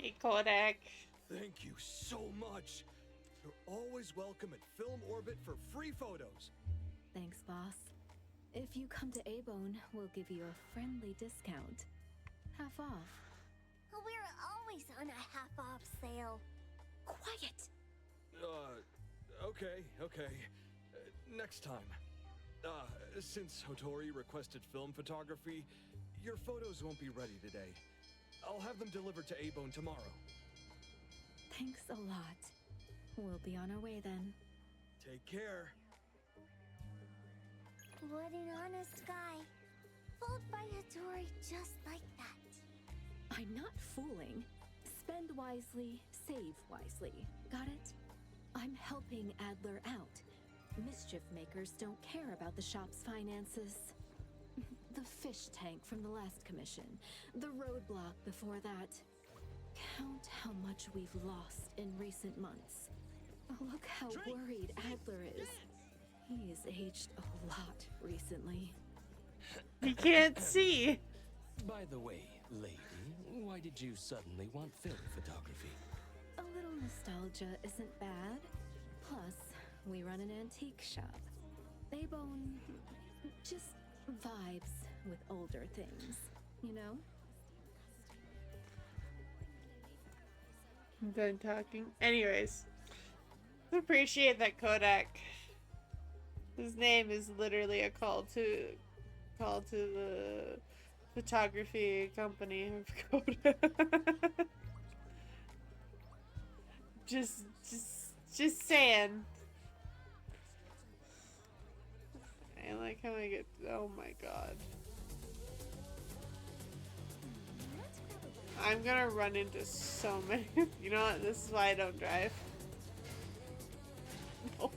Hey, Kodak. Thank you so much. You're always welcome at Film Orbit for free photos. Thanks, boss. If you come to A-Bone, we'll give you a friendly discount. Half off. We're always on a half-off sale. Quiet! Okay. Next time. Since Hotori requested film photography, your photos won't be ready today. I'll have them delivered to A-Bone tomorrow. Thanks a lot. We'll be on our way then. Take care. What an honest guy. Fooled by Hattori just like that. I'm not fooling. Spend wisely, save wisely. Got it? I'm helping Adler out. Mischief makers don't care about the shop's finances. The fish tank from the last commission. The roadblock before that. Count how much we've lost in recent months. Look how worried Adler is. He's aged a lot recently. He can't see. By the way, lady, why did you suddenly want film photography? A little nostalgia isn't bad. Plus, we run an antique shop. A-Bone just vibes with older things, you know? I'm done talking. Anyways, I appreciate that, Kodak. His name is literally a call to the photography company of Kodak. just saying. I like how I get. Oh my god. I'm gonna run into so many. You know what? This is why I don't drive. No.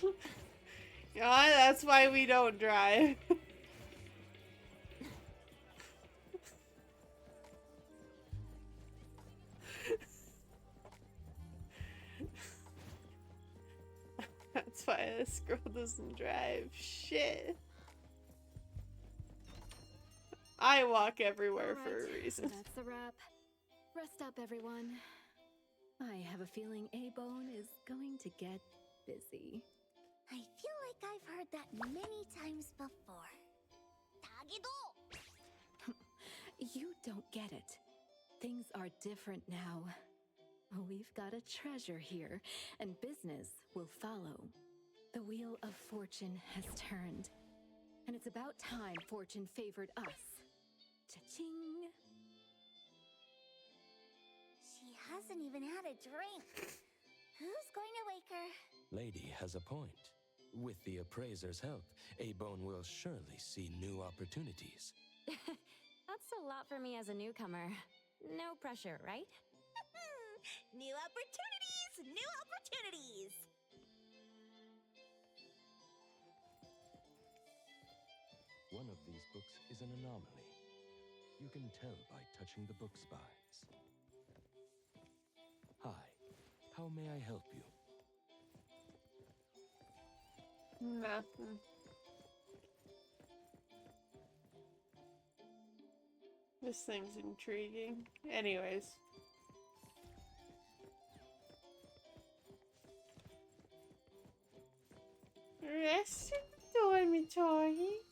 You know what? That's why we don't drive. That's why this girl doesn't drive. Shit. I walk everywhere for a reason. That's a wrap. Rest up, everyone. I have a feeling A-Bone is going to get busy. I feel like I've heard that many times before. Tagido! You don't get it. Things are different now. We've got a treasure here, and business will follow. The wheel of fortune has turned, and it's about time fortune favored us. Cha-ching! She hasn't even had a drink. Who's going to wake her? Lady has a point. With the appraiser's help, A-Bone will surely see new opportunities. That's a lot for me as a newcomer. No pressure, right? New opportunities! New opportunities! One of these books is an anomaly. You can tell by touching the book spines. Hi, how may I help you? Nothing. This thing's intriguing. Anyways. Rest in the dormitory.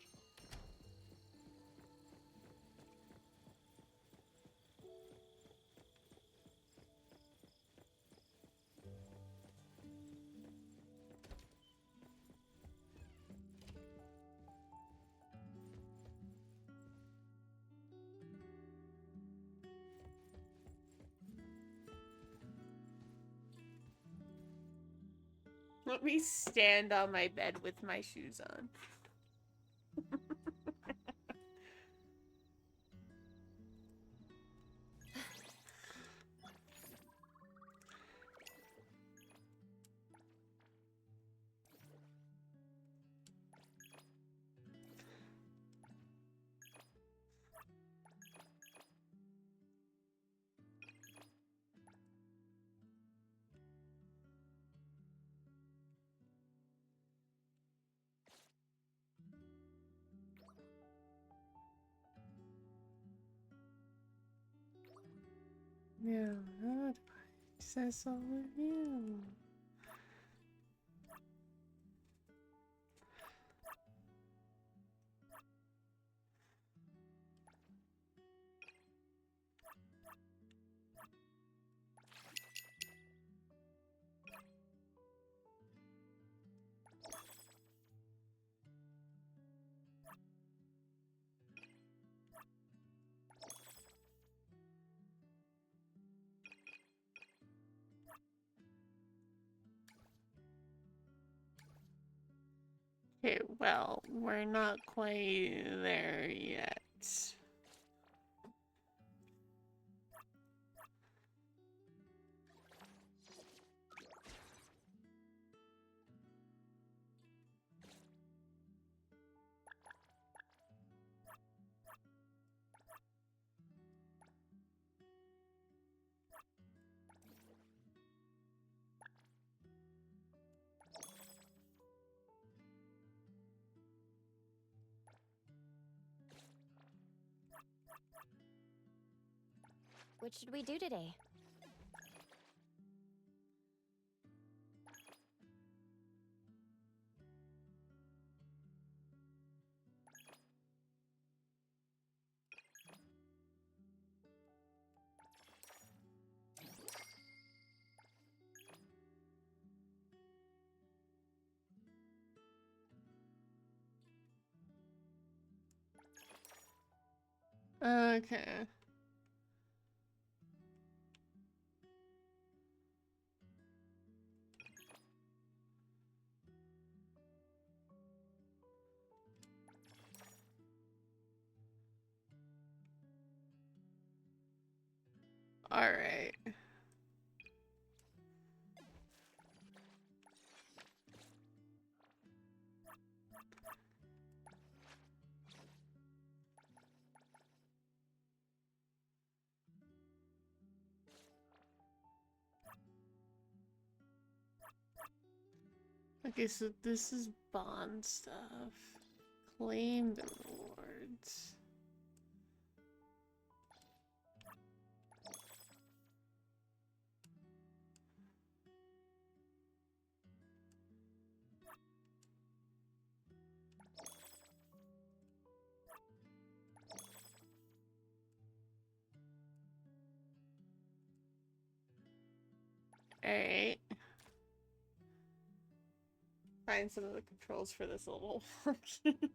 Let me stand on my bed with my shoes on. Yeah, how do I access all of you? Okay, well, we're not quite there yet. What should we do today? Okay. All right. Okay, so this is bond stuff. Claim the rewards. Alright. Find some of the controls for this a little wonky.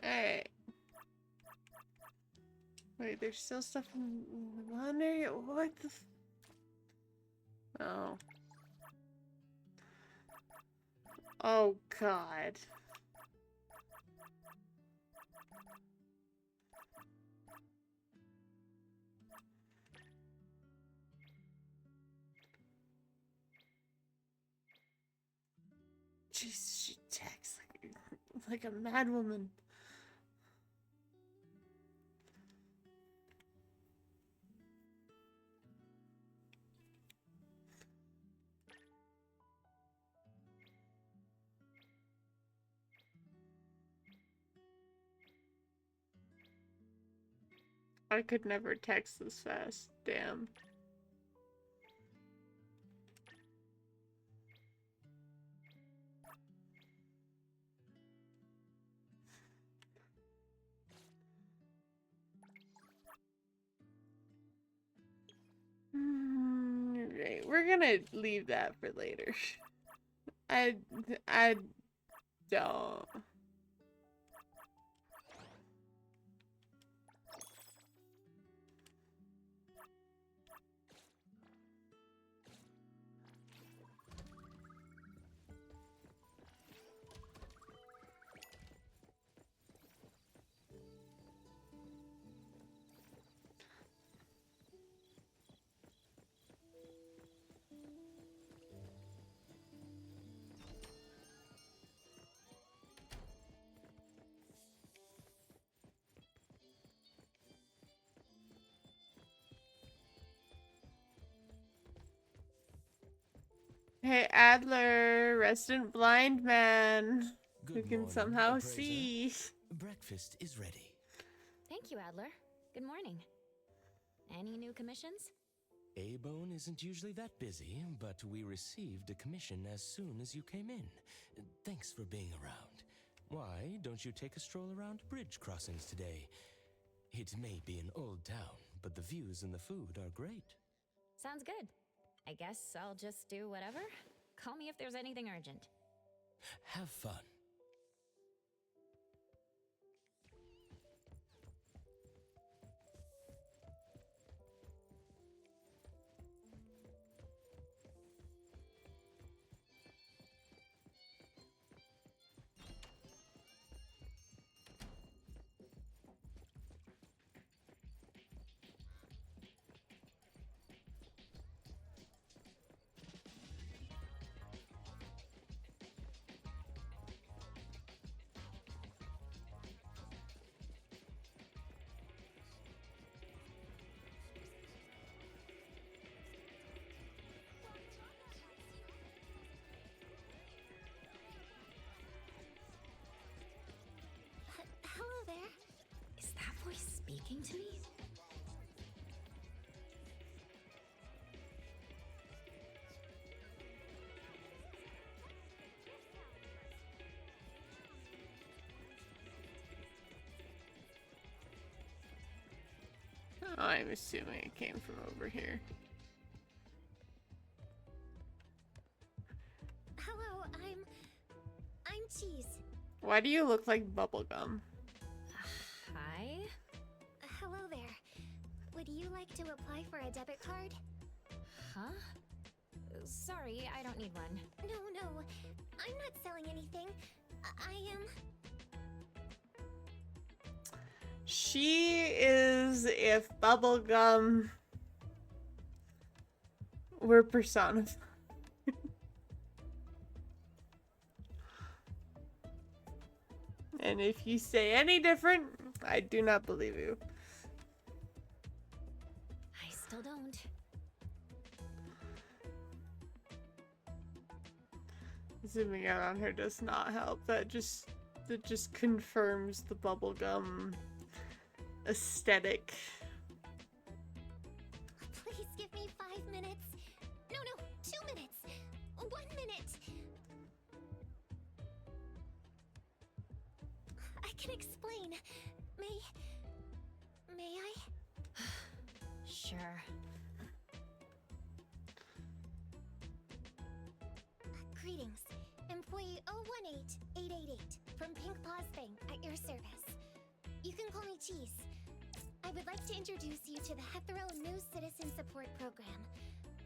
Alright. Wait, there's still stuff under. What the? Oh. Oh God. Jeez, she texts like a mad woman. I could never text this fast. Damn. Right, we're gonna leave that for later. I don't. Hey, Adler, resident blind man who Good can morning, somehow appraiser. see. Breakfast is ready. Thank you, Adler. Good morning. Any new commissions? A-Bone isn't usually that busy, but we received a commission as soon as you came in. Thanks for being around. Why don't you take a stroll around bridge crossings today? It may be an old town, but the views and the food are great. Sounds good. I guess I'll just do whatever. Call me if there's anything urgent. Have fun. Hello there. Is that voice speaking to me? Oh, I'm assuming it came from over here. Hello, I'm Cheese. Why do you look like bubblegum? Hi? Hello there. Would you like to apply for a debit card? Huh? Sorry, I don't need one. No. I'm not selling anything. I am... She is if bubblegum were personified. And if you say any different, I do not believe you. I still don't. Zooming out on her does not help. That just confirms the bubblegum aesthetic. Please give me 5 minutes. No, 2 minutes. 1 minute. I can explain. May I? Sure. Greetings. Employee 018888 from Pink Paws Bank at your service. You can call me Cheese. I would like to introduce you to the Hetero New Citizen Support Program,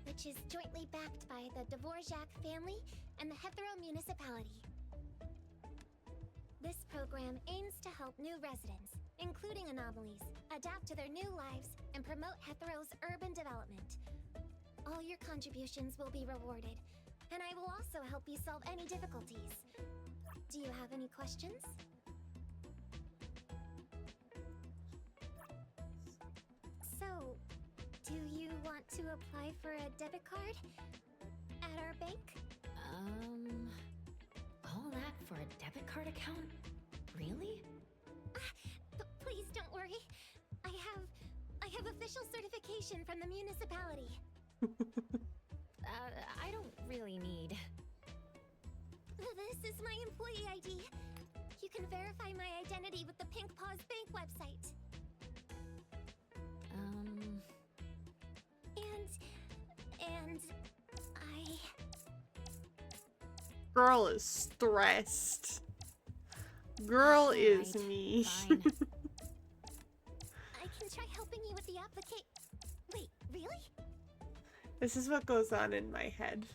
which is jointly backed by the Dvorak family and the Hetero Municipality. This program aims to help new residents, including anomalies, adapt to their new lives and promote Hetero's urban development. All your contributions will be rewarded, and I will also help you solve any difficulties. Do you have any questions? So, do you want to apply for a debit card at our bank? All that for a debit card account? Really? Please don't worry. I have official certification from the municipality. I don't really need. This is my employee ID. You can verify my identity with the Pink Paws Bank website. And I... Girl is stressed. Girl is me. I can try helping you with the application. Wait, really? This is what goes on in my head.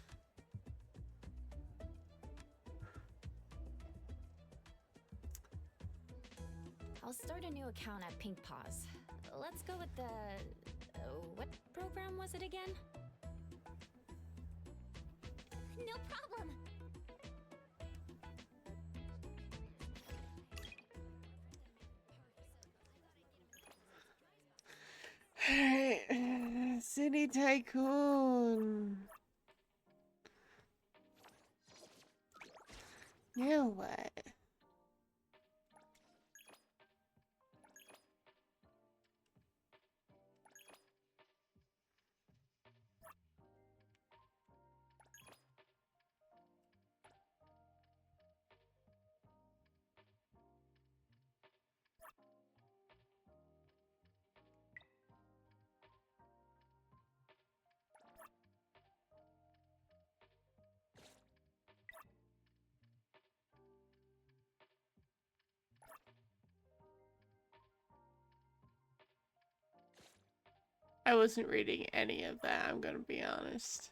I'll start a new account at Pink Paws. Let's go with the... what program was it again? No problem. Alright, City Tycoon. Now what? I wasn't reading any of that, I'm gonna be honest.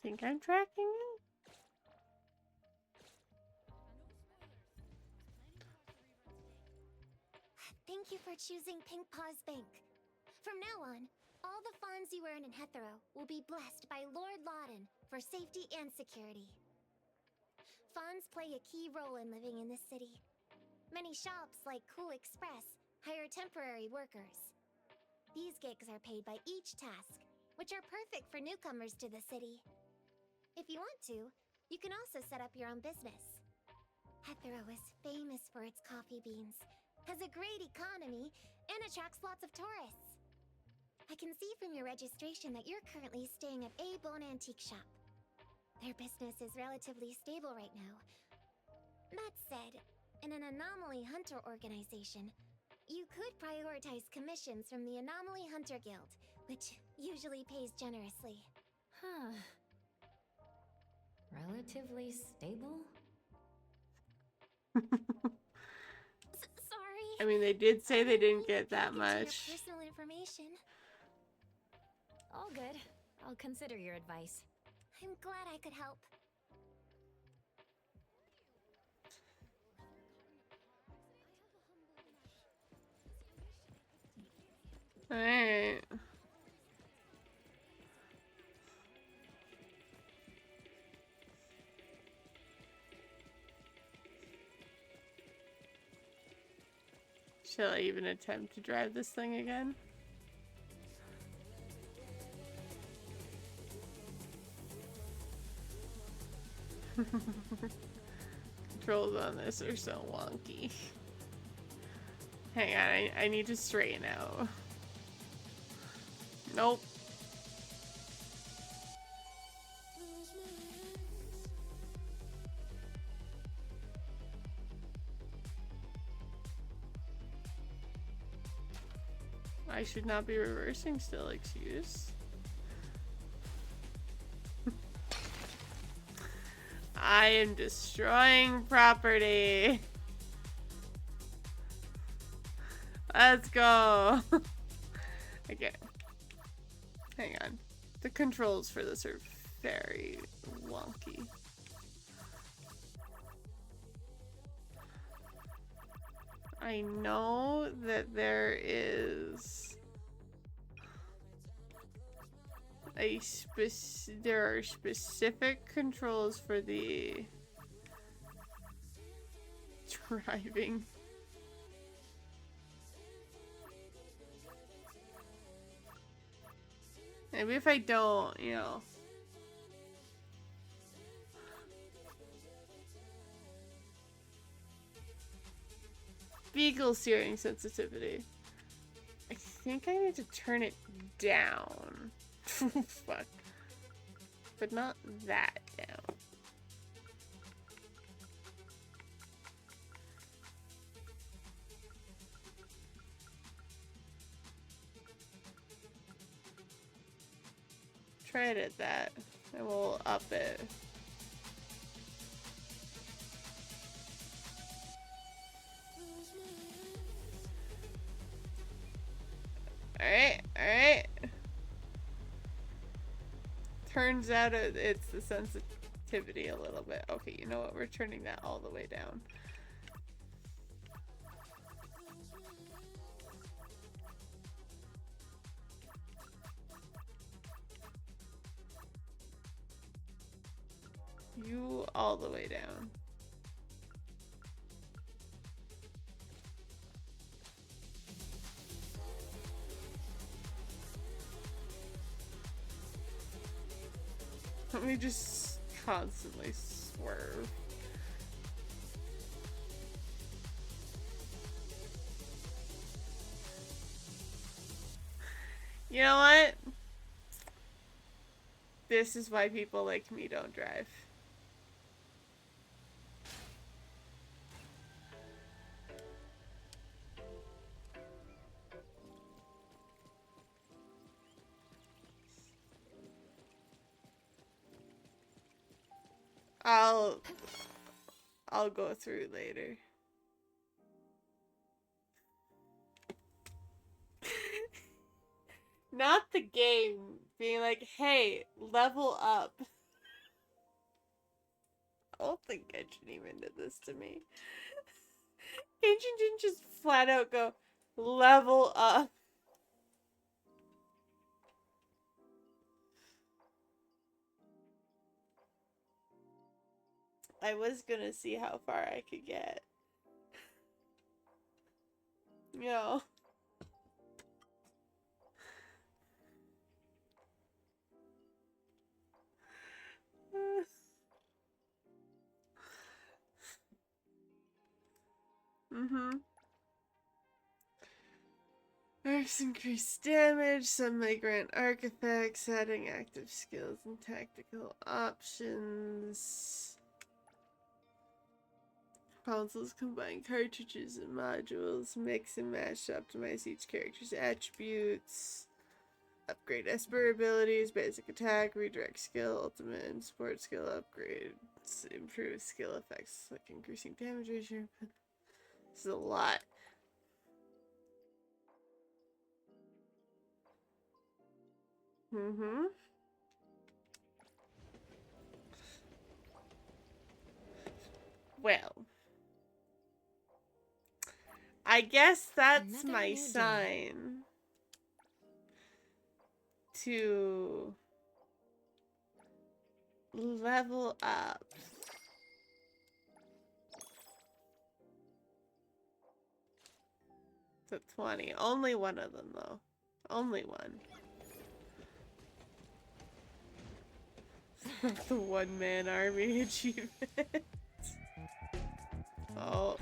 Think I'm tracking it? Thank you for choosing Pink Paws Bank. From now on, all the funds you earn in Hetero will be blessed by Lord Loudon for safety and security. Funds play a key role in living in this city. Many shops like Cool Express hire temporary workers. These gigs are paid by each task, which are perfect for newcomers to the city. If you want to, you can also set up your own business. Hetero is famous for its coffee beans, has a great economy, and attracts lots of tourists. I can see from your registration that you're currently staying at A Bone Antique Shop. Their business is relatively stable right now. That said, in an Anomaly Hunter organization, you could prioritize commissions from the Anomaly Hunter Guild, which usually pays generously. Huh. Relatively stable? Sorry. I mean, they did say they didn't get that Your much. personal information. All good. I'll consider your advice. I'm glad I could help. Alright. Shall I even attempt to drive this thing again? Controls on this are so wonky. Hang on, I need to straighten out. Nope. I should not be reversing still, excuse. I am destroying property. Let's go. Okay. Hang on. The controls for this are very wonky. I know that there is there are specific controls for the driving. Maybe if I don't, you know. Vehicle steering sensitivity. I think I need to turn it down. Fuck. But not that down. Try it at that, and we'll up it. Alright, alright. Turns out it's the sensitivity a little bit. Okay, you know what? We're turning that all the way down. You all the way down. Let me just constantly swerve. You know what? This is why people like me don't drive. I'll go through later. Not the game being like, hey, level up. I don't think Genshin even did this to me. Genshin didn't just flat out go, level up. I was gonna see how far I could get. No. Arcs increase damage, some may grant arc effects, adding active skills and tactical options. Consoles combine cartridges and modules, mix and match to optimize each character's attributes. Upgrade Esper abilities, basic attack, redirect skill, ultimate and support skill upgrades, improve skill effects like increasing damage ratio. This is a lot. Well, I guess that's my sign to level up. To 20. Only one of them, though. Only one. The one-man army achievement. Oh.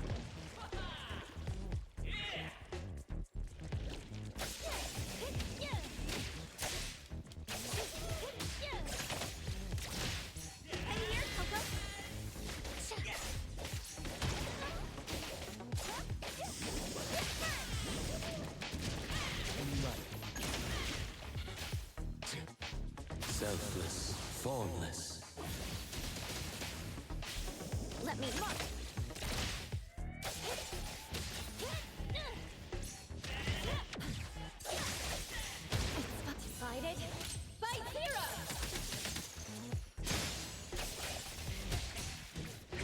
Selfless, formless. Let me mark. Divided by zero.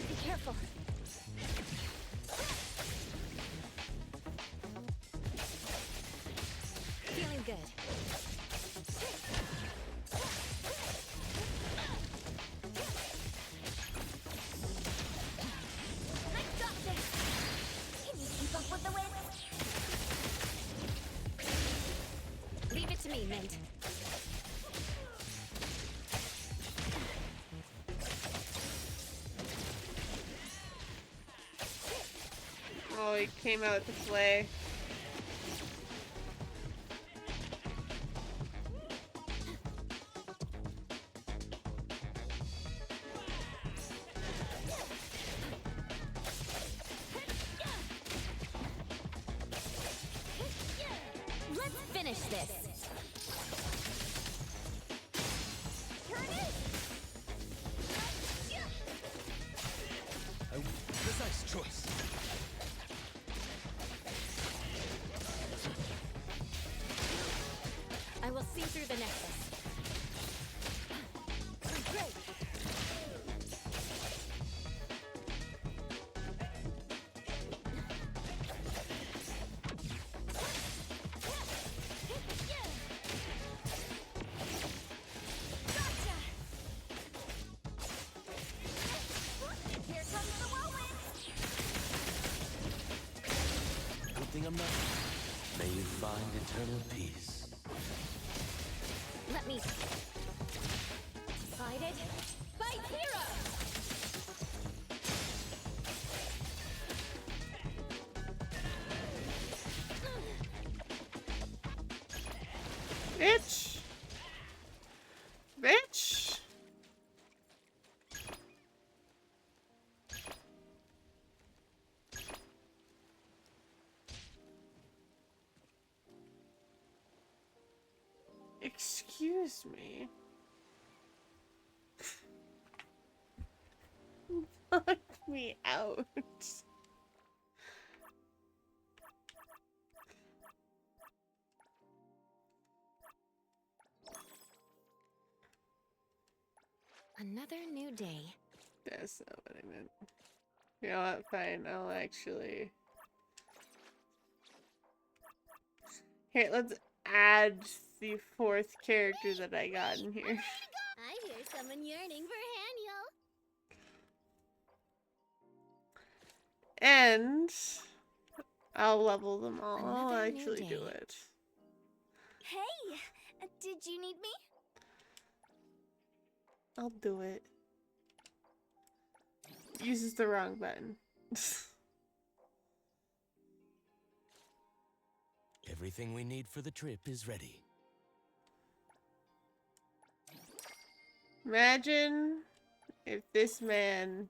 Be careful. Feeling good. I got this. Can you keep up with the wind? Leave it to me, Mint. Oh, he came out with the flay. Let's finish this. A precise choice. I will see through the nexus. Great. Here comes the whirlwind! Good thing I'm not. May you find eternal peace. Let me. Divided by zero. Bitch! Bitch! Excuse me. Knock me out. Another new day. That's not what I meant. You know what? Fine. I'll actually. Here, let's add the fourth character that I got in here. I hear someone yearning for Haniel. And I'll level them all. I'll Another new actually do day. it. Hey! Did you need me? I'll do it. Uses the wrong button. Everything we need for the trip is ready. Imagine if this man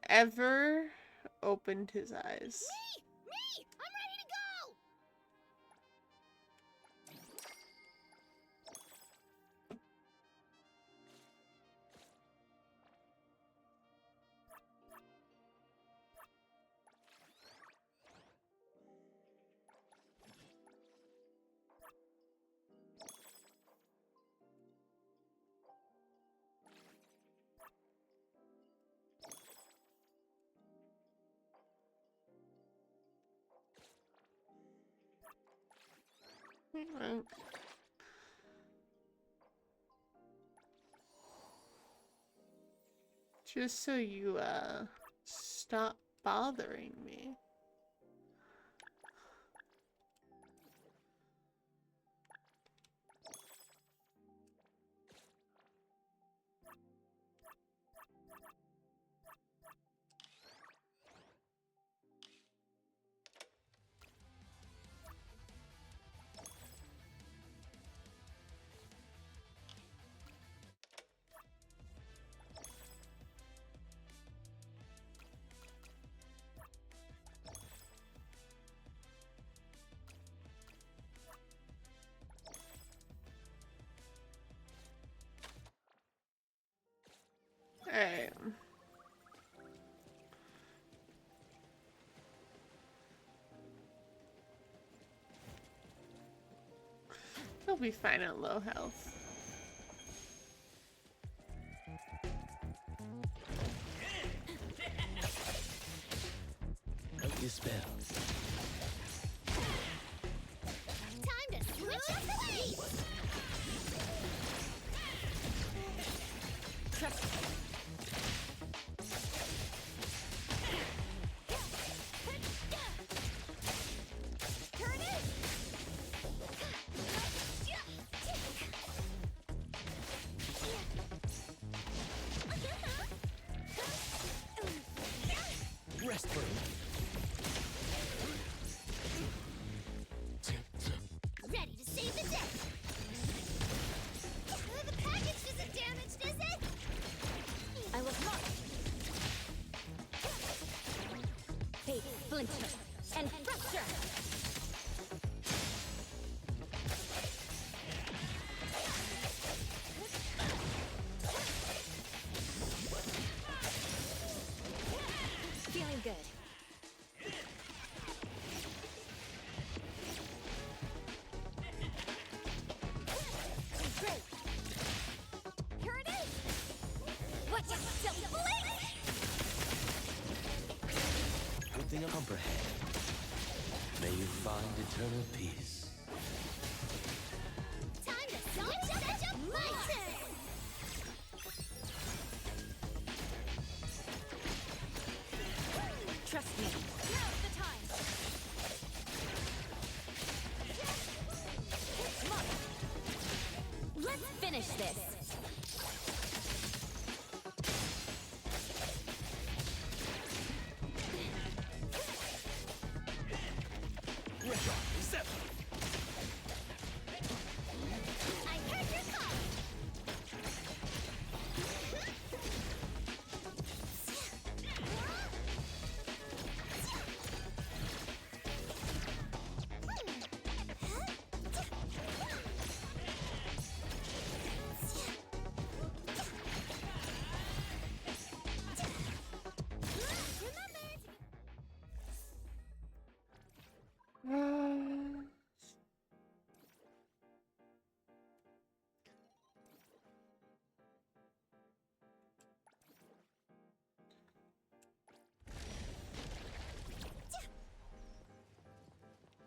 ever opened his eyes. Me! I'm ready to go! Alright. Just so you, stop bothering me. be fine at low health. Note your spells. Time to switch up the pace! Trust me. Turn it! Rest for a moment. Ready to save the day! The package isn't damaged, is it? I was not. Fate, splinter, and fracture. Feeling good. Great! Here it is! Watch it, silly blink! Good thing I comprehend. May you find eternal peace. Time to switch up my turn! Trust me. Now's the time! Come on. Let's finish this. I heard your call!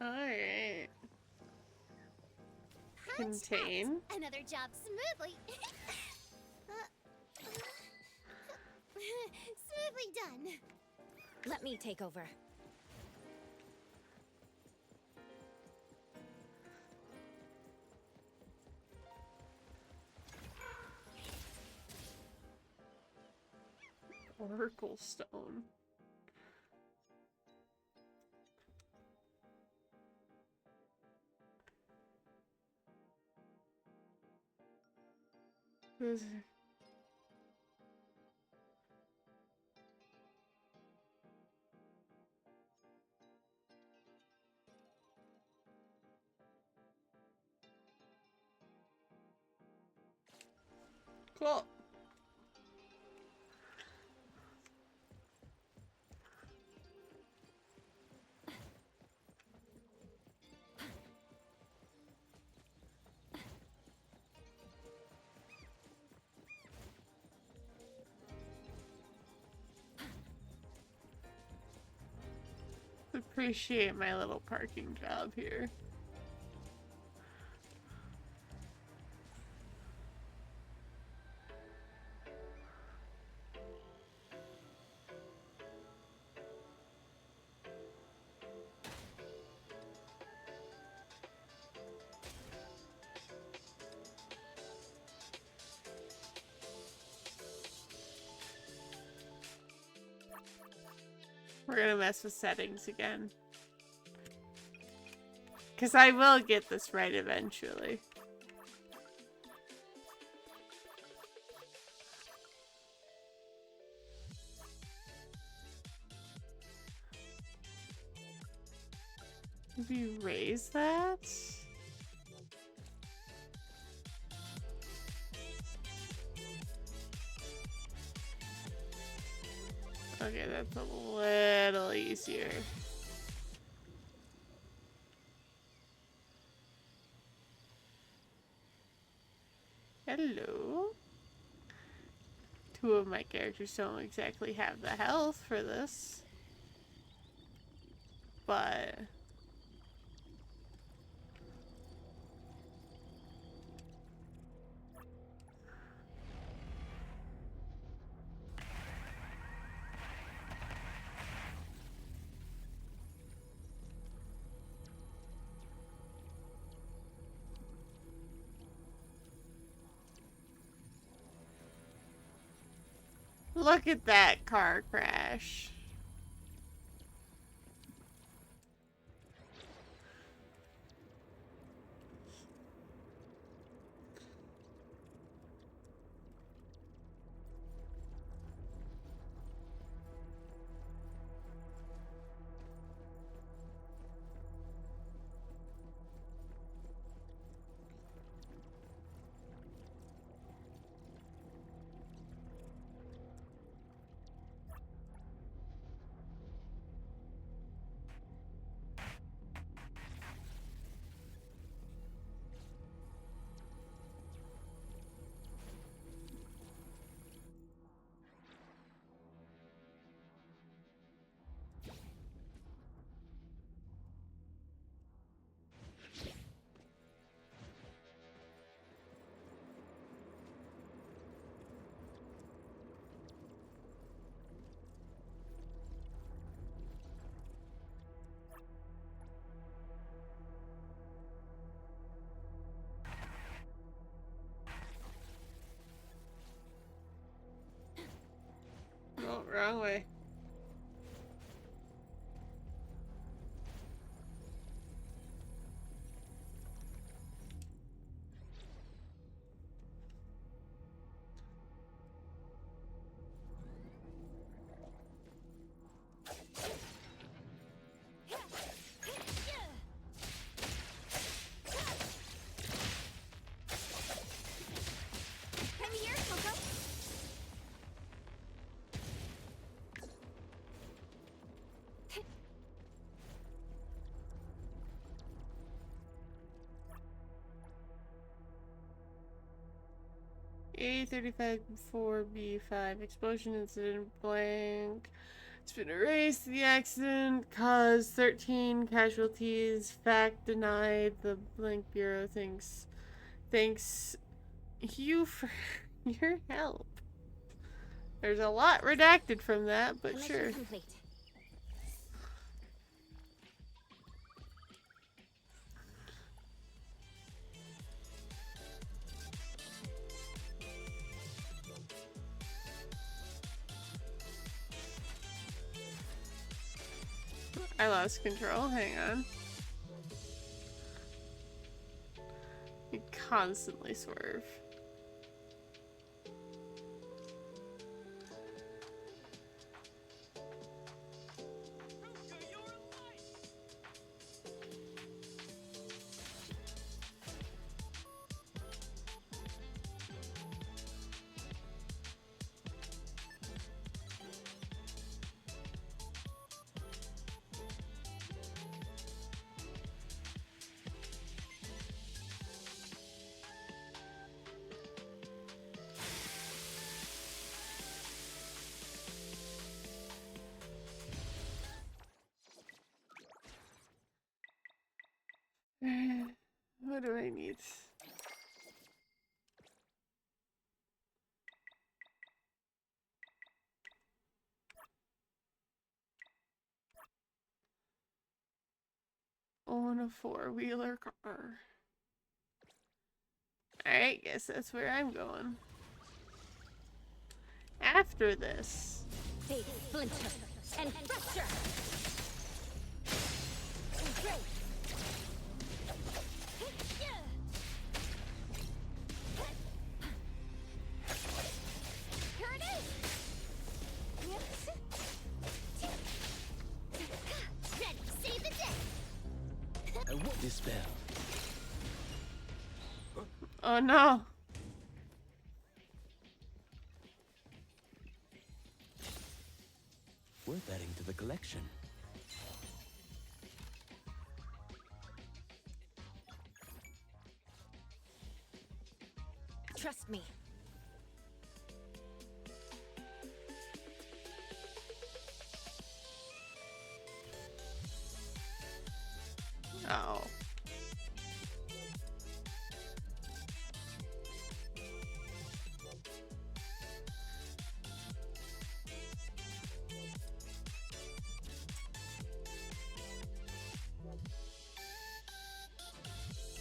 Alright. Contain. Another job smoothly. Smoothly done. Let me take over. Oracle stone. Cool. Appreciate my little parking job here. We're gonna mess with settings again. Because I will get this right eventually. Maybe raise that? Okay, that's a little easier. Hello. Two of my characters don't exactly have the health for this. But... look at that car crash. Oh, wrong way. Come here, Coco. 35 4B5 explosion incident blank. It's been erased. The accident caused 13 casualties. Fact denied. The blank bureau thanks you for your help. There's a lot redacted from that, but sure. Complete. I lost control. Hang on. You constantly swerve. What do I need? Own a four-wheeler car. Alright, guess that's where I'm going. After this. Take splinter and fracture. Here it is. Ready, save the day. What is spell? Oh no. Worth adding to the collection. Trust me. Oh.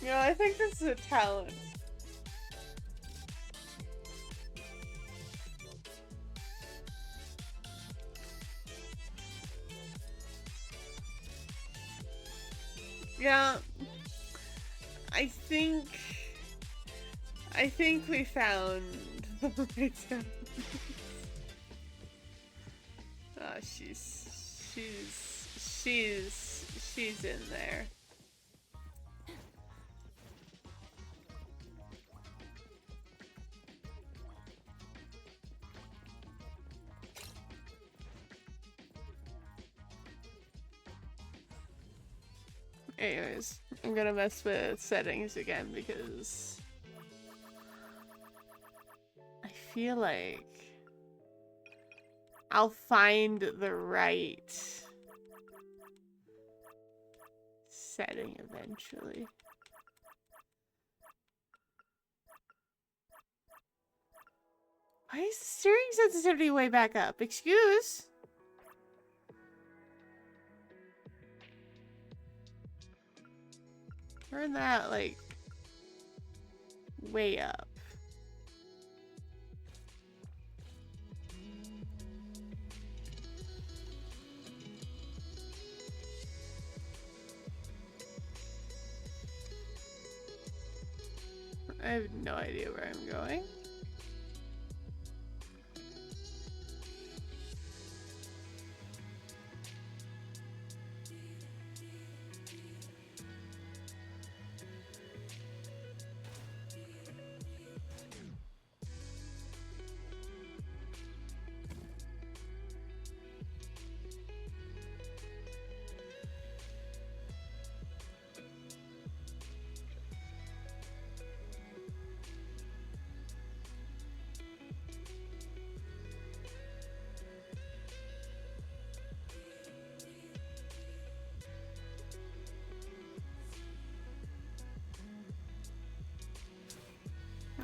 Yeah, I think this is a talent. Yeah, I think we found the right talent. Oh, she's in there. Anyways, I'm gonna mess with settings again because I feel like I'll find the right setting eventually. Why is the steering sensitivity way back up? Excuse? Turn that, like, way up. I have no idea where I'm going.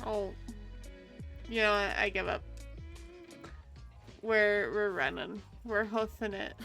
Oh, you know what? I give up. We're running. We're hoofing it.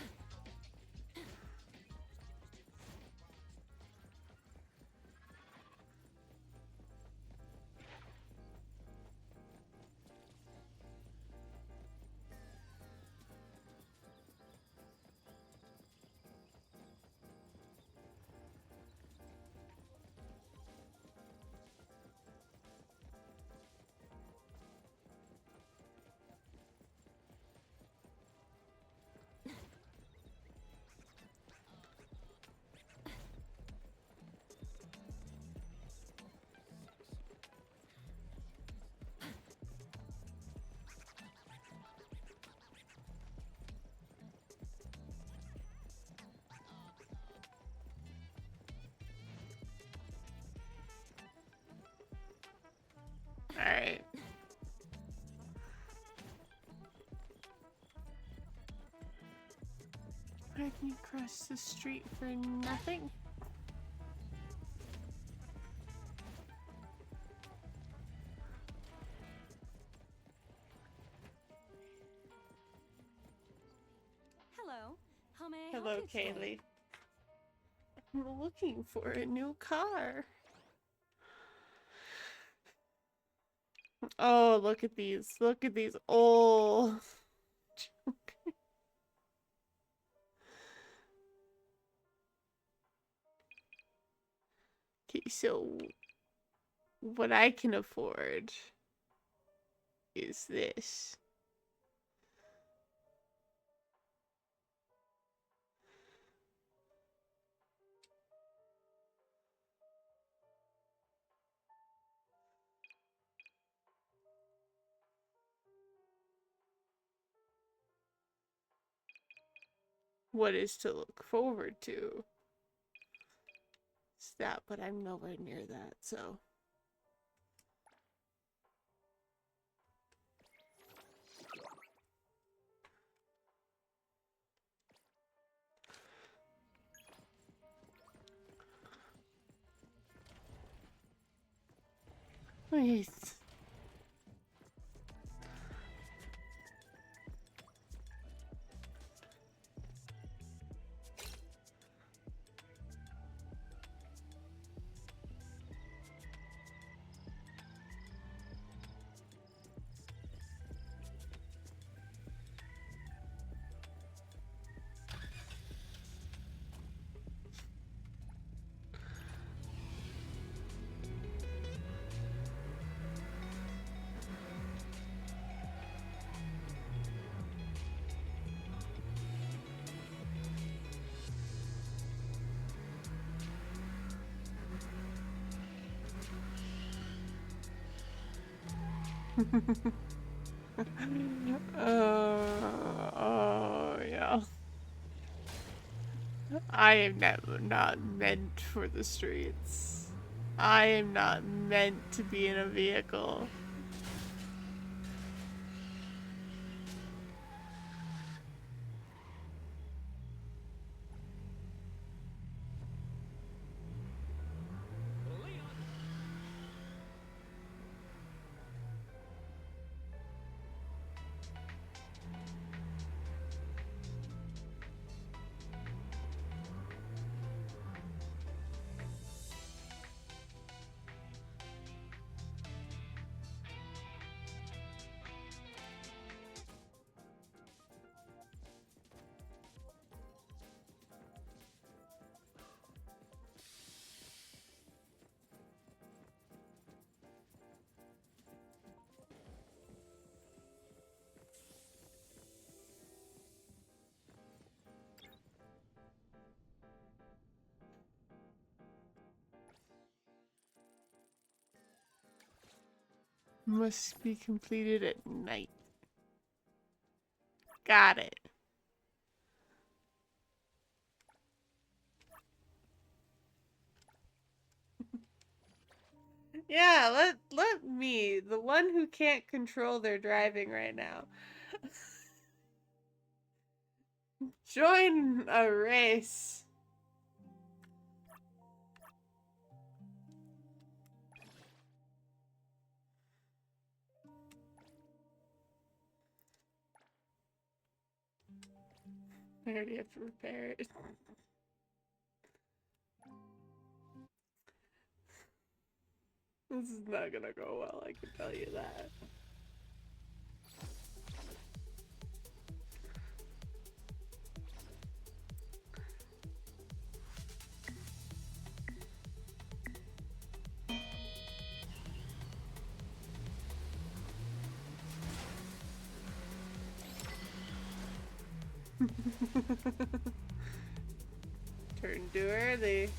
Alright. I can cross the street for nothing. Hello. How may I Hello, help you today? Kaylee. I'm looking for a new car. Oh, look at these. Look at these old. Okay, so what I can afford is this. What is to look forward to? It's that, but I'm nowhere near that, so. Wait. Oh, yeah. I am not meant for the streets. I am not meant to be in a vehicle. Must be completed at night. Got it. Yeah, let me, the one who can't control their driving right now, join a race. I already have to repair it. This is not gonna go well, I can tell you that. Turn too early.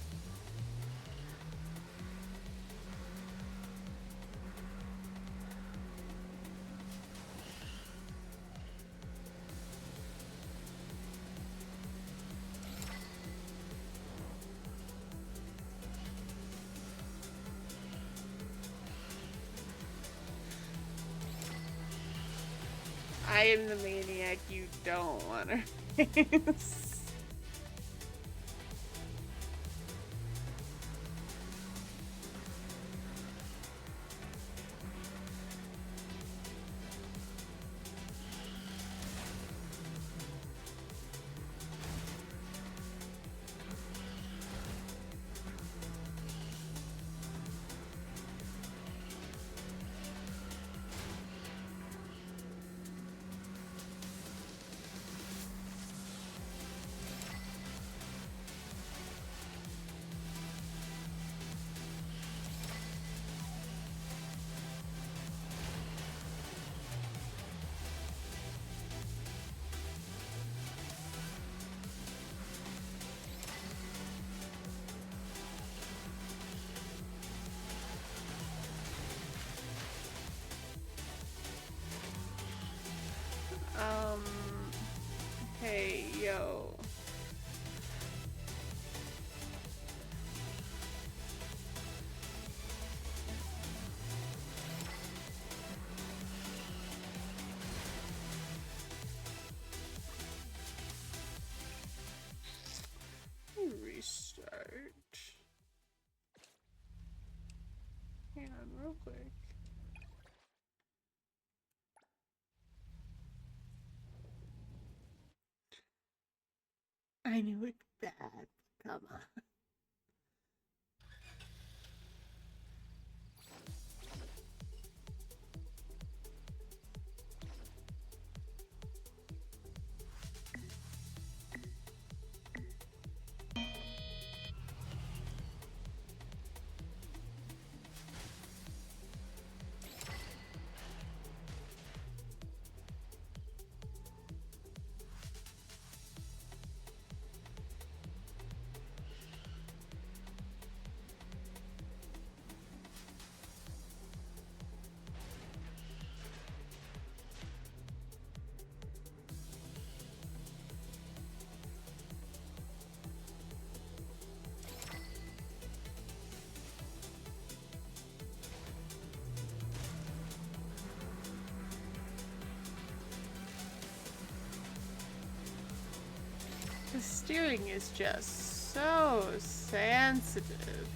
I am the maniac you don't want to race. Hey, yo. Restart. Hang on real quick. I knew it'd be bad. Come on. The steering is just so sensitive.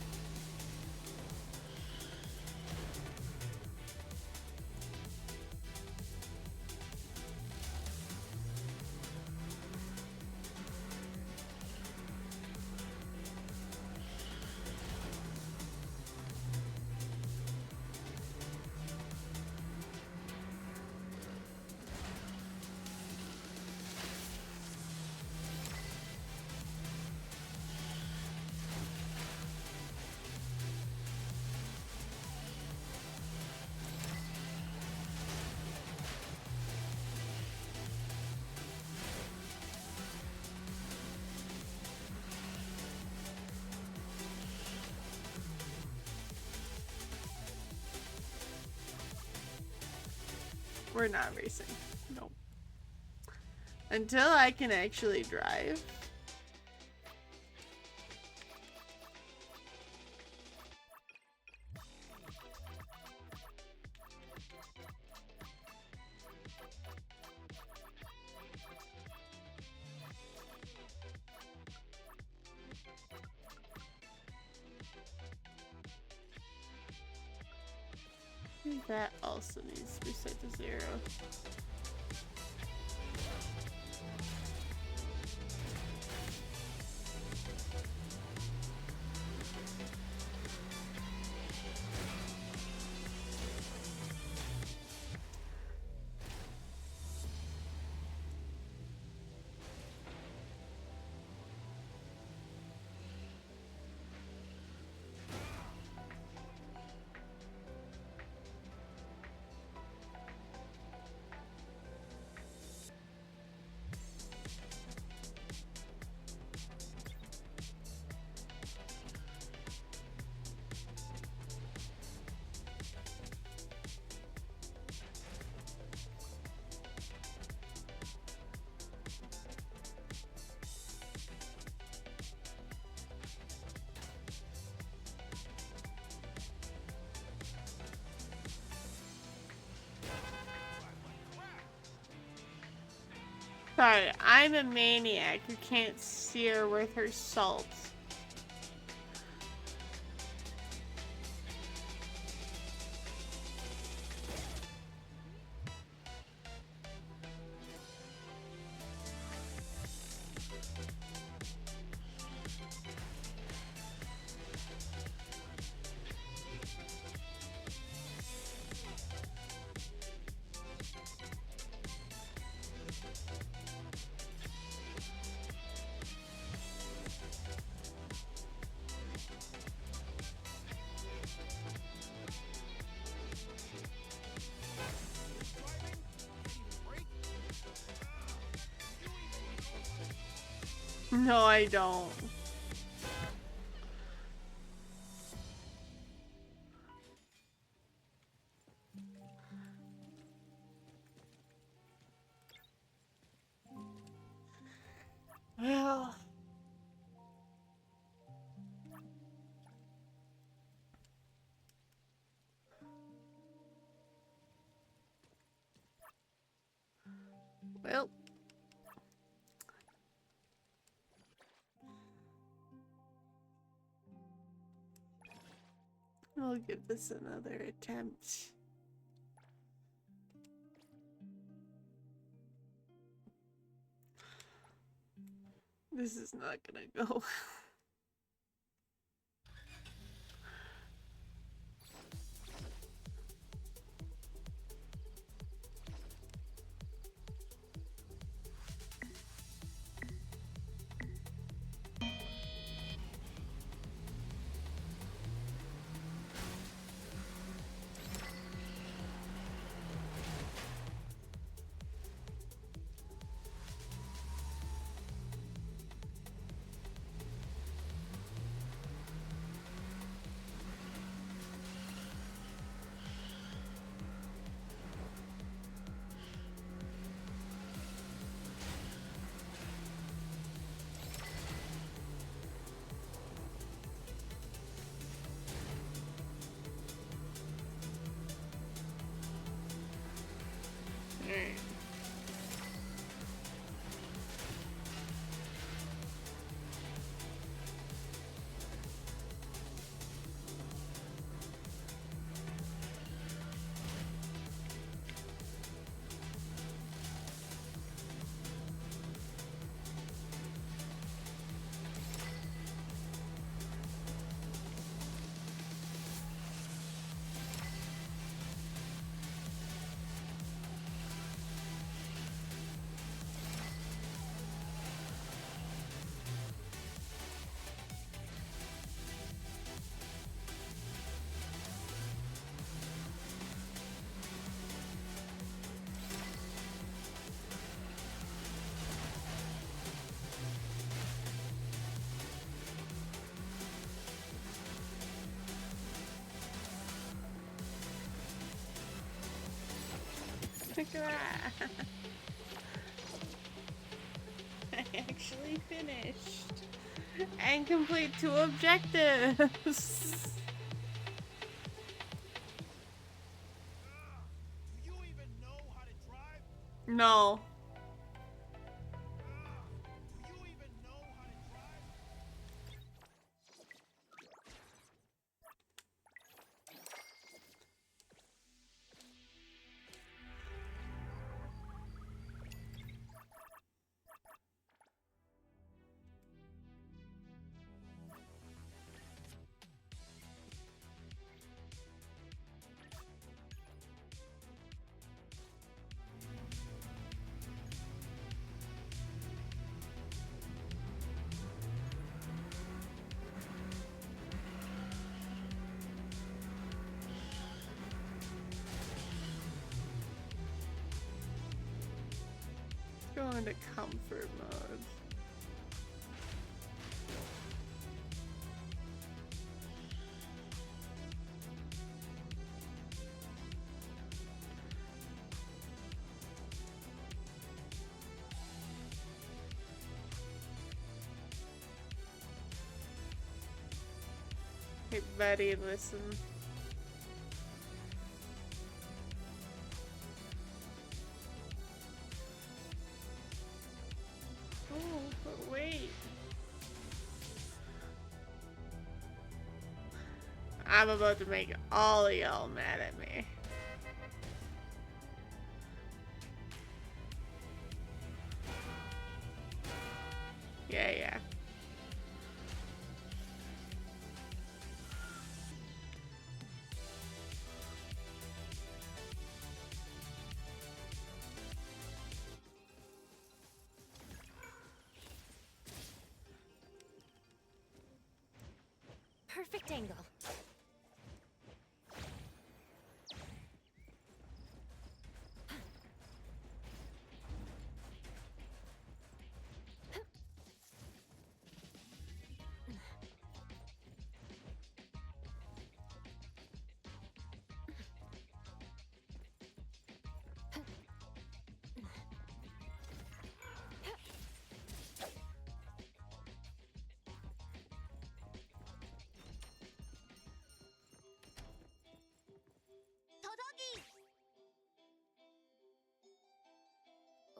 We're not racing. No. Until I can actually drive. That also needs to be set to 0. Sorry, I'm a maniac who can't steer with her salt. No, I don't. Well, I'll give this another attempt. This is not gonna go. Alright. Look at that. I actually finished. And complete 2 objectives. No. Go into comfort mode. Hey buddy, listen. Oh, but wait. I'm about to make all of y'all mad at me. Yeah. Perfect angle.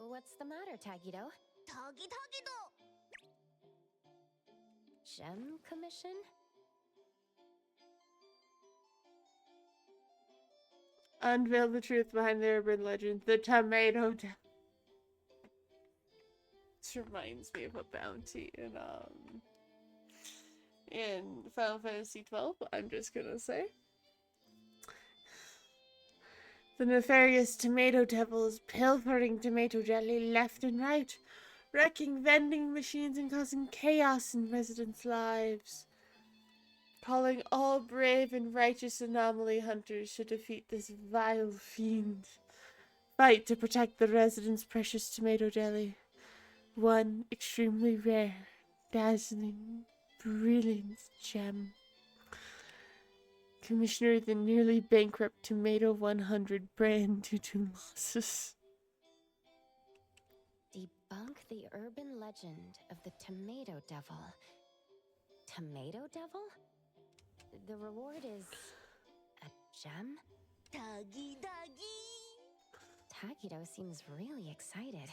What's the matter, Tagido? Gem commission? Unveil the truth behind the urban legend. The tomato. this reminds me of a bounty in Final Fantasy 12, I'm just gonna say. The nefarious tomato devil is pilfering tomato jelly left and right, wrecking vending machines and causing chaos in residents' lives. Calling all brave and righteous anomaly hunters to defeat this vile fiend. Fight to protect the residents' precious tomato jelly. One extremely rare, dazzling, brilliant gem. Commissioner, the nearly bankrupt Tomato 100 brand due to losses. Debunk the urban legend of the Tomato Devil. Tomato Devil? The reward is a gem? Doggy, doggy. Tagido seems really excited.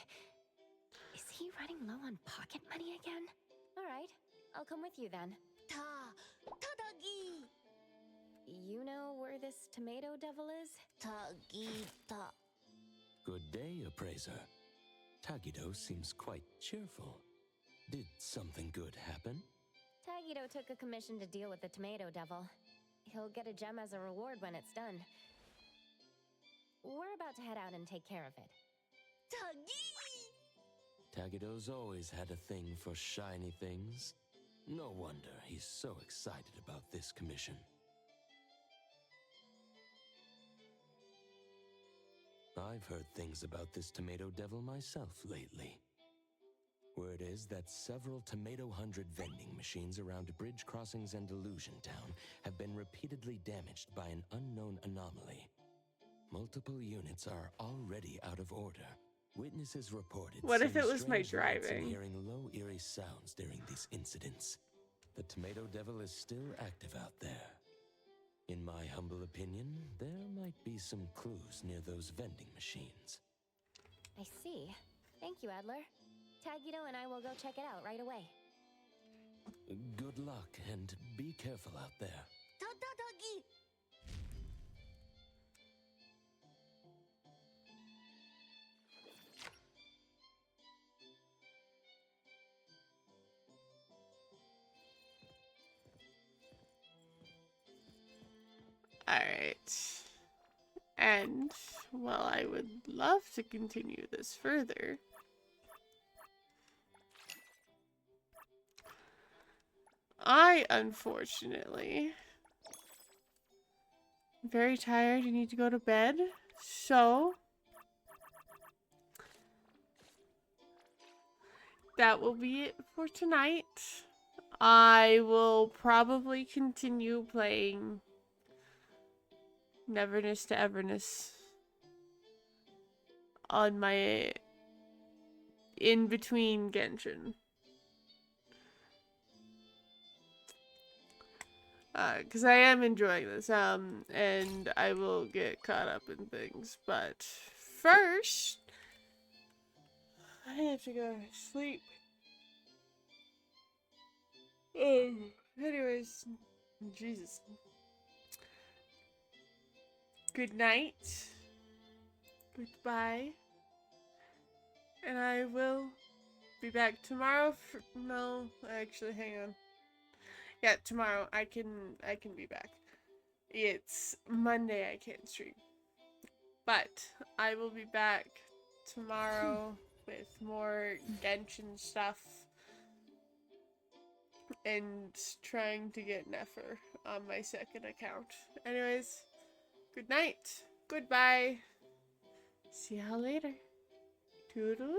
Is he running low on pocket money again? Alright, I'll come with you then. Doggy. You know where this Tomato Devil is? Tagita. Good day, appraiser. Tagido seems quite cheerful. Did something good happen? Tagido took a commission to deal with the Tomato Devil. He'll get a gem as a reward when it's done. We're about to head out and take care of it. Tagido's always had a thing for shiny things. No wonder he's so excited about this commission. I've heard things about this Tomato Devil myself lately. Word is that several Tomato 100 vending machines around bridge crossings and Illusion Town have been repeatedly damaged by an unknown anomaly. Multiple units are already out of order. Witnesses reported What if seeing it was my strange lights and driving? hearing low, eerie sounds during these incidents. The Tomato Devil is still active out there. In my humble opinion, there might be some clues near those vending machines. I see. Thank you, Adler. Tagido and I will go check it out right away. Good luck, and be careful out there. Doggy. Alright. And, well, I would love to continue this further. I, unfortunately, am very tired and need to go to bed. So, that will be it for tonight. I will probably continue playing Neverness to Everness on my in-between Genshin. Because I am enjoying this, and I will get caught up in things, but first, I have to go to sleep. Anyways, Jesus. Good night. Goodbye. And I will be back tomorrow for, no, actually, hang on. Yeah, tomorrow I can be back. It's Monday, I can't stream. But I will be back tomorrow with more Genshin stuff. And trying to get Nefer on my second account. Anyways, good night. Goodbye. See y'all later. Toodaloo.